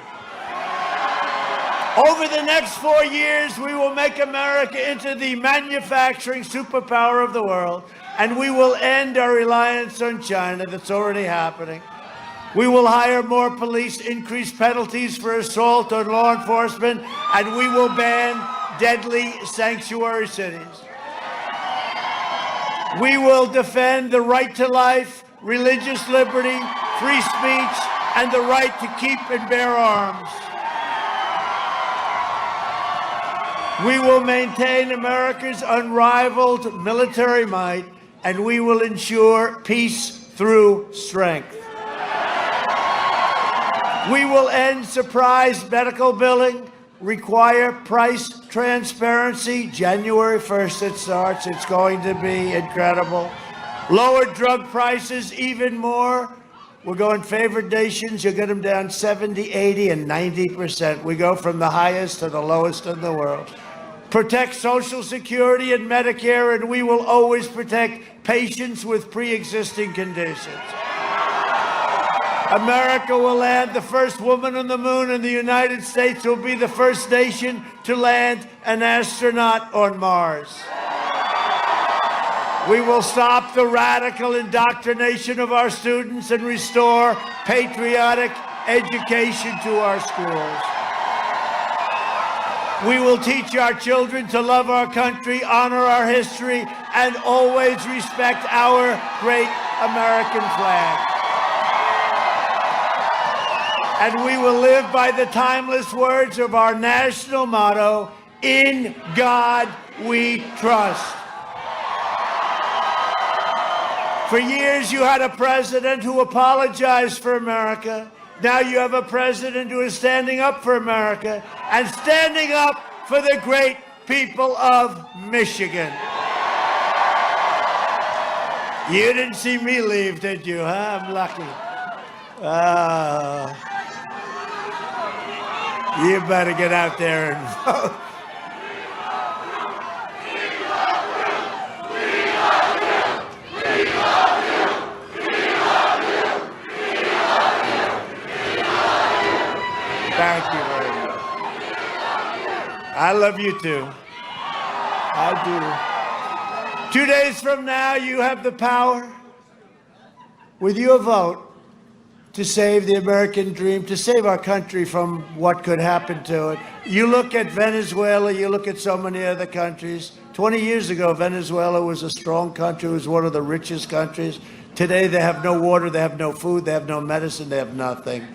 Over the next 4 years, we will make America into the manufacturing superpower of the world, and we will end our reliance on China. That's already happening. We will hire more police, increase penalties for assault on law enforcement, and we will ban deadly sanctuary cities. We will defend the right to life, religious liberty, free speech, and the right to keep and bear arms. We will maintain America's unrivaled military might, and we will ensure peace through strength. We will end surprise medical billing, require price transparency. January 1st it starts. It's going to be incredible. Lower drug prices even more. We're going favored nations. You get them down 70, 80, and 90%. We go from the highest to the lowest in the world. Protect Social Security and Medicare, and we will always protect patients with pre-existing conditions. America will land the first woman on the moon, and the United States will be the first nation to land an astronaut on Mars. We will stop the radical indoctrination of our students and restore patriotic education to our schools. We will teach our children to love our country, honor our history, and always respect our great American flag. And we will live by the timeless words of our national motto, "In God we trust." For years, you had a president who apologized for America. Now you have a president who is standing up for America and standing up for the great people of Michigan. You didn't see me leave, did you, huh? I'm lucky. You better get out there and vote. Thank you very much. I love you too. I do. 2 days from now, you have the power, with your vote, to save the American dream, to save our country from what could happen to it. You look at Venezuela, you look at so many other countries. 20 years ago, Venezuela was a strong country, it was one of the richest countries. Today, they have no water, they have no food, they have no medicine, they have nothing.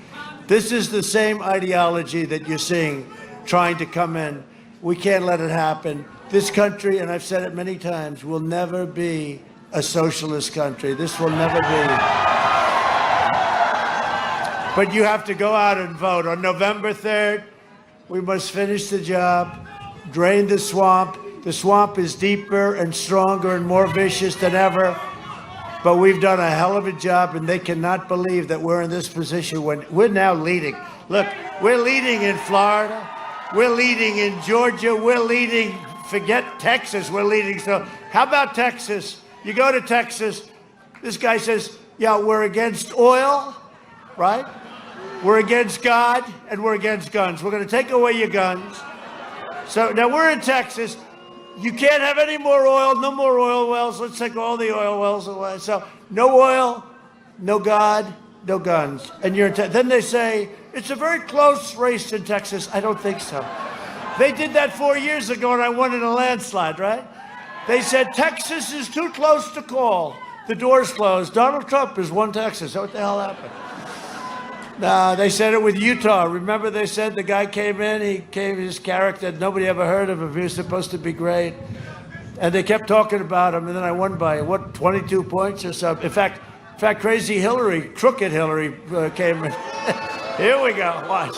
This is the same ideology that you're seeing trying to come in. We can't let it happen. This country, and I've said it many times, will never be a socialist country. This will never be. But you have to go out and vote. On November 3rd, we must finish the job, drain the swamp. The swamp is deeper and stronger and more vicious than ever. But we've done a hell of a job, and they cannot believe that we're in this position when we're now leading. Look, we're leading in Florida. We're leading in Georgia. We're leading, forget Texas, we're leading. So how about Texas? You go to Texas, this guy says, yeah, we're against oil, right? We're against God, and we're against guns. We're going to take away your guns. So now we're in Texas. You can't have any more oil, no more oil wells. Let's take all the oil wells away. So no oil, no God, no guns. And then they say, it's a very close race in Texas. I don't think so. They did that 4 years ago, and I won in a landslide, right? They said, Texas is too close to call. The door's closed. Donald Trump has won Texas. What the hell happened? They said it with Utah. Remember they said the guy came in, he came his character, nobody ever heard of him. He was supposed to be great. And they kept talking about him, and then I won by, 22 points or something. In fact, crazy Hillary, crooked Hillary came in. Here we go, watch.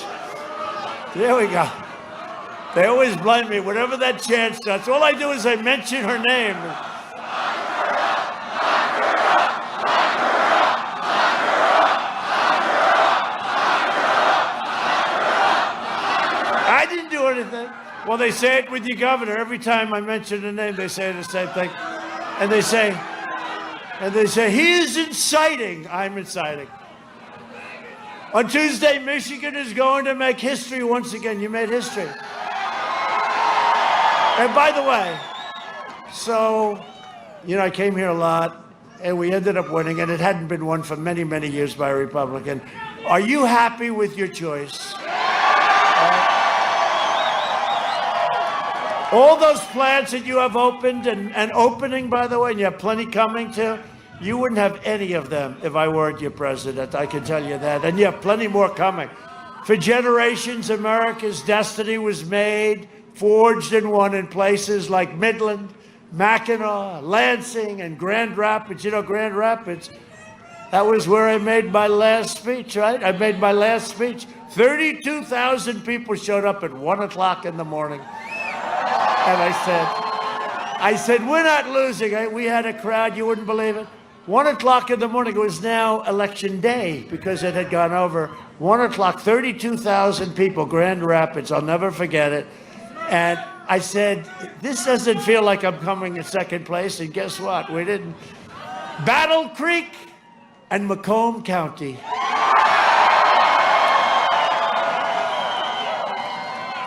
Here we go. They always blame me, whenever that chance starts. All I do is I mention her name. I didn't do anything. Well, they say it with your governor. Every time I mention a name, they say the same thing. And they say, he is inciting. I'm inciting. On Tuesday, Michigan is going to make history once again. You made history. And by the way, so, I came here a lot, and we ended up winning, and it hadn't been won for many, many years by a Republican. Are you happy with your choice? All those plants that you have opened and opening, by the way, and you have plenty coming too, you wouldn't have any of them if I weren't your president, I can tell you that. And you have plenty more coming. For generations, America's destiny was made, forged and won in places like Midland, Mackinac, Lansing, and Grand Rapids. Grand Rapids, that was where I made my last speech, right? I made my last speech. 32,000 people showed up at 1 o'clock in the morning. And I said, we're not losing. We had a crowd, you wouldn't believe it. 1 o'clock in the morning, it was now election day because it had gone over. 1 o'clock, 32,000 people, Grand Rapids, I'll never forget it. And I said, this doesn't feel like I'm coming in second place. And guess what? We didn't. Battle Creek and Macomb County.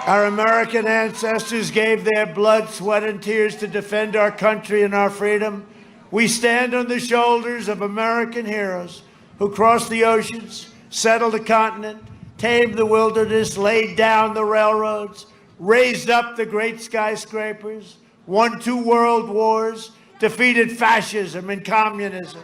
Our American ancestors gave their blood, sweat, and tears to defend our country and our freedom. We stand on the shoulders of American heroes who crossed the oceans, settled a continent, tamed the wilderness, laid down the railroads, raised up the great skyscrapers, won 2 world wars, defeated fascism and communism,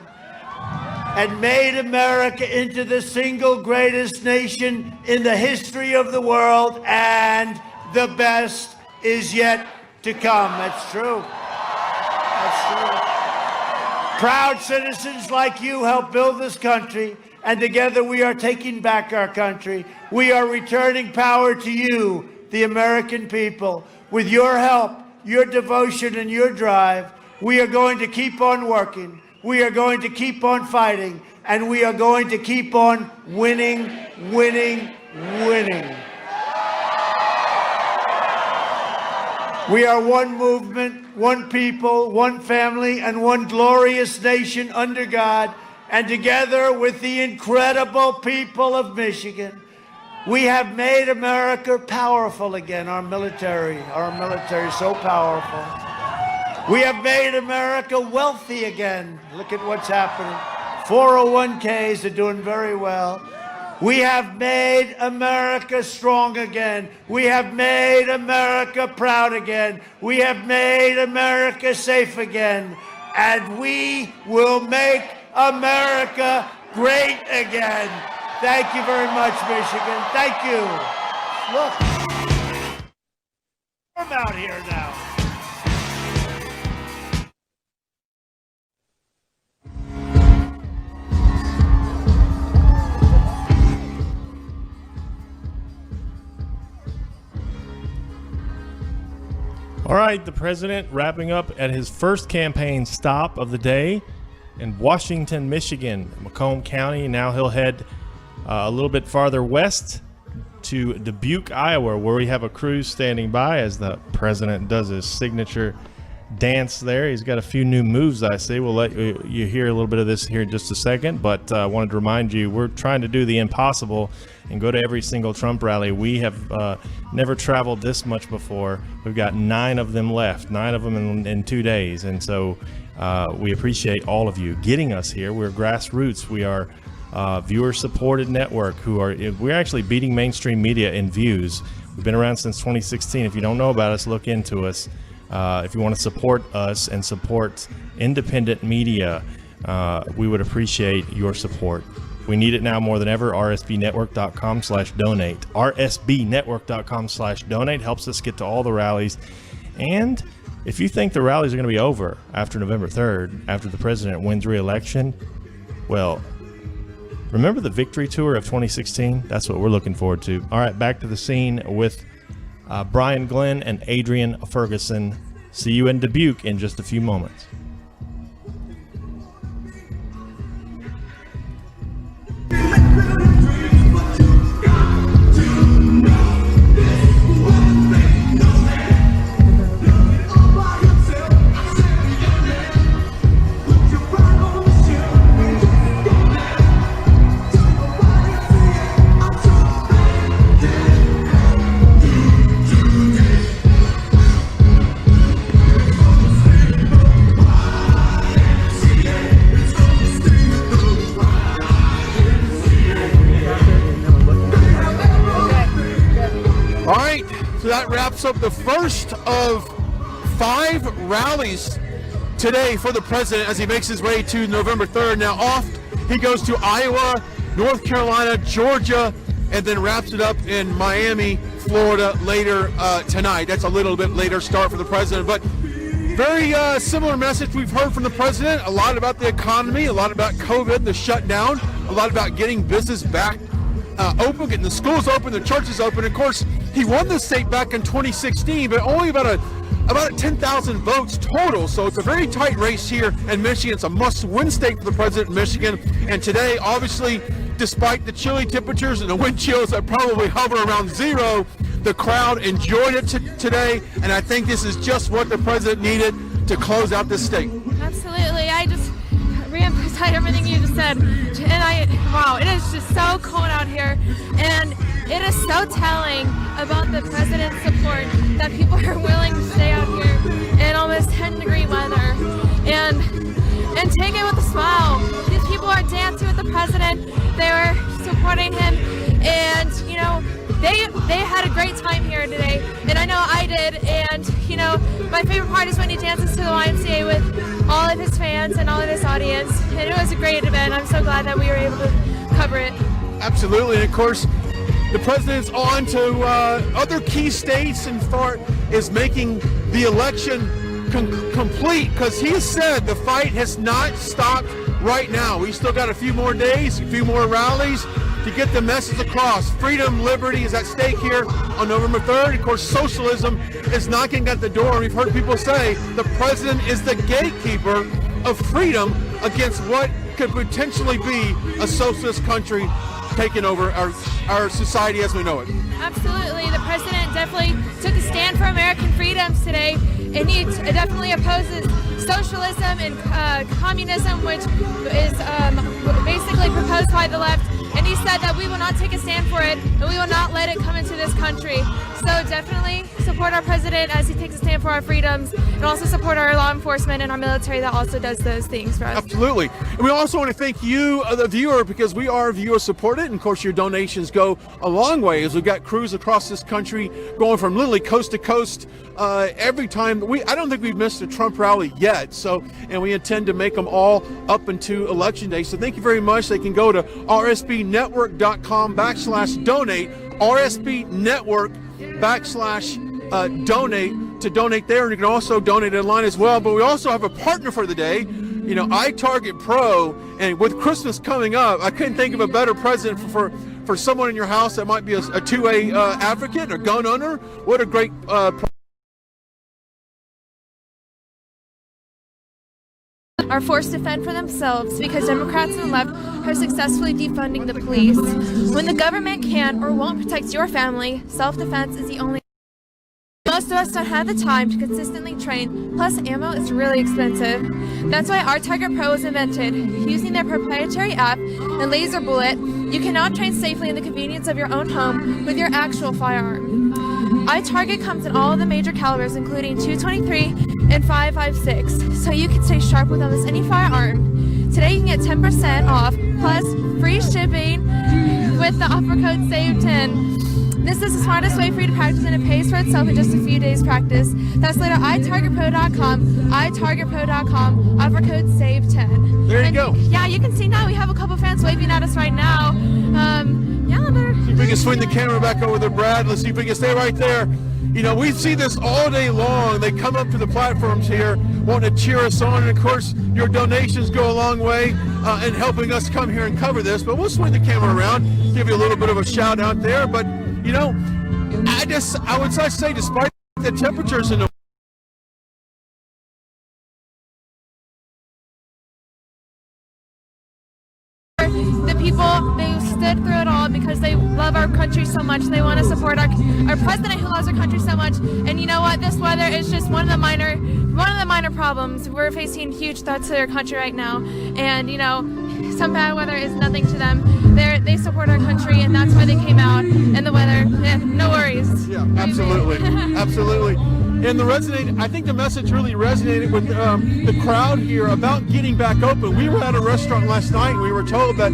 and made America into the single greatest nation in the history of the world, and the best is yet to come. That's true. That's true. Proud citizens like you help build this country, and together we are taking back our country. We are returning power to you, the American people. With your help, your devotion, and your drive, we are going to keep on working. We are going to keep on fighting, and we are going to keep on winning, winning, winning. We are one movement, one people, one family, and one glorious nation under God. And together with the incredible people of Michigan, we have made America powerful again. Our military is so powerful. We have made America wealthy again. Look at what's happening. 401ks are doing very well. We have made America strong again. We have made America proud again. We have made America safe again. And we will make America great again. Thank you very much, Michigan. Thank you. Look, I'm out here now. All right, the president wrapping up at his first campaign stop of the day in Washington, Michigan, Macomb County. Now he'll head a little bit farther west to Dubuque, Iowa, where we have a crew standing by as the president does his signature dance there. He's got a few new moves, I see. We'll let you hear a little bit of this here in just a second, but I wanted to remind you, we're trying to do the impossible and go to every single Trump rally. We have never traveled this much before. We've got 9 of them left, 9 of them in 2 days, and so we appreciate all of you getting us here. We're grassroots. We are viewer-supported network we're actually beating mainstream media in views. We've been around since 2016. If you don't know about us, look into us. If you want to support us and support independent media, we would appreciate your support. We need it now more than ever. rsbnetwork.com/donate. rsbnetwork.com/donate helps us get to all the rallies. And if you think the rallies are going to be over after November 3rd, after the president wins re-election, well, remember the victory tour of 2016? That's what we're looking forward to. All right, back to the scene with Brian Glenn and Adrian Ferguson. See you in Dubuque in just a few moments. That wraps up the first of 5 rallies today for the president as he makes his way to November 3rd. Now off he goes to Iowa, North Carolina, Georgia, and then wraps it up in Miami, Florida later tonight. That's a little bit later start for the president, but very similar message we've heard from the president. A lot about the economy, a lot about COVID, the shutdown, a lot about getting business back open, getting the schools open, the churches open. Of course, he won the state back in 2016, but only about 10,000 votes total. So it's a very tight race here in Michigan. It's a must-win state for the president in Michigan. And today, obviously, despite the chilly temperatures and the wind chills that probably hover around 0, the crowd enjoyed it today. And I think this is just what the president needed to close out this state. Absolutely. I just reemphasize everything you just said. And wow, it is just so cold out here. And it is so telling about the president's support that people are willing to stay out here in almost 10-degree weather and take it with a smile. These people are dancing with the president. They were supporting him, and you know, they had a great time here today, and I know I did. And you know, my favorite part is when he dances to the YMCA with all of his fans and all of his audience, and it was a great event. I'm so glad that we were able to cover it. Absolutely, and of course, the president's on to other key states and is making the election complete, because he has said the fight has not stopped right now. We still got a few more days, a few more rallies to get the message across. Freedom, liberty is at stake here on November 3rd. Of course, socialism is knocking at the door. We've heard people say the president is the gatekeeper of freedom against what could potentially be a socialist country taking over our society as we know it. Absolutely. The president definitely took a stand for American freedoms today, and he definitely opposes socialism and communism, which is basically proposed by the left. And he said that we will not take a stand for it, and we will not let it come into this country. So definitely support our president as he takes a stand for our freedoms, and also support our law enforcement and our military that also does those things for us. Absolutely. And we also want to thank you, the viewer, because we are viewer supported. And of course, your donations go a long way as we've got crews across this country going from literally coast to coast every time. I don't think we've missed a Trump rally yet. So, and we intend to make them all up into Election Day. So thank you very much. They can go to rsbnetwork.com/donate, rsbnetwork.com/donate to donate there. And you can also donate online as well. But we also have a partner for the day. You know, iTarget Pro, and with Christmas coming up, I couldn't think of a better present for someone in your house that might be a 2A advocate or gun owner. What a great are forced to fend for themselves because Democrats and the left are successfully defunding the police. When the government can't or won't protect your family, self-defense is the only. Most of us don't have the time to consistently train, plus ammo is really expensive. That's why iTarget Pro was invented. Using their proprietary app and laser bullet, you can now train safely in the convenience of your own home with your actual firearm. iTarget comes in all of the major calibers, including .223 and .556, so you can stay sharp with almost any firearm. Today you can get 10% off, plus free shipping with the offer code SAVE10. This is the smartest way for you to practice, and it pays for itself in just a few days practice. That's later iTargetPro.com, iTargetPro.com, offer code SAVE10. There you go. Yeah, you can see now we have a couple fans waving at us right now. Yeah, they're... See if we can swing the camera back over to Brad. Let's see if we can stay right there. You know, we see this all day long. They come up to the platforms here wanting to cheer us on. And, of course, your donations go a long way in helping us come here and cover this. But we'll swing the camera around, give you a little bit of a shout out there. But, you know, I would say despite the temperatures in the people, they stood through it all because they love our country so much. They want to support our president who loves our country so much. And you know what? This weather is just one of the minor problems. We're facing huge threats to our country right now. And you know, some bad weather is nothing to them. They support our country, and that's why they came out. And the weather, no worries. Yeah, absolutely, absolutely. And I think the message really resonated with the crowd here about getting back open. We were at a restaurant last night, and we were told that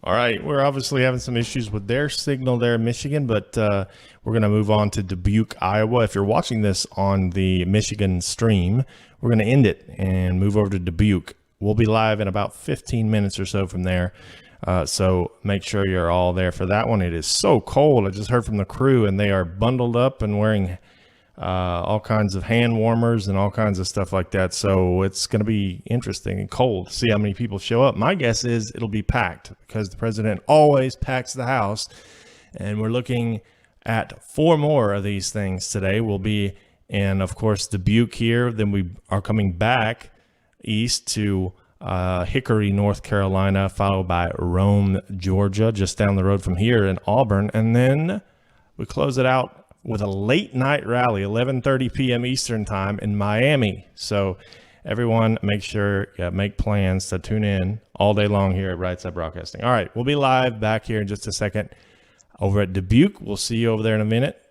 All right, we're obviously having some issues with their signal there in Michigan, but we're going to move on to Dubuque, Iowa. If you're watching this on the Michigan stream, we're going to end it and move over to Dubuque. We'll be live in about 15 minutes or so from there, so make sure you're all there for that one. It is so cold. I just heard from the crew, and they are bundled up and wearing all kinds of hand warmers and all kinds of stuff like that. So it's going to be interesting and cold to see how many people show up. My guess is it'll be packed because the president always packs the house. And we're looking at 4 more of these things today. We'll be in, of course, Dubuque here. Then we are coming back east to Hickory, North Carolina, followed by Rome, Georgia, just down the road from here in Auburn. And then we close it out with a late night rally, 11:30 p.m. Eastern time in Miami. So everyone make sure you make plans to tune in all day long here at Right Side Broadcasting. All right, we'll be live back here in just a second over at Dubuque. We'll see you over there in a minute.